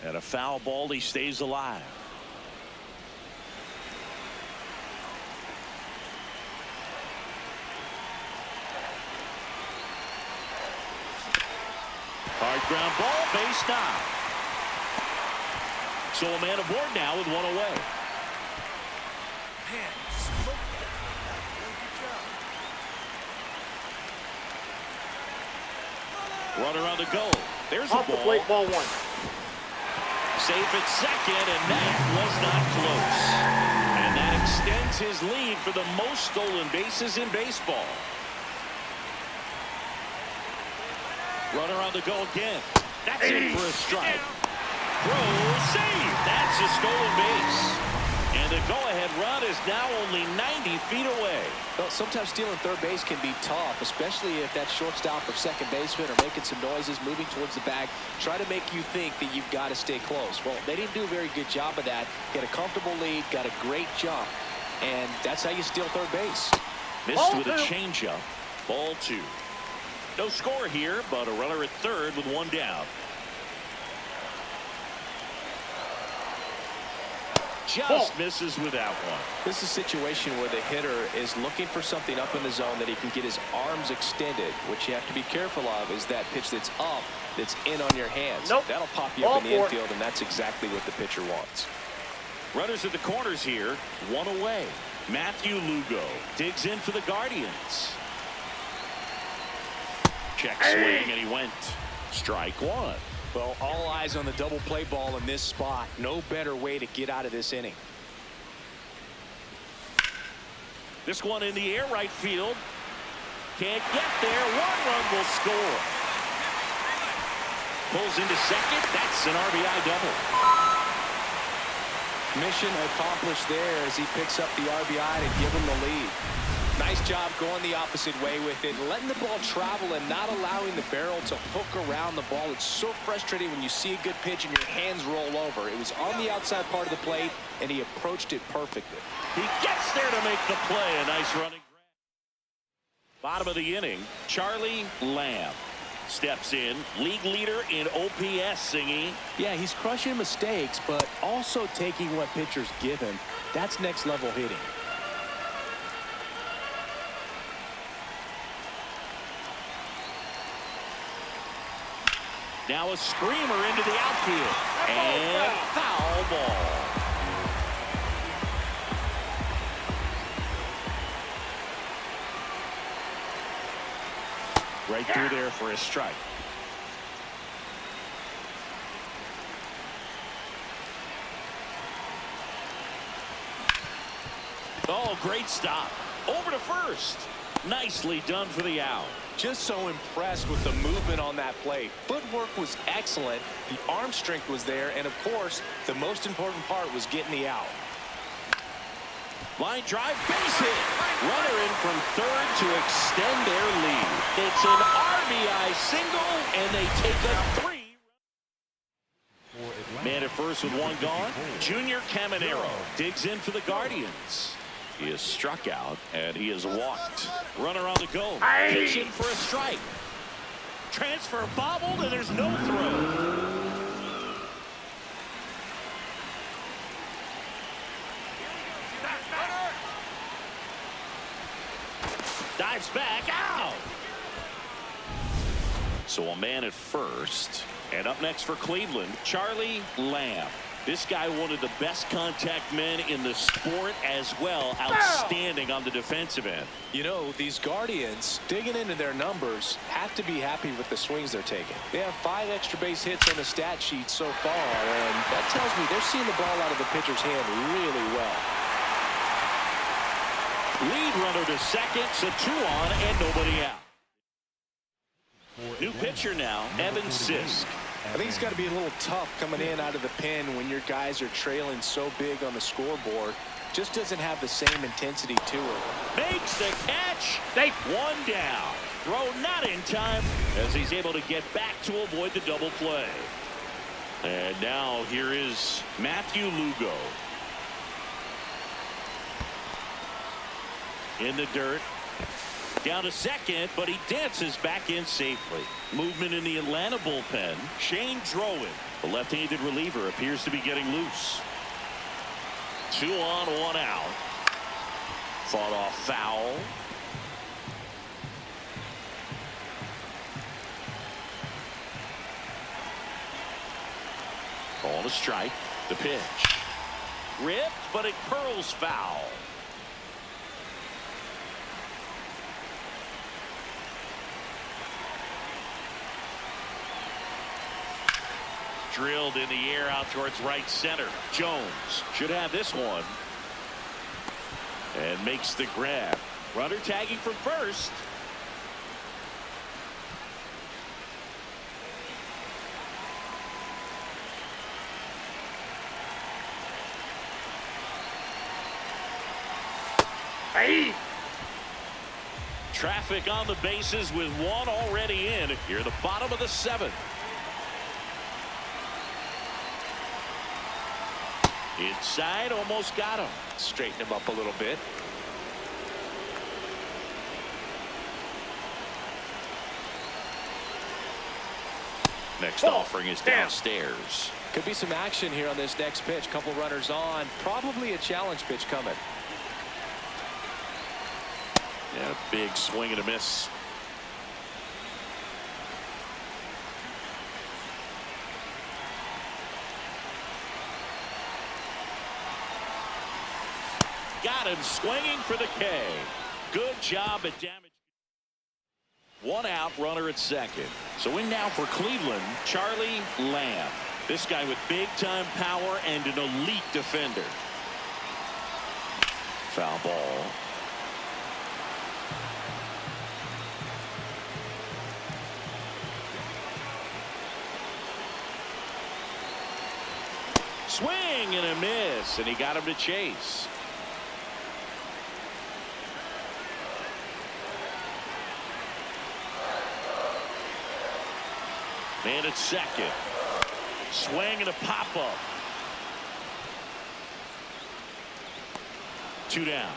And a foul ball. He stays alive. Hard ground ball, base now. So a man aboard now with one away. Man, smoked that. Good job. Runner on the go. There's a Off the plate, ball. ball one. Safe at second, and that was not close. And that extends his lead for the most stolen bases in baseball. Runner on the go again. That's it for a strike. Throw, save. That's a stolen base. And the go-ahead run is now only 90 feet away. Well, sometimes stealing third base can be tough, especially if that shortstop or second baseman are making some noises, moving towards the bag, try to make you think that you've got to stay close. Well, they didn't do a very good job of that. Get a comfortable lead, got a great jump, and that's how you steal third base. Missed with a changeup. Ball two. No score here, but a runner at third with one down. Just misses with that one. This is a situation where the hitter is looking for something up in the zone that he can get his arms extended. What you have to be careful of is that pitch that's up, that's in on your hands. Nope. That'll pop you up in the infield, and that's exactly what the pitcher wants. Runners at the corners here, one away. Matthew Lugo digs in for the Guardians. Check swing, and he went. Strike one. Well, all eyes on the double play ball in this spot. No better way to get out of this inning. This one in the air, right field. Can't get there. One run will score. Pulls into second. That's an RBI double. Mission accomplished there as he picks up the RBI to give him the lead. Nice job going the opposite way with it, letting the ball travel and not allowing the barrel to hook around the ball. It's so frustrating when you see a good pitch and your hands roll over. It was on the outside part of the plate, and he approached it perfectly. He gets there to make the play. A nice running grab. Bottom of the inning, Charlie Lamb steps in. League leader in OPS, Singy. Yeah, he's crushing mistakes, but also taking what pitchers give him. That's next level hitting. Now a screamer into the outfield. And foul ball. Right through there for a strike. Oh, great stop. Over to first. Nicely done for the out. Just so impressed with the movement on that play. Footwork was excellent. The arm strength was there. And, of course, the most important part was getting the out. Line drive, base hit. Runner in from third to extend their lead. It's an RBI single, and they take a 3. Man at first with one gone. Junior Caminero digs in for the Guardians. He is struck out, and he is walked. Runner on the go. Pitch in for a strike. Transfer bobbled, and there's no throw. Dives back out. So a man at first. And up next for Cleveland, Charlie Lamb. This guy, one of the best contact men in the sport as well. Outstanding on the defensive end. You know, these Guardians, digging into their numbers, have to be happy with the swings they're taking. They have 5 extra base hits on the stat sheet so far, and that tells me they're seeing the ball out of the pitcher's hand really well. Lead runner to second, so 2 on and nobody out. New pitcher now, Evan Sisk. I think it's got to be a little tough coming in out of the pen when your guys are trailing so big on the scoreboard. Just doesn't have the same intensity to it. Makes the catch. Safe. 1 down. Throw not in time as he's able to get back to avoid the double play. And now here is Matthew Lugo. In the dirt. Down to second, but he dances back in safely. Movement in the Atlanta bullpen. Shane Drowan, the left-handed reliever, appears to be getting loose. 2 on, 1 out. Fought off foul. Call a strike. The pitch. Ripped, but it curls foul. Drilled in the air out towards right center. Jones should have this one. And makes the grab. Runner tagging from first. Hey! Traffic on the bases with 1 already in. Here at the bottom of the 7th. Inside, almost got him. Straighten him up a little bit. Next offering is downstairs. Could be some action here on this next pitch. Couple runners on. Probably a challenge pitch coming. Yeah, big swing and a miss. Got him swinging for the K. Good job at damage. 1 out, runner at second. So in now for Cleveland, Charlie Lamb. This guy with big-time power and an elite defender. Foul ball. Swing and a miss, and he got him to chase. Man at second. Swing and a pop-up. 2 down.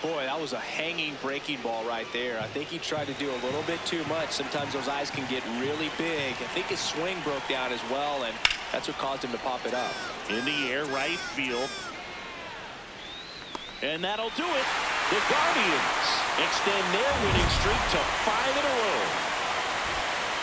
Boy, that was a hanging breaking ball right there. I think he tried to do a little bit too much. Sometimes those eyes can get really big. I think his swing broke down as well, and that's what caused him to pop it up. In the air, right field. And that'll do it. The Guardians extend their winning streak to 5 in a row.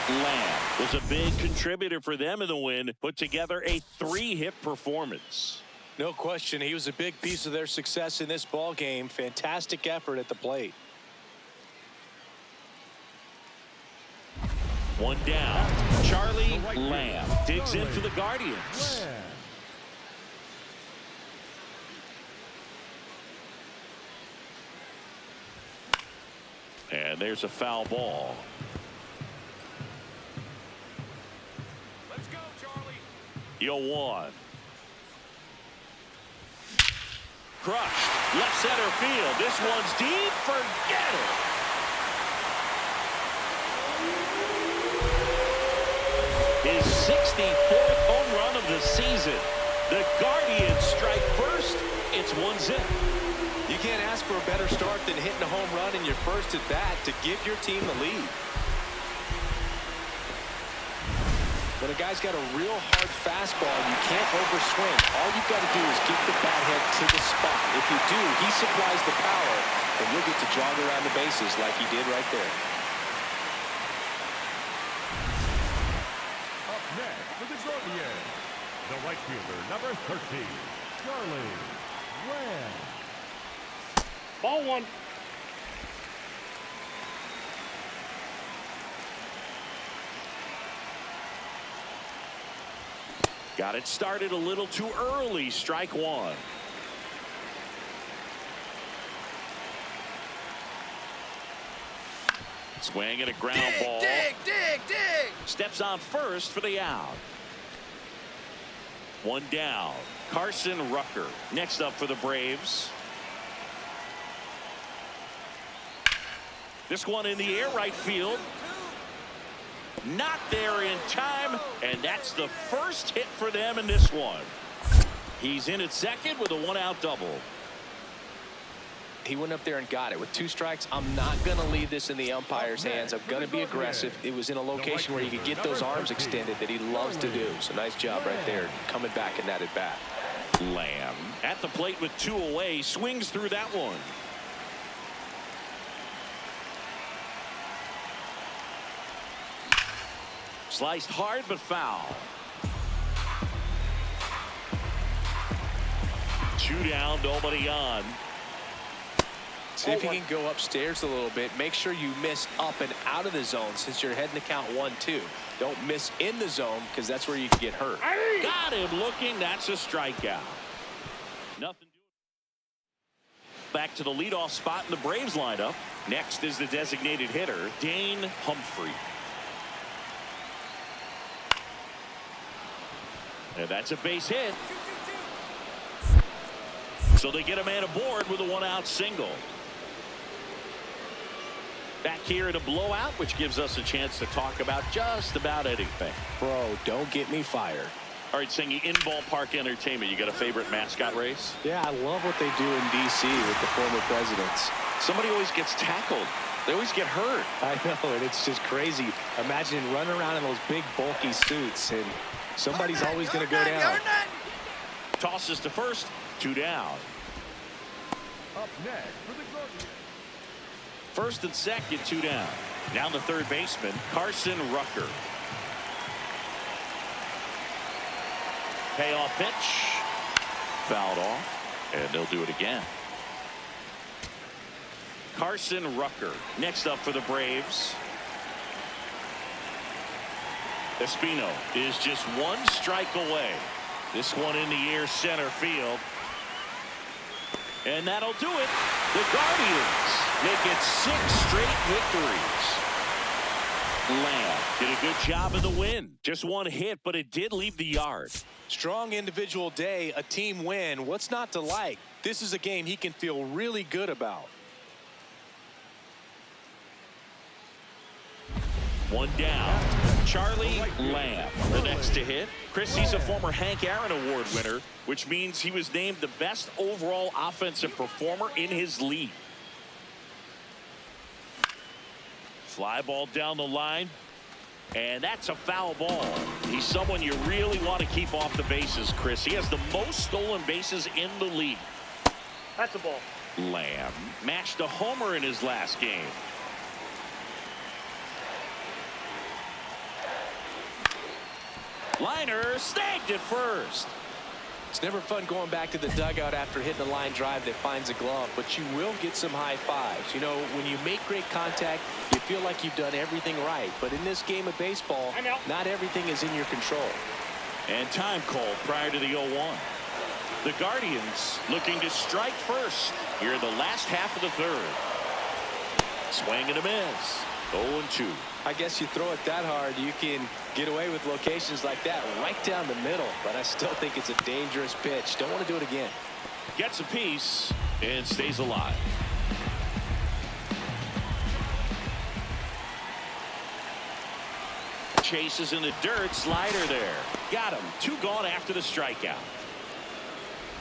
Lamb was a big contributor for them in the win, put together a 3-hit performance. No question, he was a big piece of their success in this ball game. Fantastic effort at the plate. 1 down. Charlie Lamb digs in for the Guardians. And there's a foul ball. Let's go, Charlie. 0-1. Crushed. Left center field. This one's deep. Forget it. His 64th home run of the season. The Guardians strike first. It's 1-0. You can't ask for a better start than hitting a home run in your first at bat to give your team the lead. When a guy's got a real hard fastball, you can't overswing. All you've got to do is get the bat head to the spot. If you do, he supplies the power, and you'll get to jog around the bases like he did right there. Up next for the Guardians, the right fielder, number 13, Charlie Lamb. Ball one. Got it started a little too early. Strike one. Swing and a ground ball. Dig. Steps on first for the out. One down. Carson Rucker next up for the Braves. This one in the air, right field. Not there in time, and that's the first hit for them in this one. He's in at second with a one-out double. He went up there and got it. With 2 strikes, I'm not going to leave this in the umpire's hands. I'm going to be aggressive. It was in a location where you could get those arms extended that he loves to do. So nice job right there, coming back in that at bat. Lamb at the plate with 2 away, swings through that one. Sliced hard but foul. 2 down, nobody on. See if you can go upstairs a little bit. Make sure you miss up and out of the zone since you're heading to count 1-2. Don't miss in the zone because that's where you can get hurt. Got him looking. That's a strikeout. Nothing. Back to the leadoff spot in the Braves lineup. Next is the designated hitter, Dane Humphrey. And that's a base hit. So they get a man aboard with a 1-out single. Back here in a blowout, which gives us a chance to talk about just about anything. Bro, don't get me fired. All right, Singy, in ballpark entertainment, you got a favorite mascot race? Yeah, I love what they do in D.C. with the former presidents. Somebody always gets tackled. They always get hurt. I know, and it's just crazy. Imagine running around in those big, bulky suits, and somebody's always going to go down. Tosses to first, 2 down. Up next for the Guardians. First and second, 2 down. Now the third baseman, Carson Rucker. Payoff pitch. Fouled off, and they'll do it again. Carson Rucker next up for the Braves. Espino is just 1 strike away. This one in the air, center field. And that'll do it. The Guardians make it 6 straight victories. Lamb did a good job of the win. Just 1 hit, but it did leave the yard. Strong individual day, a team win. What's not to like? This is a game he can feel really good about. 1 down. Charlie Lamb, the next to hit. Chris, he's a former Hank Aaron Award winner, which means he was named the best overall offensive performer in his league. Fly ball down the line, and that's a foul ball. He's someone you really want to keep off the bases, Chris. He has the most stolen bases in the league. That's a ball. Lamb matched a homer in his last game. Liner snagged it first. It's never fun going back to the dugout after hitting a line drive that finds a glove, but you will get some high fives. You know, when you make great contact, you feel like you've done everything right. But in this game of baseball, not everything is in your control. And time called prior to the 0-1. The Guardians looking to strike first here in the last half of the third. Swing and a miss. 0-2. I guess you throw it that hard, you can get away with locations like that right down the middle. But I still think it's a dangerous pitch. Don't want to do it again. Gets a piece and stays alive. Chases in the dirt. Slider there. Got him. 2 gone after the strikeout.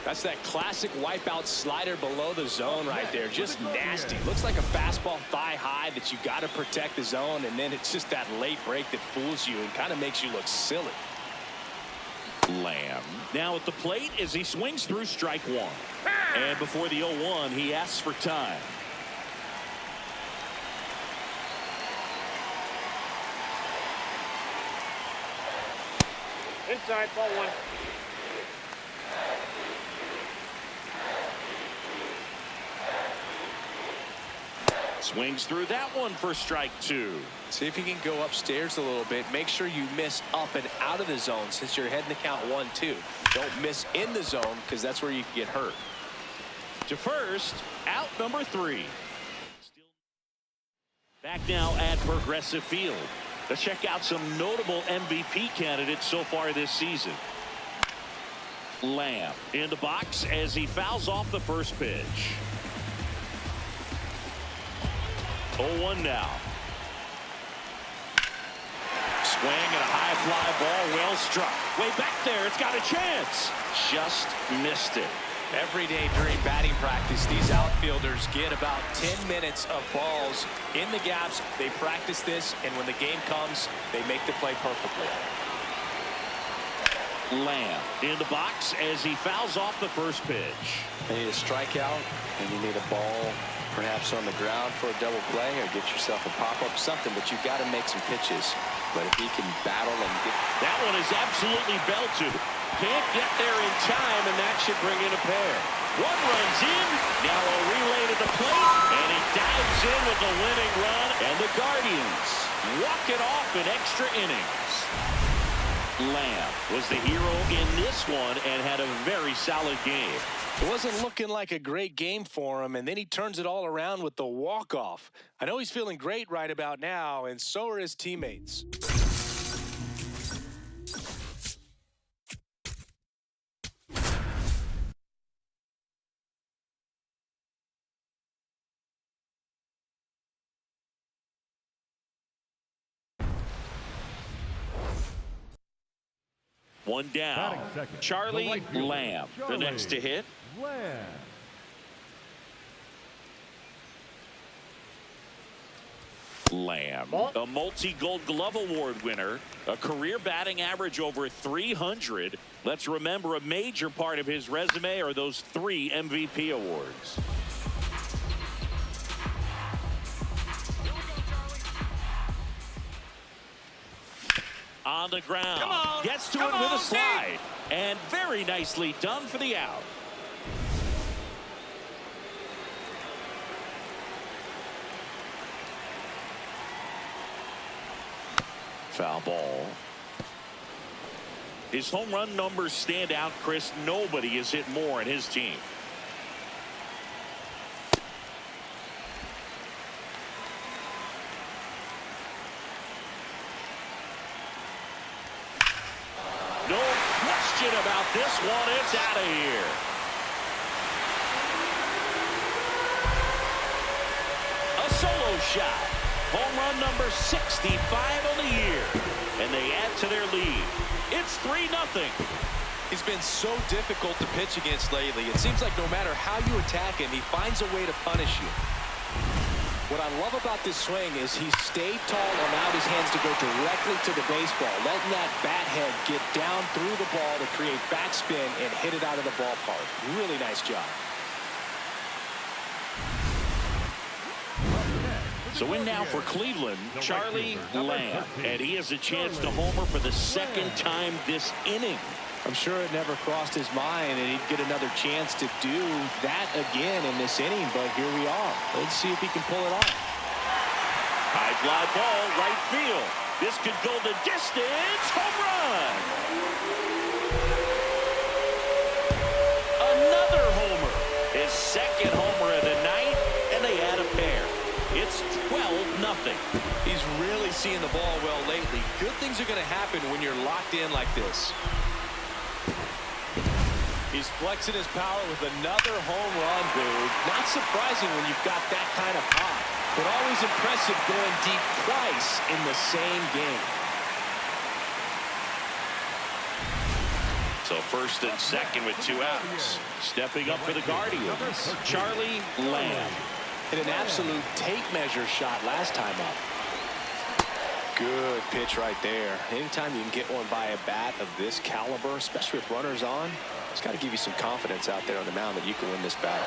That's that classic wipeout slider below the zone right there. Just nasty. Looks like a fastball thigh high that you got to protect the zone, and then it's just that late break that fools you and kind of makes you look silly. Lamb now at the plate as he swings through strike 1. And before the 0-1, he asks for time. Inside, ball 1. Swings through that one for strike 2. See if you can go upstairs a little bit. Make sure you miss up and out of the zone since you're heading to count 1-2. Don't miss in the zone because that's where you can get hurt. To first, out number 3. Back now at Progressive Field. Let's check out some notable MVP candidates so far this season. Lamb in the box as he fouls off the first pitch. 0-1 now. Swing and a high fly ball, well struck. Way back there, it's got a chance. Just missed it. Every day during batting practice, these outfielders get about 10 minutes of balls in the gaps. They practice this, and when the game comes, they make the play perfectly. Lamb in the box as he fouls off the first pitch. You need a strikeout, and you need a ball perhaps on the ground for a double play, or get yourself a pop-up, something, but you've got to make some pitches. But if he can battle and get... That one is absolutely belted. Can't get there in time, and that should bring in a pair. One runs in. Now a relay to the plate, and he dives in with the winning run, and the Guardians walk it off in extra innings. Lamb was the hero in this one and had a very solid game. It wasn't looking like a great game for him, and then he turns it all around with the walk-off. I know he's feeling great right about now, and so are his teammates. One down. Charlie Lamb, the next to hit. Lamb, a multi-Gold Glove Award winner, a career batting average over 300. Let's remember, a major part of his resume are those 3 MVP awards. On the ground, gets to it with a slide, and very nicely done for the out. Foul ball. His home run numbers stand out, Chris. Nobody has hit more in his team. No question about this one. It's out of here. A solo shot. Home run number 65 on the year. And they add to their lead. It's 3-0. He's been so difficult to pitch against lately. It seems like no matter how you attack him, he finds a way to punish you. What I love about this swing is he stayed tall, allowed his hands to go directly to the baseball, letting that bat head get down through the ball to create backspin and hit it out of the ballpark. Really nice job. So in now for Cleveland, Charlie Lamb, and he has a chance to homer for the second time this inning. I'm sure it never crossed his mind and he'd get another chance to do that again in this inning, but here we are. Let's see if he can pull it off. High fly ball, right field. This could go the distance. Home run. Another homer. His second homer of the night, and they add a pair. It's nothing. He's really seeing the ball well lately. Good things are going to happen when you're locked in like this. He's flexing his power with another home run, dude. Not surprising when you've got that kind of pop, but always impressive going deep twice in the same game. So first and second with 2 outs. Stepping up for the Guardians, Charlie Lamb. Hit an absolute tape measure shot last time up. Good pitch right there. Anytime you can get one by a bat of this caliber, especially with runners on, it's got to give you some confidence out there on the mound that you can win this battle.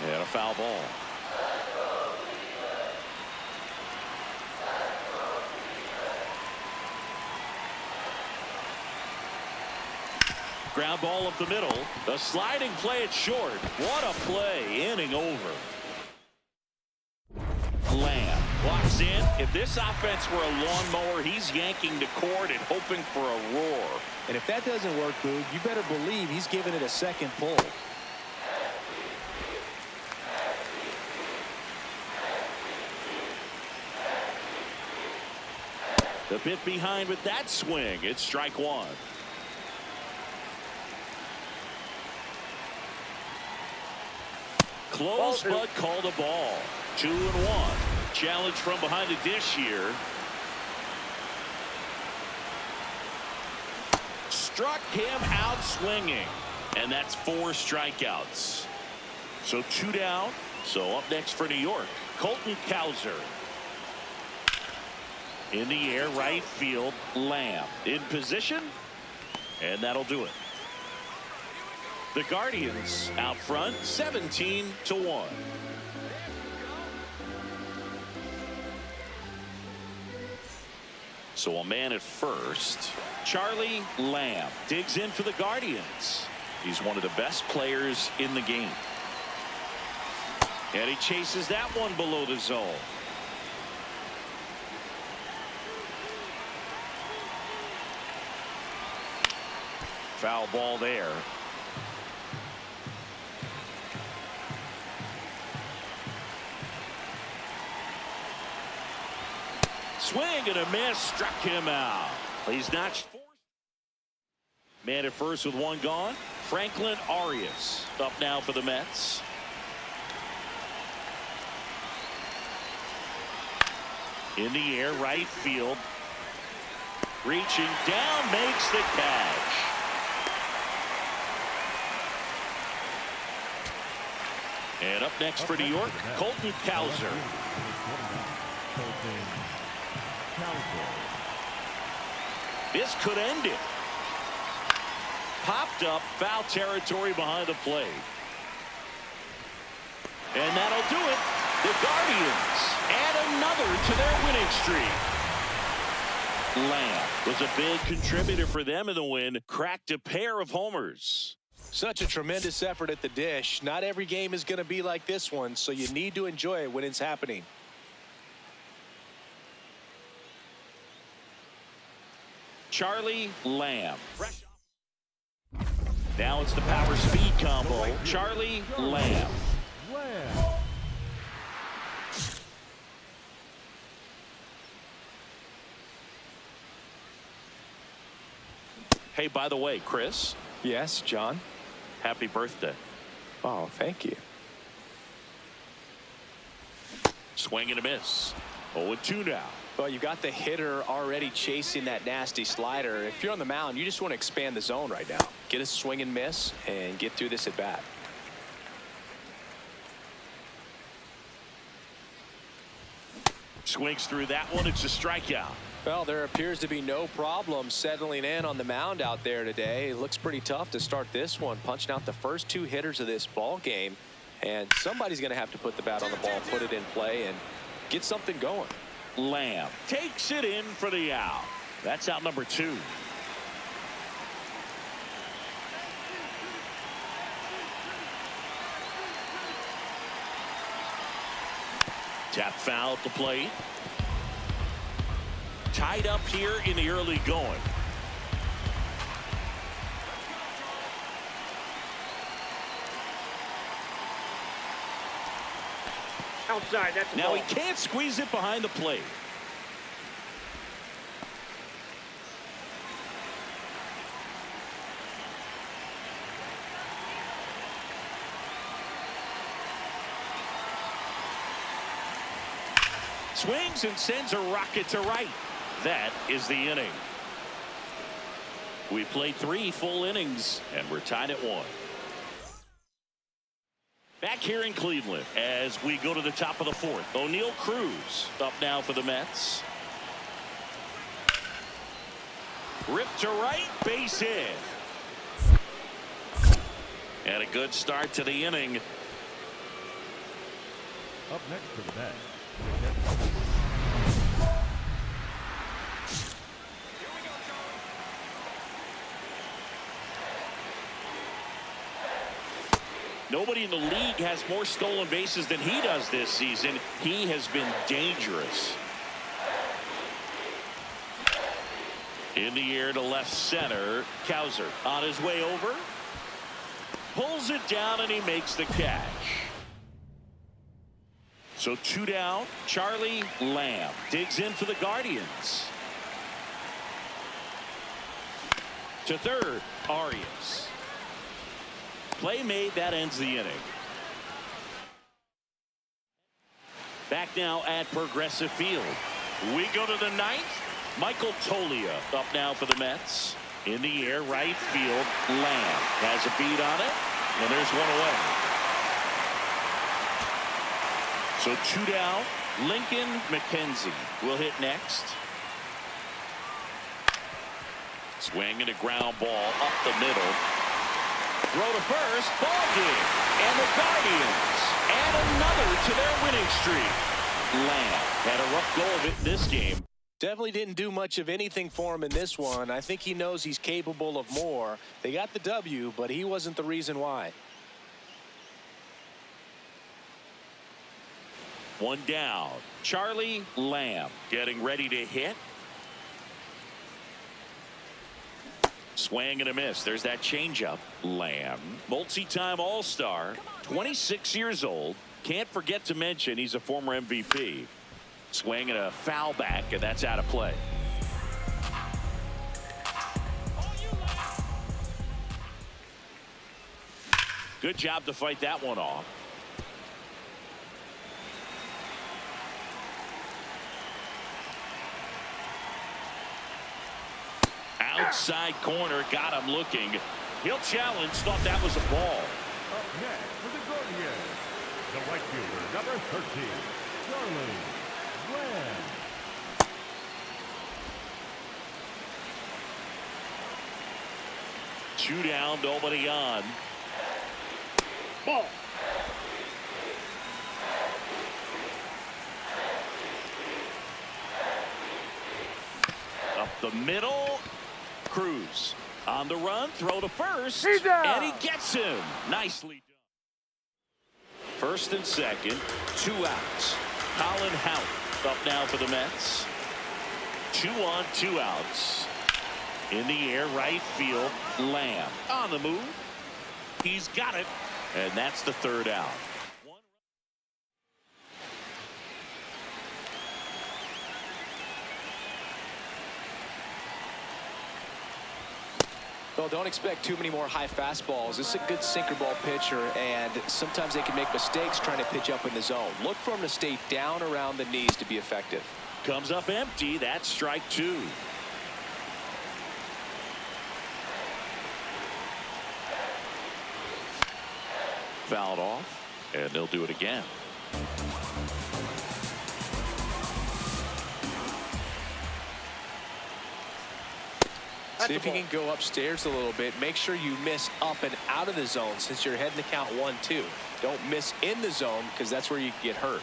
And a foul ball. Ground ball up the middle. The sliding play at short. What a play. Inning over. Lamb walks in. If this offense were a lawnmower, he's yanking the cord and hoping for a roar. And if that doesn't work, Boog, you better believe he's giving it a second pull. The bit behind with that swing. It's strike one. Close, but called a ball. 2-1. Challenge from behind the dish here. Struck him out swinging. And that's 4 strikeouts. So 2 down. So up next for New York, Colton Cowser. In the air, right field, Lamb. In position. And that'll do it. The Guardians out front, 17-1. So a man at first. Charlie Lamb digs in for the Guardians. He's one of the best players in the game. And he chases that one below the zone. Foul ball there. Swing and a miss, struck him out. He's notched 4. Man at first with 1 gone. Franklin Arias up now for the Mets. In the air, right field. Reaching down, makes the catch. And up next for New York, Colton Cowser. This could end it. Popped up, foul territory behind the plate. And that'll do it. The Guardians add another to their winning streak. Lamb was a big contributor for them in the win. Cracked a pair of homers. Such a tremendous effort at the dish. Not every game is going to be like this one, so you need to enjoy it when it's happening. Charlie Lamb. Now it's the power speed combo. Charlie Lamb. Hey, by the way, Chris. Yes, John. Happy birthday. Oh, thank you. Swing and a miss. 0-2 now. Well, you got the hitter already chasing that nasty slider. If you're on the mound, you just want to expand the zone right now. Get a swing and miss and get through this at bat. Swings through that one. It's a strikeout. Well, there appears to be no problem settling in on the mound out there today. It looks pretty tough to start this one, punching out the first 2 hitters of this ball game. And somebody's going to have to put the bat on the ball, put it in play, and get something going. Lamb takes it in for the out. That's out number 2. Tap foul at the plate. Tied up here in the early going. Outside, that's a Now ball. he can't squeeze it behind the plate. Swings and sends a rocket to right. That is the inning. We played 3 full innings, and we're tied at 1. Back here in Cleveland as we go to the top of the 4th. O'Neal Cruz up now for the Mets. Ripped to right, base hit. And a good start to the inning. Up next for the Mets. Nobody in the league has more stolen bases than he does this season. He has been dangerous. In the air to left center. Cowser on his way over. Pulls it down and he makes the catch. So 2 down. Charlie Lamb digs in for the Guardians. To third, Arias. Play made, that ends the inning. Back now at Progressive Field. We go to the 9th. Michael Toglia up now for the Mets. In the air, right field. Lamb has a beat on it, and there's one away. So 2 down. Lincoln McKenzie will hit next. Swing and a ground ball up the middle. Throw to first, ball game, and the Guardians add another to their winning streak. Lamb had a rough go of it in this game. Definitely didn't do much of anything for him in this one. I think he knows he's capable of more. They got the W, but he wasn't the reason why. 1 down. Charlie Lamb getting ready to hit. Swing and a miss. There's that changeup. Lamb, multi-time All-Star, 26 years old. Can't forget to mention he's a former MVP. Swing and a foul back, and that's out of play. Good job to fight that one off. Outside corner, got him looking. He'll challenge, thought that was a ball. Up next for the Guardians, the right fielder, number 13, Charlie Lamb. Two down, nobody on. Ball. Up the middle. Cruz on the run, throw to first, He's down. and he gets him. Nicely done. First and second, 2 outs. Colin Houck up now for the Mets. 2 on, 2 outs. In the air, right field, Lamb on the move. He's got it, and that's the 3rd out. Well, don't expect too many more high fastballs. This is a good sinker ball pitcher, and sometimes they can make mistakes trying to pitch up in the zone. Look for him to stay down around the knees to be effective. Comes up empty. That's strike 2. Fouled off, and they'll do it again. See if you can go upstairs a little bit. Make sure you miss up and out of the zone since you're heading to count 1-2. Don't miss in the zone because that's where you can get hurt.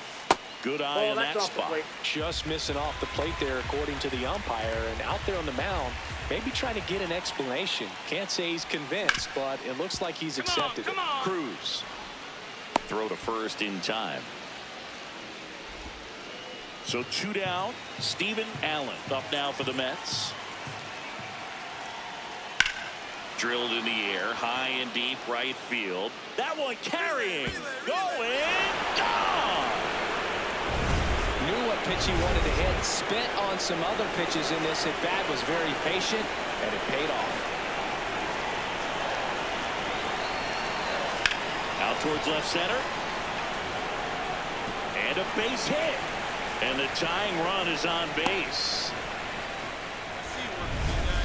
Good eye in that's that off the spot. plate. Just missing off the plate there according to the umpire, and out there on the mound maybe trying to get an explanation. Can't say he's convinced, but it looks like he's accepted it. Cruz. Throw to first in time. So 2 down. Stephen Allen up now for the Mets. Drilled in the air, high and deep right field. That one carrying, going, gone. pitch he wanted to hit. Spent on some other pitches in this at bat. Was very patient, and it paid off. Out towards left center. And a base hit. And the tying run is on base.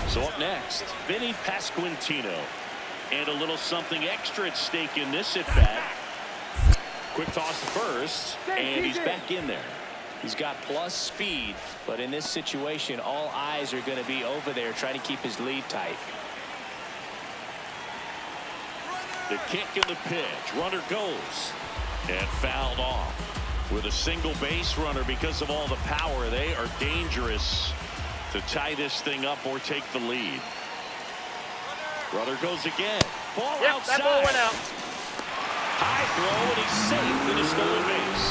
So up next, Vinny Pasquantino. And a little something extra at stake in this at bat. Quick toss to first, and he's back in there. He's got plus speed, but in this situation, all eyes are going to be over there trying to keep his lead tight. The kick and the pitch. Runner goes and fouled off. With a single base runner, because of all the power, they are dangerous to tie this thing up or take the lead. Runner goes again. Ball outside. That ball went out. High throw, and he's safe in a stolen base.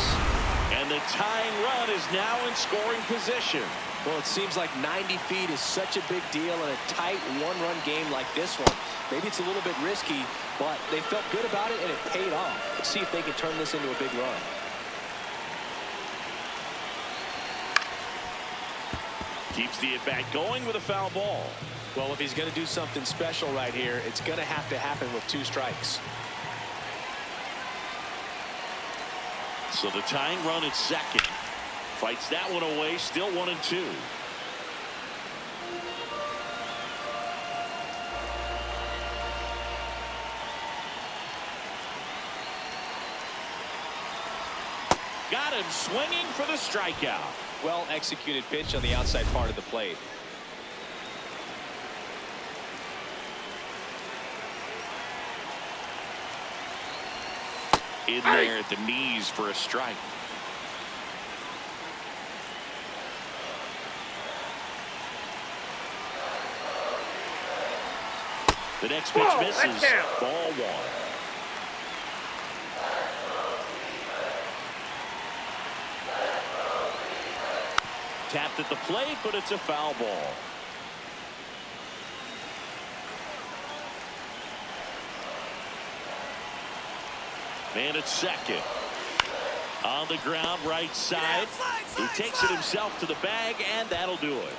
And the tying run is now in scoring position. Well, it seems like 90 feet is such a big deal in a tight one-run game like this one. Maybe it's a little bit risky, but they felt good about it, and it paid off. Let's see if they can turn this into a big run. Keeps the at-bat going with a foul ball. Well, if he's going to do something special right here, it's going to happen with 2 strikes. So the tying run at second. Fights that one away, still 1-2. Got him swinging for the strikeout. Well executed pitch on the outside part of the plate. In there at the knees for a strike. The next pitch misses. Ball 1. Tapped at the plate, but it's a foul ball. Man at second. On the ground, right side. He takes it himself to the bag, and that'll do it.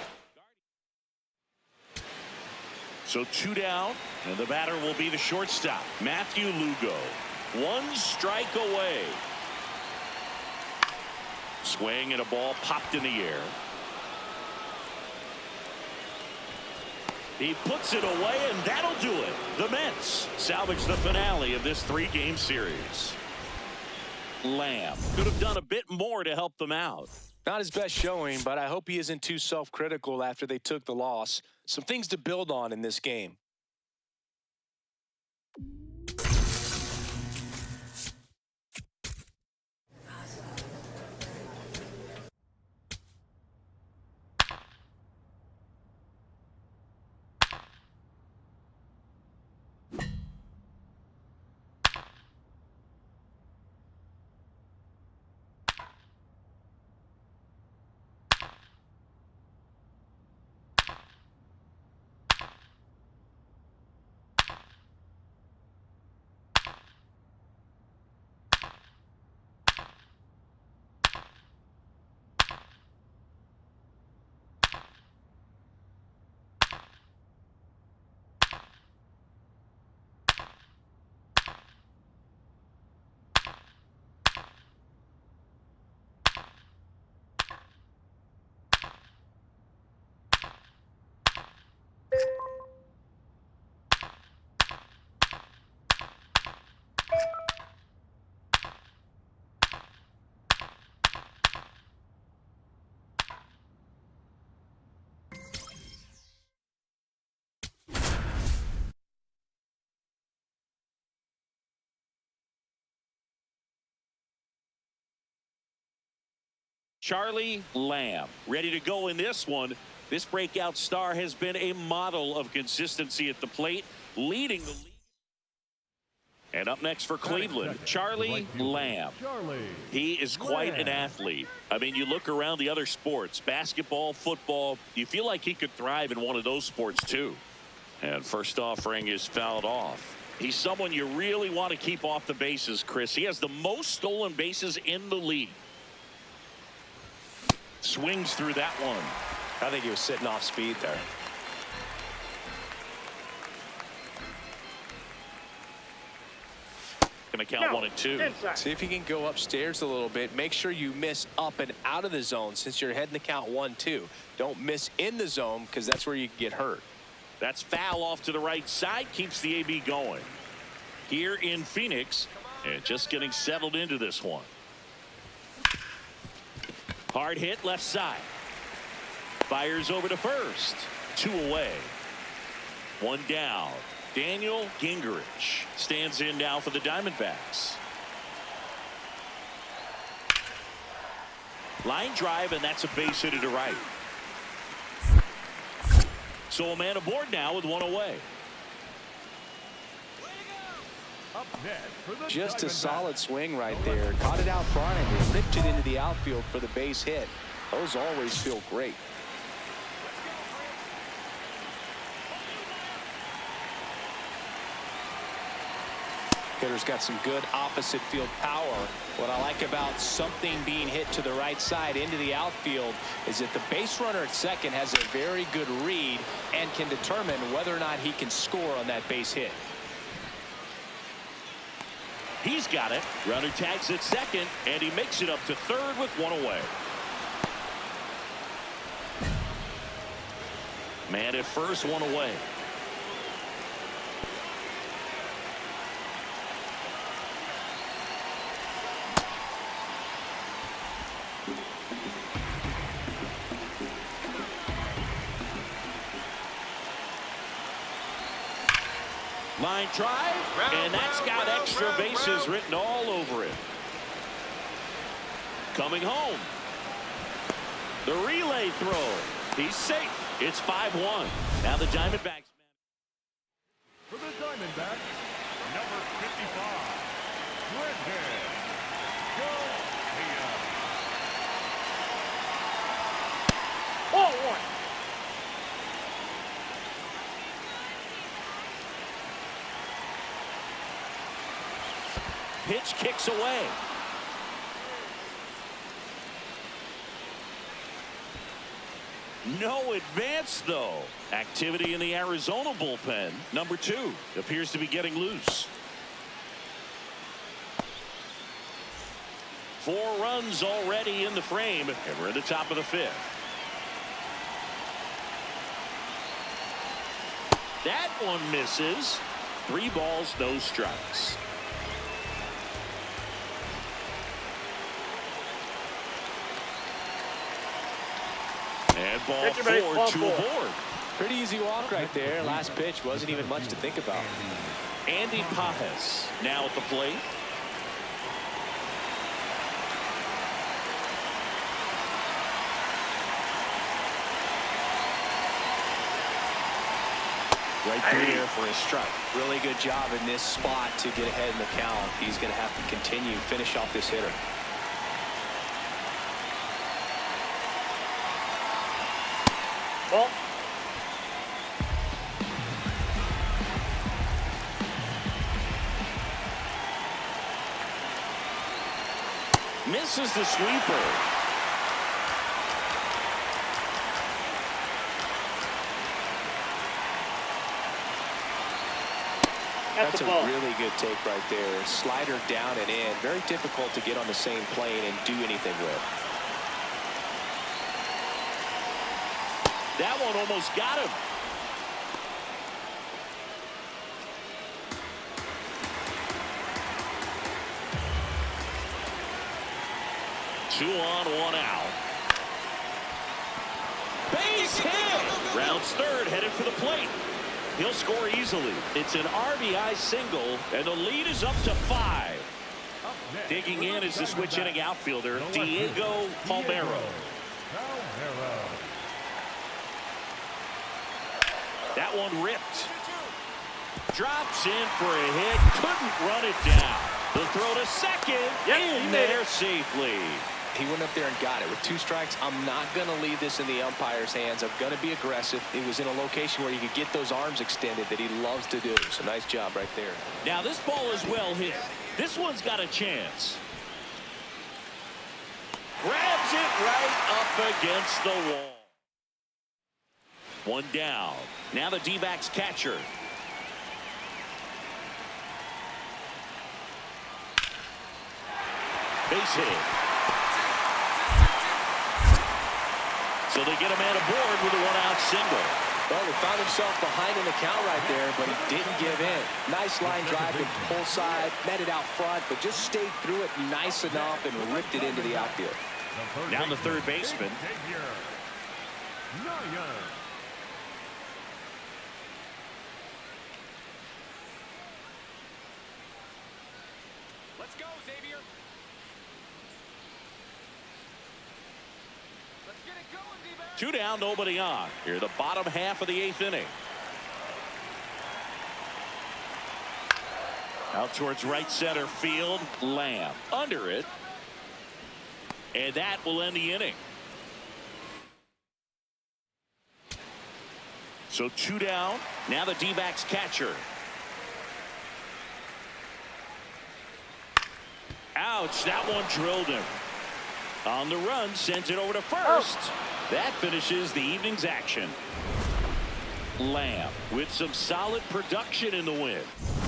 So 2 down, and the batter will be the shortstop, Matthew Lugo. 1 strike away. Swing, and a ball popped in the air. He puts it away, and that'll do it. The Mets salvage the finale of this 3-game series. Lamb could have done a bit more to help them out. Not his best showing, but I hope he isn't too self-critical after they took the loss. Some things to build on in this game. Charlie Lamb ready to go in this one. This breakout star has been a model of consistency at the plate, leading the league. And up next for Cleveland, Charlie Lamb. He is quite an athlete. I mean, you look around the other sports, basketball, football, you feel like he could thrive in one of those sports too. And first offering is fouled off. He's someone you really want to keep off the bases, Chris. He has the most stolen bases in the league. Swings through that one. I think he was sitting off speed there. Gonna count 1 and 2. Inside. See if you can go upstairs a little bit. Make sure you miss up and out of the zone since you're heading to count 1-2. Don't miss in the zone because that's where you can get hurt. That's foul off to the right side. Keeps the AB going. Here in Phoenix, and just getting settled into this one. Hard hit left side. Fires over to first. 2 away. 1 down. Daniel Gingrich stands in now for the Diamondbacks. Line drive, and that's a base hit to right. So a man aboard now with 1 away. Up next for the Just a Diamondbacks. solid swing right there. Caught it out front and ripped it into the outfield for the base hit. Those always feel great. Hitter's got some good opposite field power. What I like about something being hit to the right side into the outfield is that the base runner at second has a very good read and can determine whether or not he can score on that base hit. He's got it. Runner tags at second, and he makes it up to third with 1 away. Man at first, 1 away. Line drive, and that's got extra bases written all over it. Coming home. The relay throw. He's safe. It's 5-1. Now the Diamondbacks. For the Diamondbacks, number 55, Brendan Garcia. Ball 1. Pitch kicks away. No advance, though. Activity in the Arizona bullpen. Number 2 appears to be getting loose. 4 runs already in the frame, and we're at the top of the 5th. That one misses. 3 balls, no strikes. And ball Take your base, 4, ball 2 4. aboard. Pretty easy walk right there. Last pitch wasn't even much to think about. Andy Pajes now at the plate. Right there for a strike. Really good job in this spot to get ahead in the count. He's going to have to continue finish off this hitter. Ball. Misses the sweeper. That's the a ball. really good take right there. Slider down and in. Very difficult to get on the same plane and do anything with. That one almost got him. Two on, 1 out. Base hit. Rounds third, headed for the plate. He'll score easily. It's an RBI single, and the lead is up to 5. Up next Digging for in the is the switch Diamondbacks, hitting outfielder, the left Diego fielder, Palmeiro. Palmeiro. That one ripped. Drops in for a hit. Couldn't run it down. The throw to second. Yep, he In made there it. safely. He went up there and got it. With 2 strikes, I'm not going to leave this in the umpire's hands. I'm going to be aggressive. It was in a location where you could get those arms extended that he loves to do. So nice job right there. Now this ball is well hit. This one's got a chance. Grabs it right up against the wall. One down. Now the D-backs catcher. Base hit. So they get a man aboard with a one-out single. Well, he found himself behind in the count right there, but he didn't give in. Nice line drive to pull side, met it out front, but just stayed through it nice enough and ripped it into the outfield. Now the third baseman. Let's go, Xavier. Let's get it going, D-back. 2 down, nobody on. Here, the bottom half of the 8th inning. Out towards right center field. Lamb under it. And that will end the inning. So 2 down. Now the D-backs catcher. Ouch, that one drilled him. On the run, sends it over to first. That finishes the evening's action. Lamb with some solid production in the win.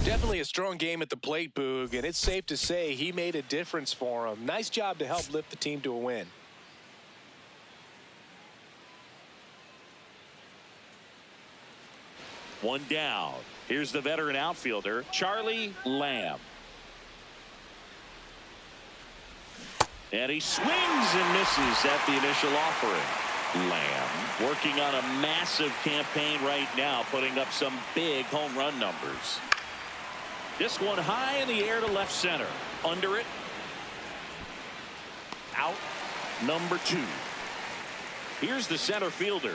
Definitely a strong game at the plate, Boog, and it's safe to say he made a difference for him. Nice job to help lift the team to a win. One down. Here's the veteran outfielder, Charlie Lamb. And he swings and misses at the initial offering. Lamb working on a massive campaign right now, putting up some big home run numbers. This one high in the air to left center. Under it. Out number 2. Here's the center fielder.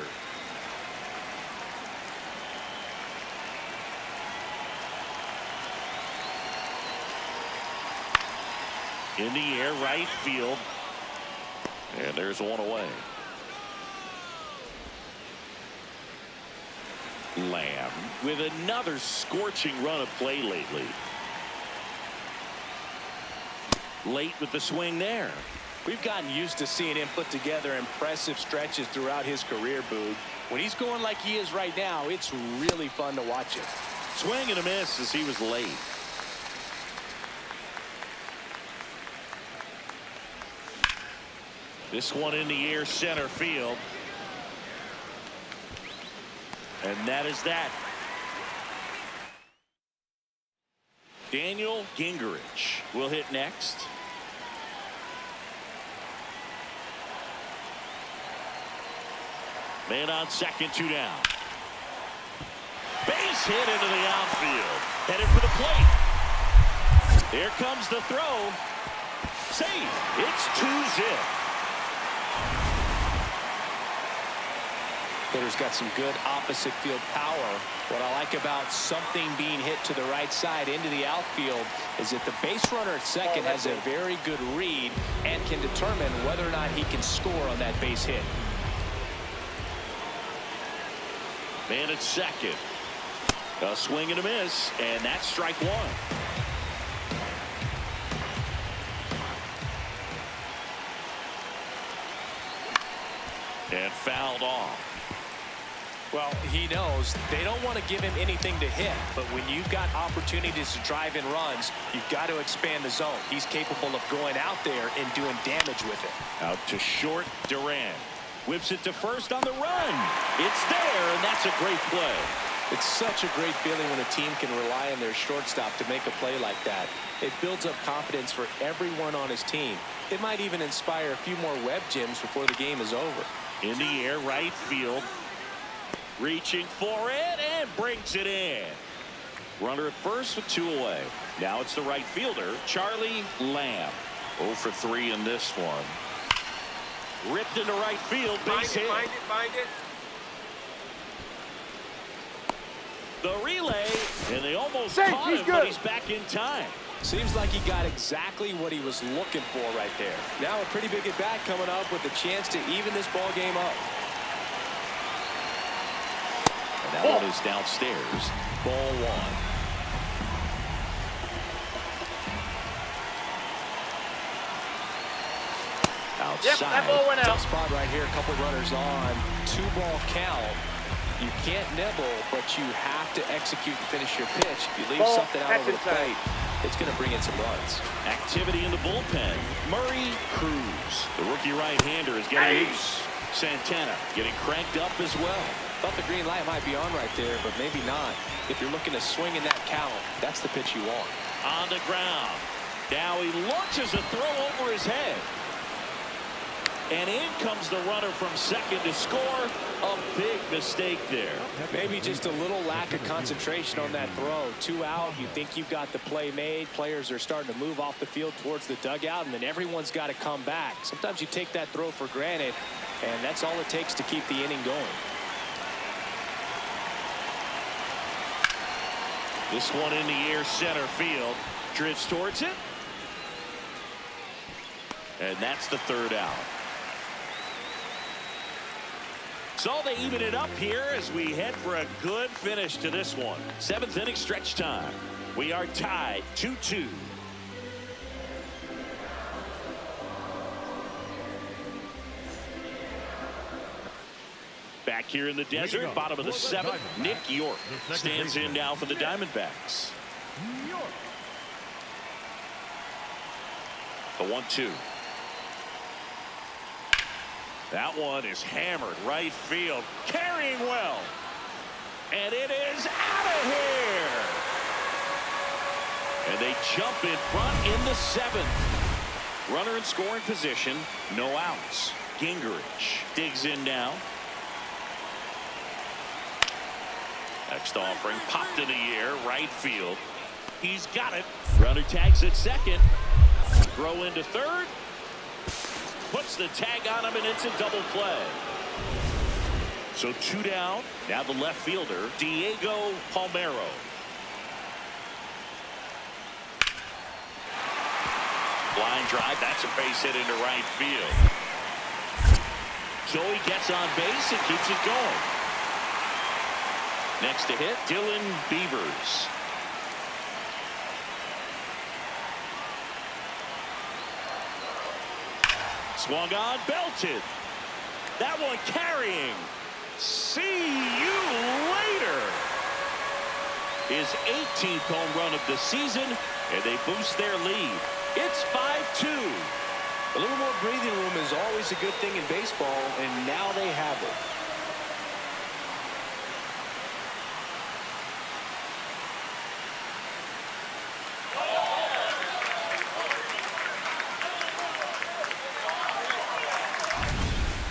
In the air, right field. And there's one away. Lamb with another scorching run of play lately. Late with the swing there. We've gotten used to seeing him put together impressive stretches throughout his career, Boog. When he's going like he is right now, it's really fun to watch him. Swing and a miss as he was late. This one in the air, center field. And that is that. Daniel Gingerich will hit next. Man on second, 2 down. Base hit into the outfield. Headed for the plate. Here comes the throw. Safe. It's 2-zip. Hitter's got some good opposite field power. What I like about something being hit to the right side into the outfield is that the base runner at second has a very good read and can determine whether or not he can score on that base hit. Man at second. A swing and a miss, and that's strike 1. And fouled off. Well, he knows they don't want to give him anything to hit, but when you've got opportunities to drive in runs, you've got to expand the zone. He's capable of going out there and doing damage with it. Out to short, Duran. Whips it to first on the run. It's there, and that's a great play. It's such a great feeling when a team can rely on their shortstop to make a play like that. It builds up confidence for everyone on his team. It might even inspire a few more web gyms before the game is over. In the air, right field. Reaching for it and brings it in. Runner at first with 2 away. Now it's the right fielder, Charlie Lamb. 0 for 3 in this one. Ripped into right field, base hit. Find it. The relay, and they almost caught him, but he's back in time. Seems like he got exactly what he was looking for right there. Now a pretty big at-bat coming up with a chance to even this ball game up. And that one is downstairs. Ball 1. outside. Yep, that ball went out. Tough spot right here. A couple runners on. 2-ball count. You can't nibble, but you have to execute and finish your pitch. If you leave Ball, something out that's over the inside. plate, it's going to bring in some runs. Activity in the bullpen. Murray Cruz, the rookie right-hander, is getting loose. Santana getting cranked up as well. Thought the green light might be on right there, but maybe not. If you're looking to swing in that count, that's the pitch you want. On the ground. Now he launches a throw over his head. And in comes the runner from second to score. A big mistake there. Maybe just a little lack of concentration on that throw. 2 out. You think you've got the play made. Players are starting to move off the field towards the dugout, and then everyone's got to come back. Sometimes you take that throw for granted, and that's all it takes to keep the inning going. This one in the air, center field. Drifts towards it. And that's the 3rd out. So they even it up here as we head for a good finish to this one. 7th inning stretch time. We are tied 2-2. Back here in the desert, bottom of the 7th, Nick York stands in now for the Diamondbacks. The 1-2. That one is hammered right field, carrying well, and it is out of here. And they jump in front in the 7th. Runner in scoring position, no outs. Gingrich digs in now. Next offering popped in the air, right field. He's got it. Runner tags at second. Throw into third. Puts the tag on him, and it's a double play. So 2 down. Now the left fielder, Diego Palmeiro. Line drive. That's a base hit into right field. So he gets on base and keeps it going. Next to hit, Dylan Beavers. Swung on, belted. That one carrying. See you later. His 18th home run of the season, and they boost their lead. It's 5-2. A little more breathing room is always a good thing in baseball, and now they have it.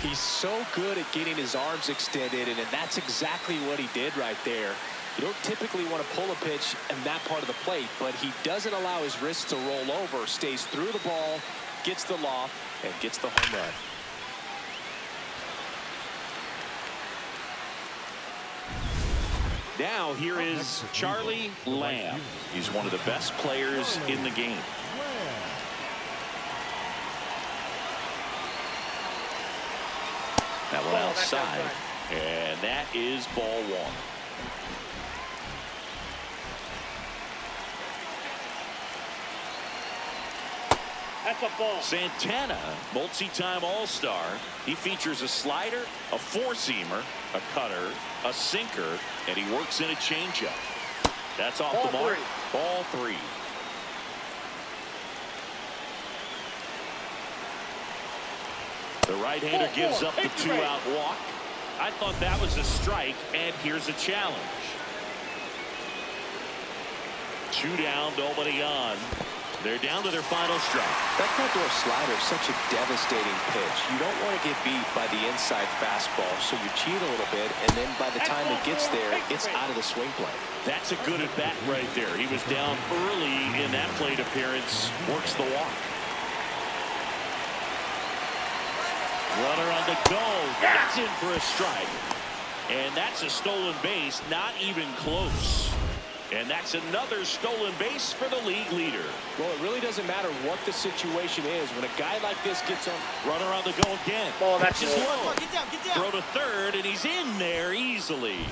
He's so good at getting his arms extended, and that's exactly what he did right there. You don't typically want to pull a pitch in that part of the plate, but he doesn't allow his wrist to roll over, stays through the ball, gets the loft, and gets the home run. Now here is Charlie Lamb. He's one of the best players in the game. That one outside, and that is ball 1. That's a ball. Santana, multi-time All-Star. He features a slider, a four-seamer, a cutter, a sinker, and he works in a changeup. That's off the mark. Ball 3. The right-hander gives up the 2-out walk. I thought that was a strike, and here's a challenge. 2 down, nobody on. They're down to their final strike. That front-door slider is such a devastating pitch. You don't want to get beat by the inside fastball, so you cheat a little bit, and then by the time it gets there, it's out of the swing plane. That's a good at-bat right there. He was down early in that plate appearance. Works the walk. Runner on the go. That's in for a strike. And that's a stolen base. Not even close. And that's another stolen base for the league leader. Well, it really doesn't matter what the situation is. When a guy like this gets on. Runner on the go again. Oh, that's just low. Come on, get down, get down. Throw to third, and he's in there easily.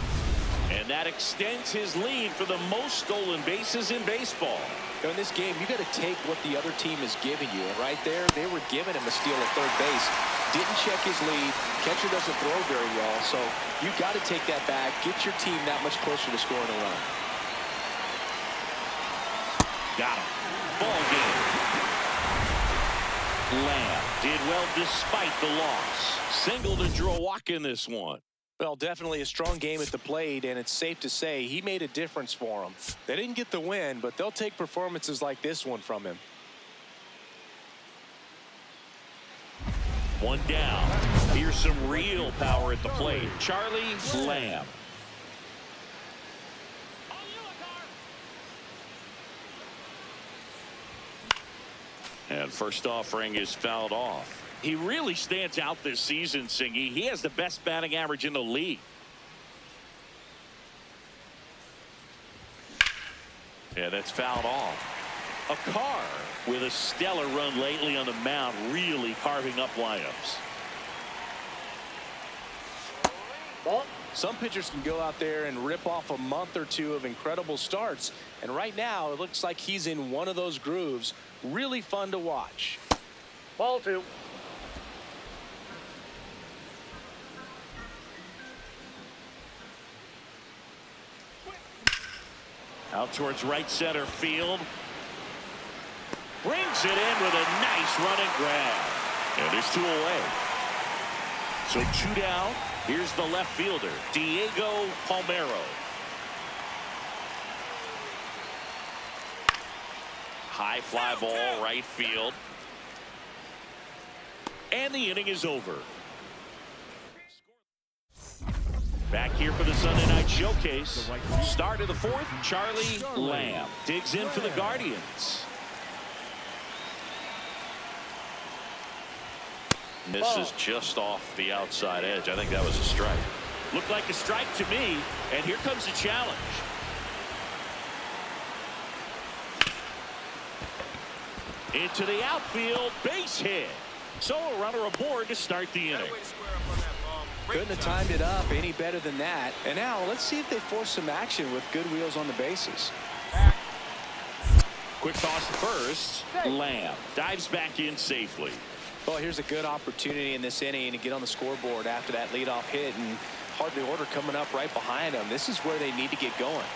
And that extends his lead for the most stolen bases in baseball. In this game, you got to take what the other team is giving you. And right there, they were giving him a steal at third base. Didn't check his lead. Catcher doesn't throw very well. So you got to take that back. Get your team that much closer to scoring a run. Got him. Ball game. Lamb did well despite the loss. Single to draw a walk in this one. Well, definitely a strong game at the plate, and it's safe to say he made a difference for them. They didn't get the win, but they'll take performances like this one from him. One down. Here's some real power at the plate. Charlie Lamb. And first offering is fouled off. He really stands out this season, Singy. He has the best batting average in the league. Yeah, that's fouled off. A car with a stellar run lately on the mound, really carving up lineups. Some pitchers can go out there and rip off a month or two of incredible starts. And right now, it looks like he's in one of those grooves. Really fun to watch. Ball 2. Out towards right center field. Brings it in with a nice running grab. And there's 2 away. So 2 down. Here's the left fielder, Diego Palmeiro. High fly ball, right field. And the inning is over. Back here for the Sunday night showcase. Start of the 4th, Charlie Lamb digs in for the Guardians. This is just off the outside edge. I think that was a strike. Looked like a strike to me, and here comes the challenge. Into the outfield, base hit. So a runner aboard to start the inning. Couldn't have timed it up any better than that. And now let's see if they force some action with good wheels on the bases. Quick toss to first. Lamb dives back in safely. Well, here's a good opportunity in this inning to get on the scoreboard after that leadoff hit, and hardly order coming up right behind them. This is where they need to get going.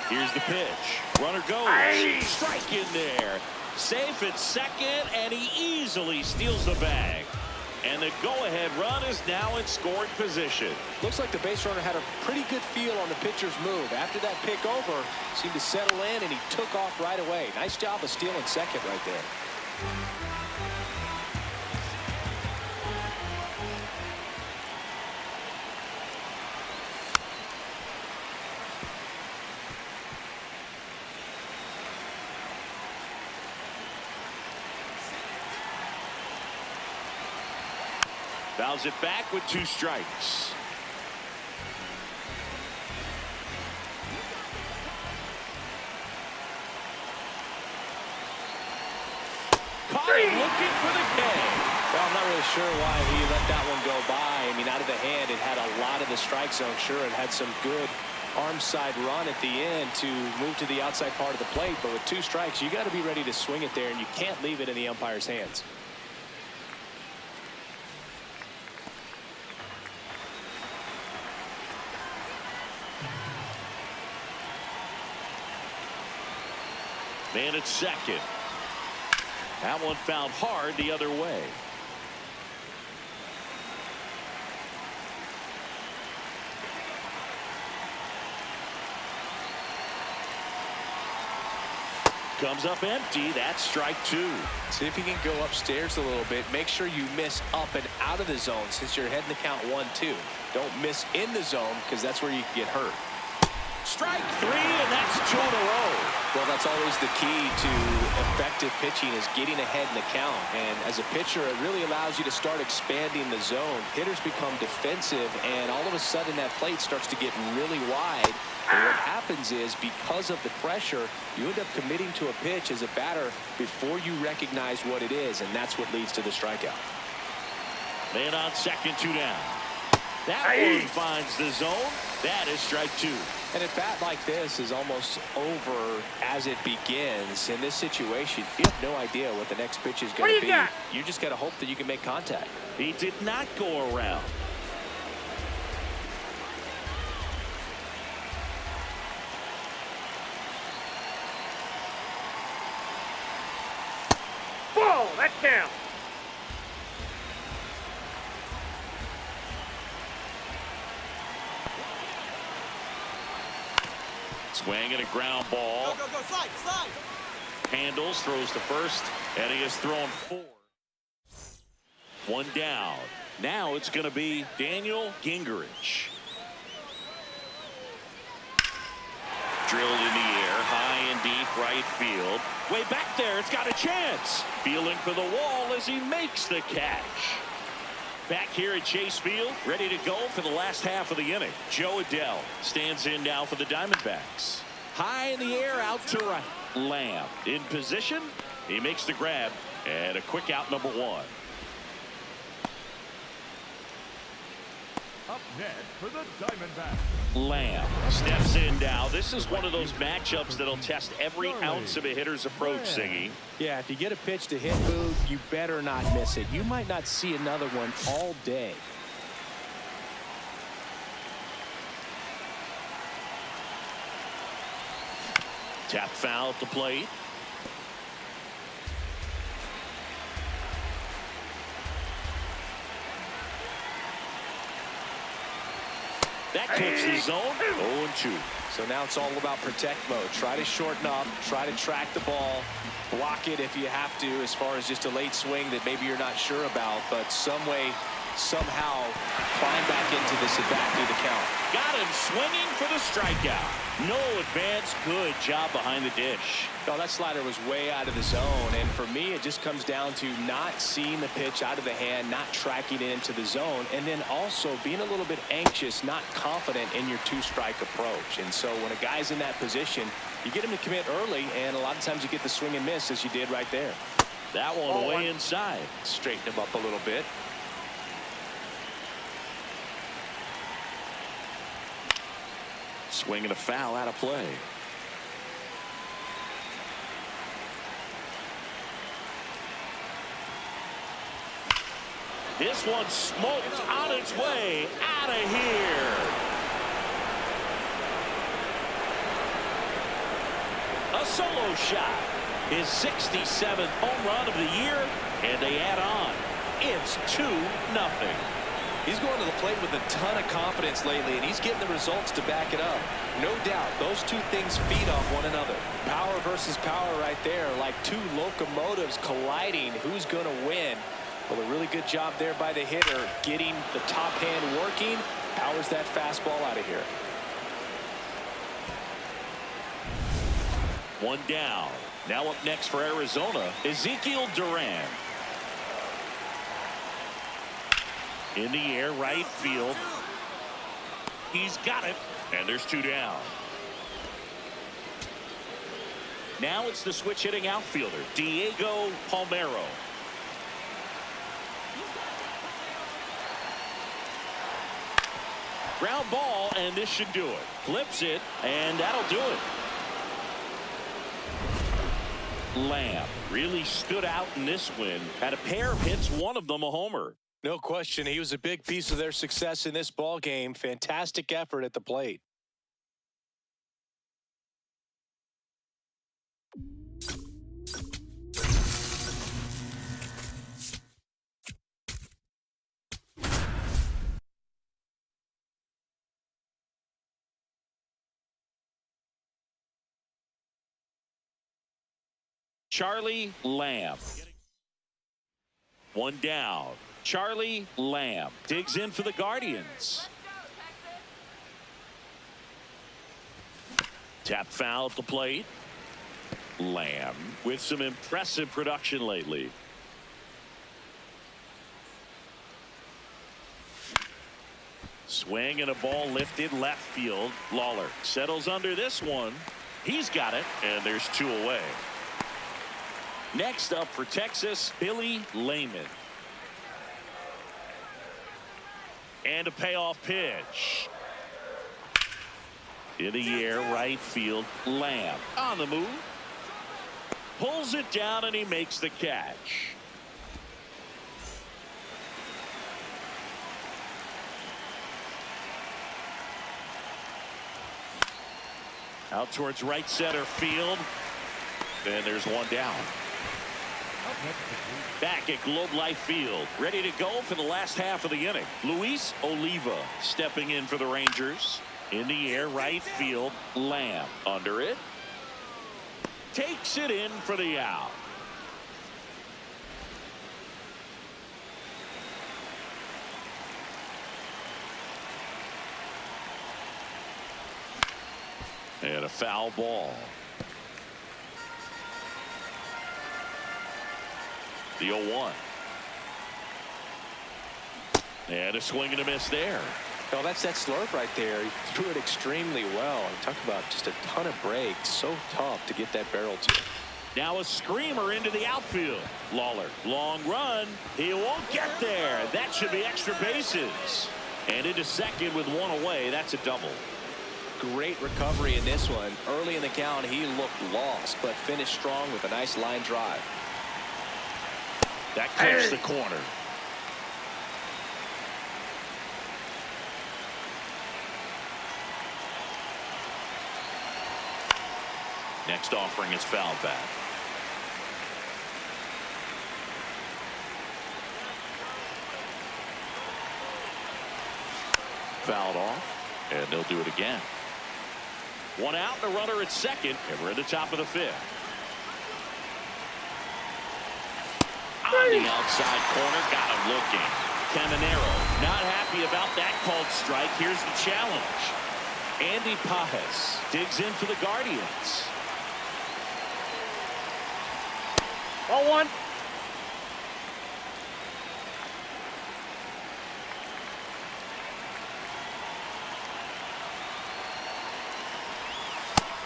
Here's the pitch. Runner goes. Strike in there. Safe at second, and he easily steals the bag. And the go-ahead run is now in scoring position. Looks like the base runner had a pretty good feel on the pitcher's move. After that pick over, seemed to settle in, and he took off right away. Nice job of stealing second right there. Fouls it back with 2 strikes. Caught him looking for the K. Well, I'm not really sure why he let that one go by. I mean, out of the hand, it had a lot of the strike zone. Sure, it had some good arm side run at the end to move to the outside part of the plate. But with 2 strikes, you got to be ready to swing it there, and you can't leave it in the umpire's hands. Man at second. That one found hard the other way. Comes up empty. That's strike 2. See if you can go upstairs a little bit. Make sure you miss up and out of the zone since you're heading to count 1-2. Don't miss in the zone because that's where you can get hurt. Strike 3, and that's 2 in a row. Well, that's always the key to effective pitching is getting ahead in the count. And as a pitcher, it really allows you to start expanding the zone. Hitters become defensive, and all of a sudden that plate starts to get really wide. And what happens is because of the pressure, you end up committing to a pitch as a batter before you recognize what it is, and that's what leads to the strikeout. Man on second, 2 down. That one finds the zone. That is strike two. And a bat like this is almost over as it begins. In this situation, you have no idea what the next pitch is going to be. You just got to hope that you can make contact. He did not go around. Ball, that counts. Swing and a ground ball. Go, go, go, slide, slide. Handles, throws to first, and he has thrown 4. One down. Now it's going to be Daniel Gingerich. Drilled in the air, high and deep right field. Way back there, it's got a chance. Feeling for the wall as he makes the catch. Back here at Chase Field, ready to go for the last half of the inning. Joe Adell stands in now for the Diamondbacks. High in the air, out to right. Lamb in position. He makes the grab, and a quick out, number 1. Up next for the Diamondbacks. Lamb steps in now. This is one of those matchups that'll test every ounce of a hitter's approach, Siggy. Yeah, if you get a pitch to hit, Boog, you better not miss it. You might not see another one all day. Tap foul at the plate. That clips the zone. 0-2. So now it's all about protect mode. Try to shorten up, try to track the ball, block it if you have to, as far as just a late swing that maybe you're not sure about, but some way, somehow climb back into this at bat through the count. Got him swinging for the strikeout. No advance. Good job behind the dish. No, that slider was way out of the zone, and for me it just comes down to not seeing the pitch out of the hand, not tracking it into the zone, and then also being a little bit anxious, not confident in your 2-strike approach. And so when a guy's in that position, you get him to commit early, and a lot of times you get the swing and miss as you did right there. That one way inside. Straighten him up a little bit. Swing and a foul out of play. This one smoked on its way out of here. A solo shot. His 67th home run of the year, and they add on. It's 2-0. He's going to the plate with a ton of confidence lately, and he's getting the results to back it up. No doubt, those two things feed off one another. Power versus power right there, like two locomotives colliding. Who's going to win? Well, a really good job there by the hitter, getting the top hand working. Powers that fastball out of here. One down. Now up next for Arizona, Ezekiel Duran. In the air, right field. He's got it, and there's 2 down. Now it's the switch hitting outfielder, Diego Palmeiro. Ground ball, and this should do it. Flips it, and that'll do it. Lamb really stood out in this win. Had a pair of hits, one of them a homer. No question, he was a big piece of their success in this ball game. Fantastic effort at the plate. Charlie Lamb. One down. Charlie Lamb digs in for the Guardians. Tap foul at the plate. Lamb with some impressive production lately. Swing and a ball lifted left field. Lawler settles under this one. He's got it, and there's 2 away. Next up for Texas, Billy Lehman. And a payoff pitch. In the air, right field, Lamb on the move. Pulls it down and he makes the catch. Out towards right center field. And there's one down. Back at Globe Life Field, ready to go for the last half of the inning. Luis Oliva stepping in for the Rangers. In the air, right field, Lamb under it. Takes it in for the out. And a foul ball. The 0-1. And a swing and a miss there. Oh, that's that slurve right there. He threw it extremely well. And talk about just a ton of breaks. So tough to get that barrel to. Now a screamer into the outfield. Lawler, long run. He won't get there. That should be extra bases. And into second with one away. That's a double. Great recovery in this one. Early in the count, he looked lost, but finished strong with a nice line drive. That clips the corner. Next offering is foul back. Fouled off, and they'll do it again. One out and a runner at second, and we're at the top of the fifth. On the outside corner, got him looking. Caminero not happy about that called strike. Here's the challenge. Andy Pajes digs in for the Guardians. 0-1.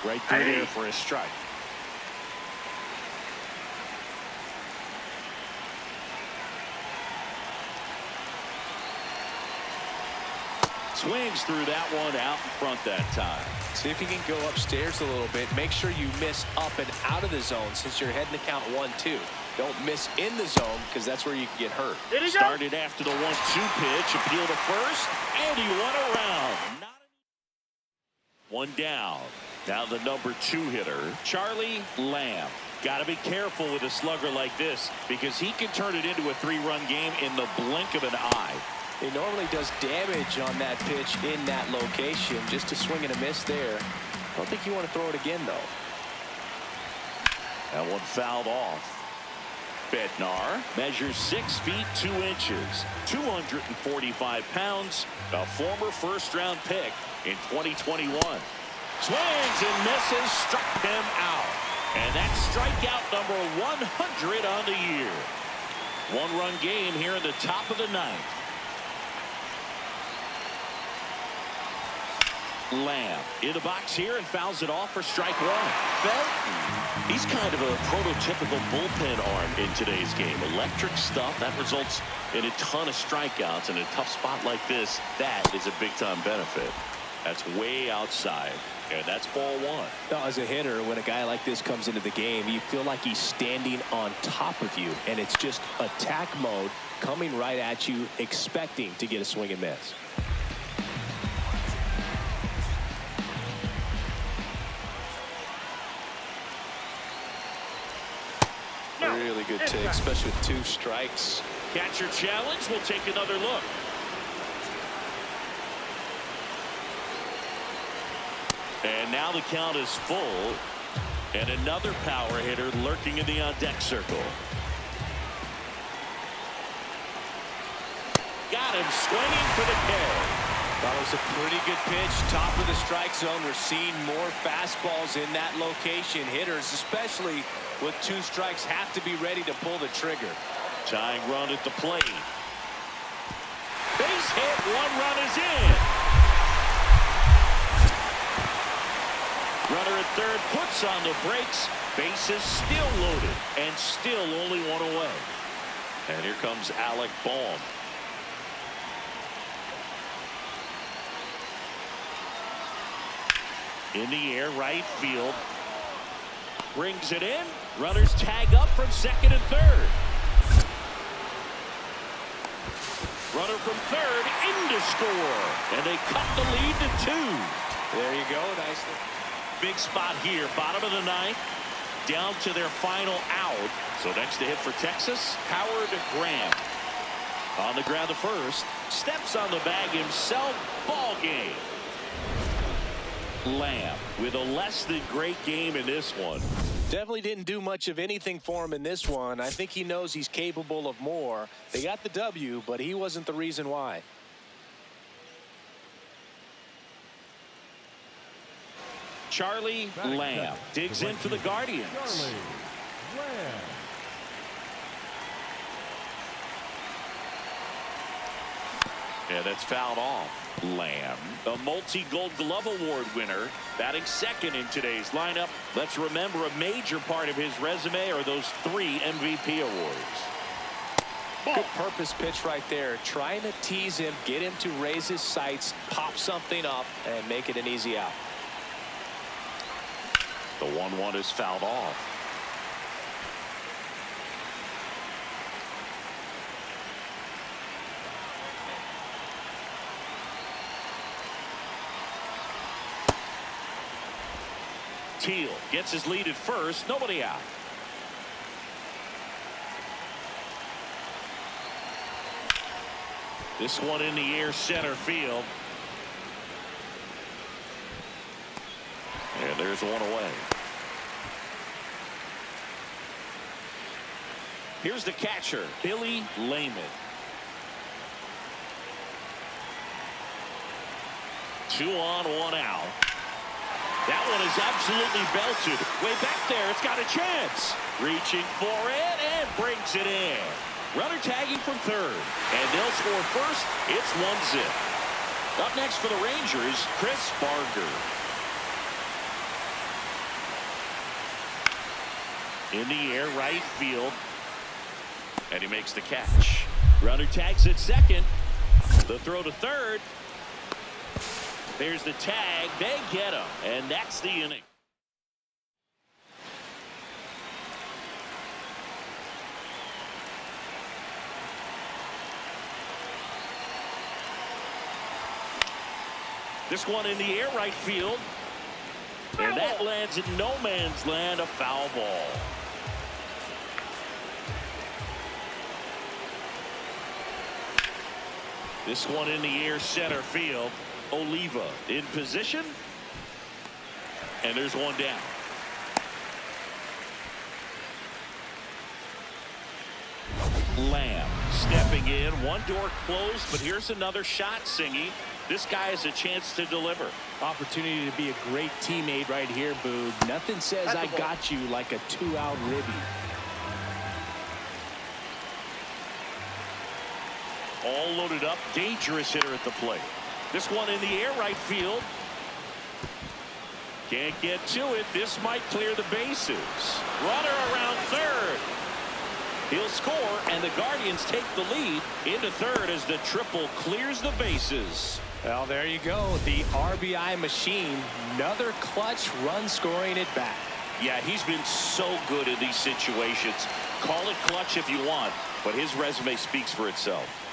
Right through there for a strike. Swings through that one out in front that time. See if you can go upstairs a little bit. Make sure you miss up and out of the zone since you're heading to count 1-2. Don't miss in the zone because that's where you can get hurt. Started after the 1-2 pitch. Appeal to first, and he went around. One down. Now the number 2 hitter, Charlie Lamb. Got to be careful with a slugger like this because he can turn it into a 3-run game in the blink of an eye. He normally does damage on that pitch in that location. Just a swing and a miss there. I don't think you want to throw it again, though. That one fouled off. Bednar measures 6 feet 2 inches, 245 pounds, a former first-round pick in 2021. Swings and misses, struck him out. And that's strikeout number 100 on the year. 1-run game here in the top of the 9th. Lamb in the box here and fouls it off for strike 1. Felton, he's kind of a prototypical bullpen arm in today's game. Electric stuff that results in a ton of strikeouts. In a tough spot like this, that is a big-time benefit. That's way outside, and that's ball 1. Now, as a hitter, when a guy like this comes into the game, you feel like he's standing on top of you, and it's just attack mode coming right at you, expecting to get a swing and miss. Really good take, especially with 2 strikes. Catcher challenge. We'll take another look. And now the count is full. And another power hitter lurking in the on-deck circle. Got him swinging for the K. That was a pretty good pitch. Top of the strike zone. We're seeing more fastballs in that location. Hitters, especially with 2 strikes, have to be ready to pull the trigger. Tying run at the plate. Base hit. 1 run is in. Runner at third puts on the brakes. Bases still loaded and still only 1 away. And here comes Alec Bohm. In the air, right field. Brings it in. Runners tag up from second and third. Runner from third in to score. And they cut the lead to 2. There you go. Nicely. Big spot here. Bottom of the ninth. Down to their final out. So next to hit for Texas, Howard Graham. On the ground to first. Steps on the bag himself. Ball game. Lamb with a less than great game in this one. Definitely didn't do much of anything for him in this one. I think he knows he's capable of more. They got the W, but he wasn't the reason why. Charlie Lamb digs in for the Guardians. Charlie Lamb. Yeah, that's fouled off. Lamb, a multi-Gold Glove Award winner, batting second in today's lineup. Let's remember a major part of his resume are those 3 MVP awards. Good purpose pitch right there. Trying to tease him, get him to raise his sights, pop something up, and make it an easy out. The 1-1 is fouled off. Teal gets his lead at first. Nobody out. This one in the air, center field. And there's one away. Here's the catcher, Billy Lehman. 2 on, 1 out. That one is absolutely belted. Way back there, it's got a chance. Reaching for it and brings it in. Runner tagging from third. And they'll score first. It's 1-0. Up next for the Rangers, Chris Barger. In the air, right field. And he makes the catch. Runner tags at second. The throw to third. There's the tag. They get him. And that's the inning. This one in the air, right field. And that lands in no man's land, a foul ball. This one in the air, center field. Oliva in position. And there's one down. Lamb stepping in. One door closed, but here's another shot, Singy. This guy has a chance to deliver. Opportunity to be a great teammate right here, Boog. Nothing says I got you like a 2-out ribby. All loaded up. Dangerous hitter at the plate. This one in the air, right field. Can't get to it. This might clear the bases. Runner around third. He'll score, and the Guardians take the lead into third as the triple clears the bases. Well, there you go. The RBI machine. Another clutch run scoring it back. Yeah, he's been so good in these situations. Call it clutch if you want, but his resume speaks for itself.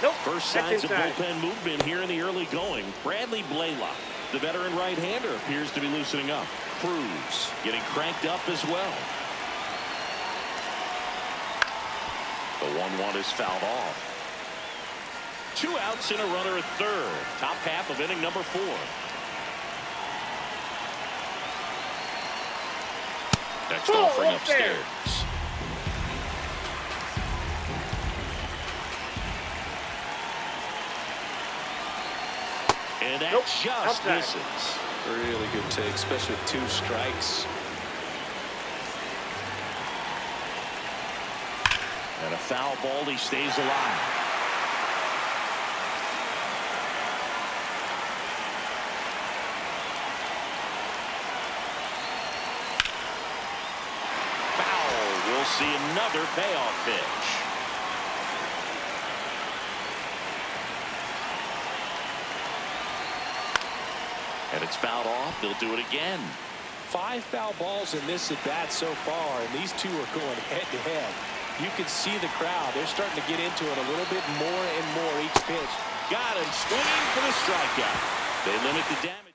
Nope. First signs of bullpen movement here in the early going. Bradley Blaylock, the veteran right-hander, appears to be loosening up. Cruz getting cranked up as well. The 1-1 is fouled off. 2 outs and a runner at third. Top half of inning number 4. Next offering upstairs. And that just misses. Really good take, especially with 2 strikes. And a foul ball. He stays alive. see another payoff pitch. And it's fouled off. They'll do it again. 5 foul balls in this at bat so far, and these two are going head to head. You can see the crowd. They're starting to get into it a little bit more and more each pitch. Got him swinging for the strikeout. They limit the damage.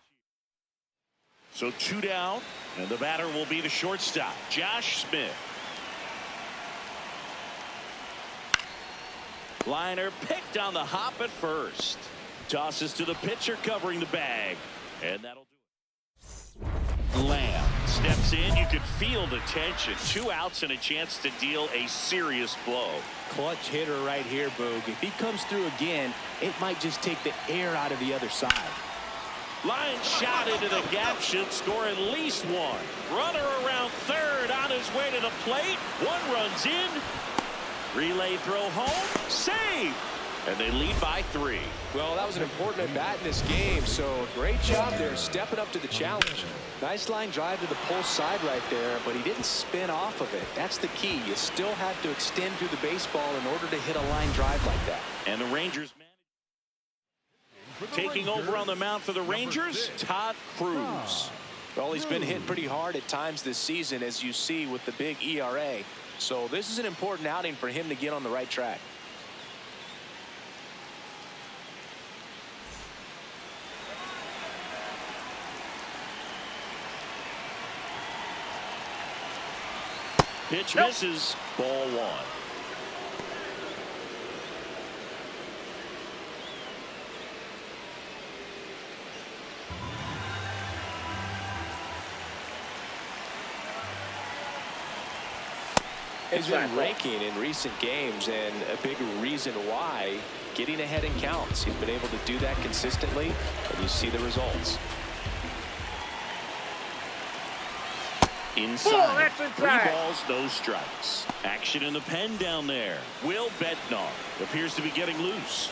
So 2 down, and the batter will be the shortstop, Josh Smith. Liner picked on the hop at first. Tosses to the pitcher covering the bag. And that'll do it. Lamb steps in. You could feel the tension. 2 outs and a chance to deal a serious blow. Clutch hitter right here, Boog. If he comes through again, it might just take the air out of the other side. Line shot into the gap should score at least 1. Runner around third on his way to the plate. 1 runs in. Relay throw home. Save. And they lead by 3. Well, that was an important at bat in this game, so great job there stepping up to the challenge. Nice line drive to the pull side right there, but he didn't spin off of it. That's the key. You still have to extend through the baseball in order to hit a line drive like that. And the Rangers taking over on the mound for the Rangers, Todd Cruz. Well, he's been hit pretty hard at times this season, as you see with the big ERA. So this is an important outing for him to get on the right track. Pitch misses. Ball 1. He's been ranking in recent games, and a big reason why, getting ahead in counts. He's been able to do that consistently, and you see the results. Inside. 3 balls, no strikes. Action in the pen down there. Will Bednar appears to be getting loose.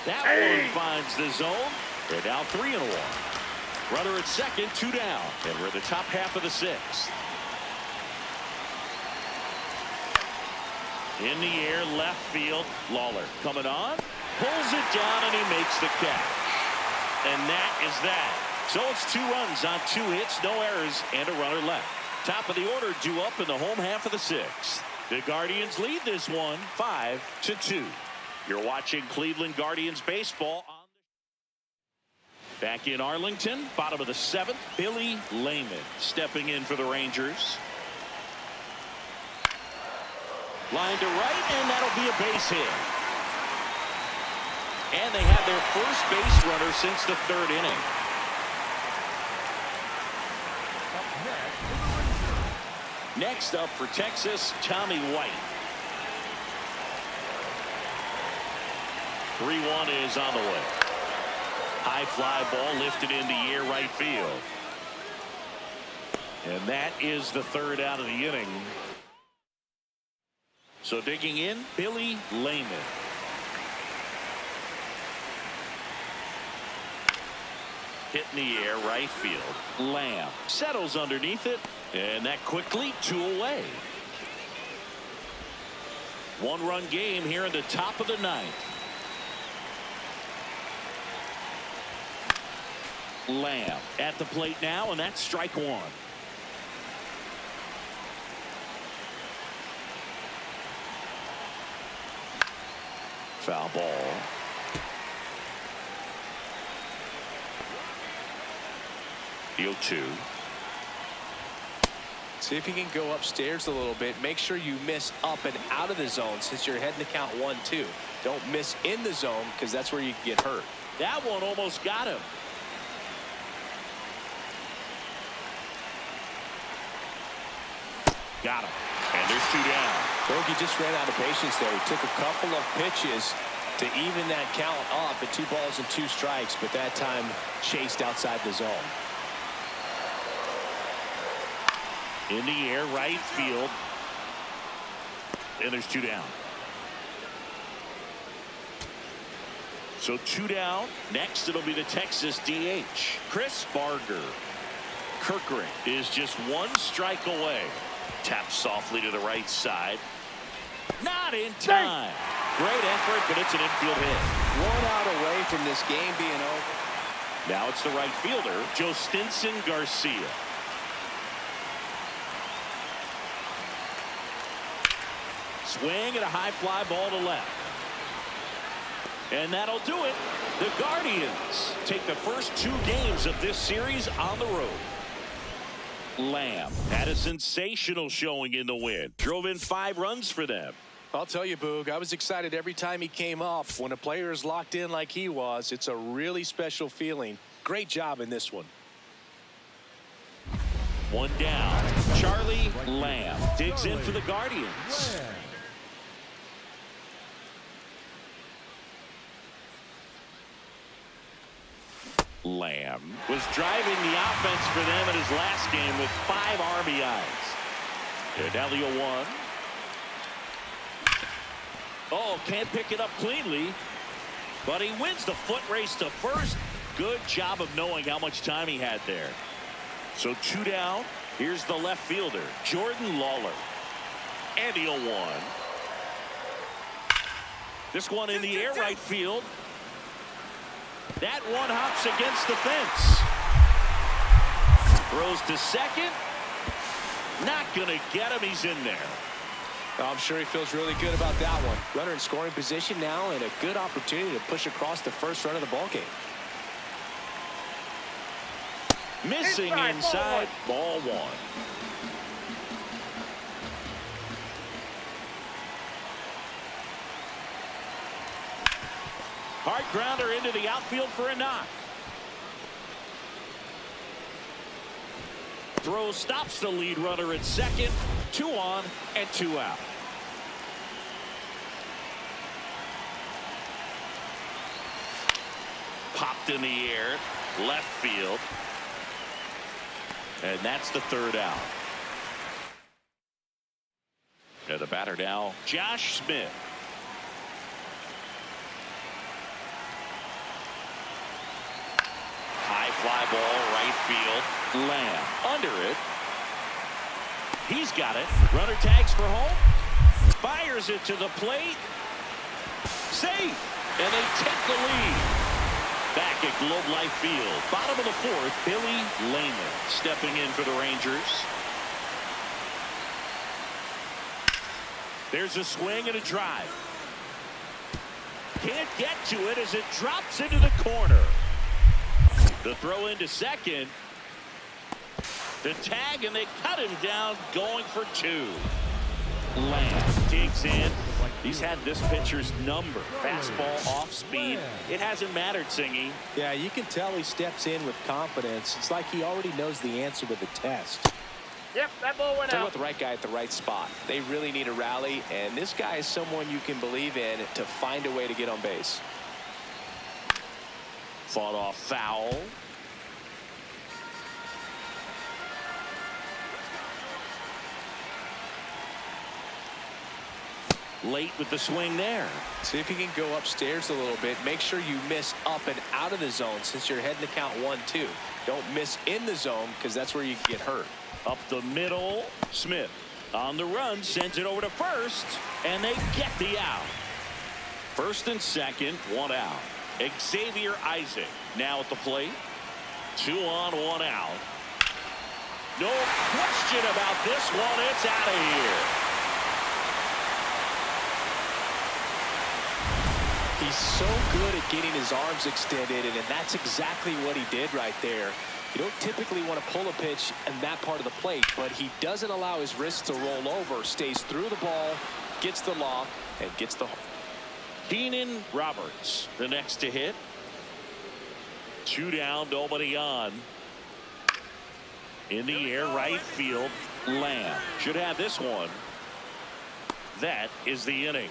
That one finds the zone. They're now 3-1. Runner at second, 2 down. And we're in the top half of the 6th. In the air, left field. Lawler coming on. Pulls it down, and he makes the catch. And that is that. So it's 2 runs on 2 hits, no errors, and a runner left. Top of the order due up in the home half of the 6th. The Guardians lead this one 5-2. You're watching Cleveland Guardians baseball on the back in Arlington, bottom of the 7th. Billy Lehman stepping in for the Rangers. Line to right, and that'll be a base hit. And they have their first base runner since the 3rd inning. Next up for Texas, Tommy White. 3-1 is on the way. High fly ball lifted in the air right field. And that is the 3rd out of the inning. So digging in, Billy Lehman. Hit in the air, right field. Lamb settles underneath it, and that quickly 2 away. 1-run game here in the top of the 9th. Lamb at the plate now, and that's strike 1. Foul ball. Deal 2. See if you can go upstairs a little bit. Make sure you miss up and out of the zone since you're heading to count 1-2. Don't miss in the zone, because that's where you can get hurt. That one almost got him. Got him. And there's 2 down. Bogey just ran out of patience there. He took a couple of pitches to even that count up at 2 balls and 2 strikes, but that time chased outside the zone. In the air, right field. And there's 2 down. So 2 down. Next, it'll be the Texas DH, Chris Barger. Kirkering is just one strike away. Taps softly to the right side. Not in time. Great effort, but it's an infield hit. One out away from this game being over. Now it's the right fielder, Justinson Garcia. Swing and a high fly ball to left. And that'll do it. The Guardians take the first 2 games of this series on the road. Lamb had a sensational showing in the win. Drove in 5 runs for them. I'll tell you, Boog, I was excited every time he came up. When a player is locked in like he was, it's a really special feeling. Great job in this one. 1 down. Charlie Lamb digs in for the Guardians. Lamb was driving the offense for them in his last game with 5 RBIs. And now the 0-1. Oh, can't pick it up cleanly, but he wins the foot race to first. Good job of knowing how much time he had there. So 2 down. Here's the left fielder, Jordan Lawler. And the 0-1. This one in the air right field. That one hops against the fence. Throws to second. Not going to get him. He's in there. I'm sure he feels really good about that one. Runner in scoring position now and a good opportunity to push across the first run of the ballgame. Missing inside, ball 1. Hard grounder into the outfield for a knock. Throw stops the lead runner at second. 2 on and 2 out. Popped in the air, left field. And that's the 3rd out. And the batter now, Josh Smith. High fly ball, right field. Lamb under it. He's got it. Runner tags for home. Fires it to the plate. Safe. And they take the lead. Back at Globe Life Field. Bottom of the 4th, Billy Lehman stepping in for the Rangers. There's a swing and a drive. Can't get to it as it drops into the corner. The throw into second. The tag, and they cut him down, going for 2. Lamb digs in. He's had this pitcher's number. Fastball off speed. It hasn't mattered, Singy. Yeah, you can tell he steps in with confidence. It's like he already knows the answer to the test. Yep, that ball went Talk out. about the right guy at the right spot. They really need a rally, and this guy is someone you can believe in to find a way to get on base. Fought off foul. Late with the swing there. See if you can go upstairs a little bit. Make sure you miss up and out of the zone since you're heading to count 1-2. Don't miss in the zone because that's where you can get hurt. Up the middle, Smith on the run, sends it over to first, and they get the out. First and second, 1 out. Xavier Isaac now at the plate. 2 on, 1 out. No question about this one. It's out of here. He's so good at getting his arms extended, and that's exactly what he did right there. You don't typically want to pull a pitch in that part of the plate, but he doesn't allow his wrist to roll over, stays through the ball, gets the lock, and gets the home. Keenan Roberts, the next to hit. 2 down, nobody on. In the air, right field, Lamb should have this one. That is the inning.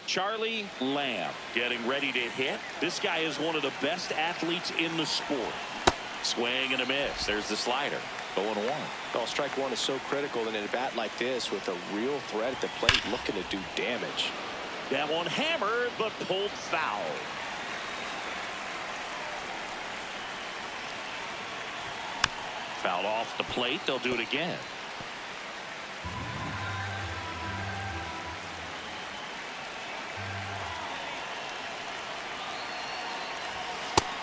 Charlie Lamb getting ready to hit. This guy is one of the best athletes in the sport. Swing and a miss. There's the slider. 0-1. Well, strike one is so critical in a bat like this with a real threat at the plate looking to do damage. That one hammered but pulled foul. Fouled off the plate. They'll do it again.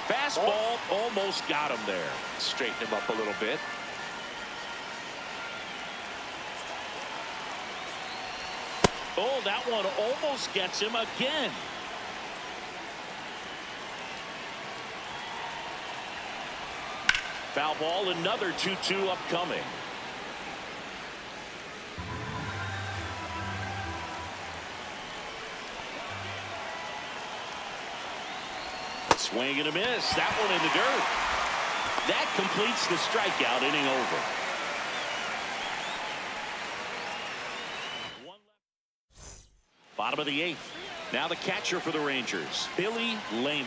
Fastball almost got him there. Straighten him up a little bit. Oh, that one almost gets him again. Foul ball, another 2-2 upcoming. Swing and a miss. That one in the dirt. That completes the strikeout, inning over. Bottom of the 8th. Now the catcher for the Rangers, Billy Lehman.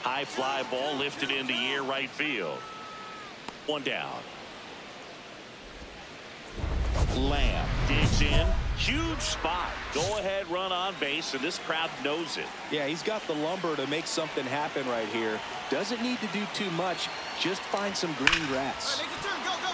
High fly ball lifted in the air right field. One down. Lamb digs in. Huge spot. Go ahead, run on base, and this crowd knows it. Yeah, he's got the lumber to make something happen right here. Doesn't need to do too much. Just find some green grass.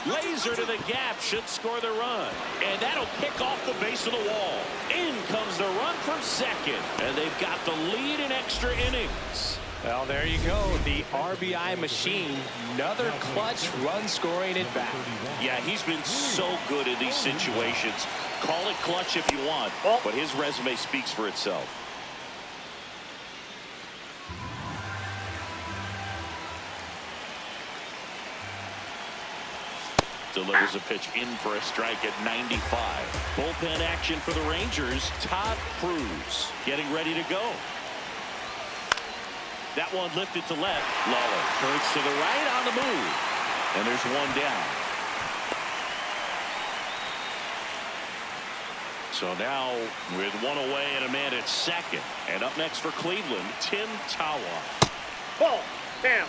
Laser to the gap, should score the run. And that'll kick off the base of the wall. In comes the run from second. And they've got the lead in extra innings. Well, there you go. The RBI machine. Another clutch run scoring at bat. Yeah, he's been so good in these situations. Call it clutch if you want, but his resume speaks for itself. Delivers a pitch in for a strike at 95. Bullpen action for the Rangers. Todd Cruz getting ready to go. That one lifted to left. Lawler turns to the right on the move. And there's one down. So now with one away and a man at second. And up next for Cleveland, Tim Tawa. Ball. Damn.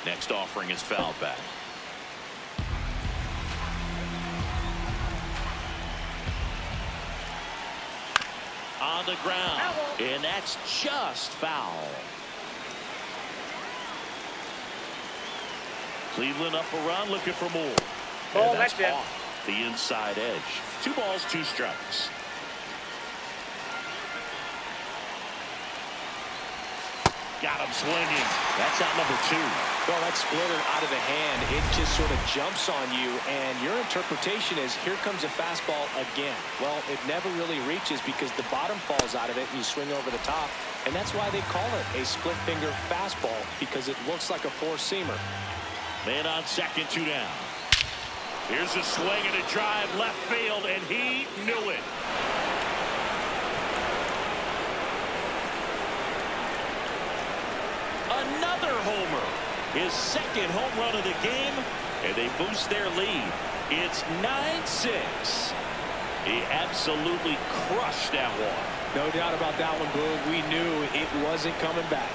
Next offering is fouled back. On the ground. And that's just foul. Cleveland up a run, looking for more. Ball, And that's that's it. off the inside edge. 2 balls, 2 strikes. Got him swinging. That's out number 2. Well, that splitter out of the hand, it just sort of jumps on you, and your interpretation is here comes a fastball again. Well, it never really reaches because the bottom falls out of it and you swing over the top, and that's why they call it a split finger fastball, because it looks like a four-seamer. Man on second, 2 down. Here's a swing and a drive left field, and he knew it. Another homer. His second home run of the game, and they boost their lead. It's 9-6. He absolutely crushed that one. No doubt about that one, Boog. We knew it wasn't coming back.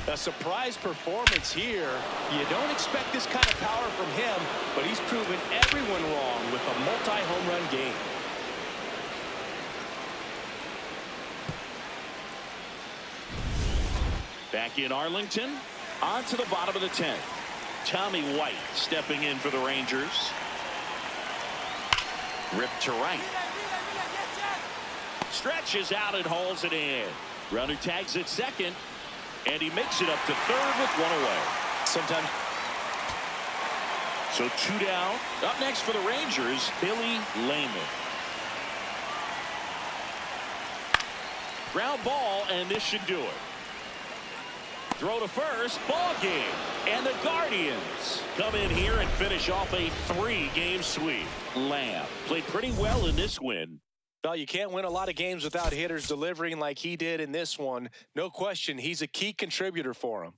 A surprise performance here. You don't expect this kind of power from him, but he's proven everyone wrong with a multi-home run game. Back in Arlington, on to the bottom of the 10th. Tommy White stepping in for the Rangers. Ripped to right. Stretches out and hauls it in. Runner tags at second. And he makes it up to third with 1 away. Sometimes. So 2 down. Up next for the Rangers, Billy Lehman. Ground ball, and this should do it. Throw to first, ball game. And the Guardians come in here and finish off a 3-game sweep. Lamb played pretty well in this win. Well, you can't win a lot of games without hitters delivering like he did in this one. No question, he's a key contributor for him.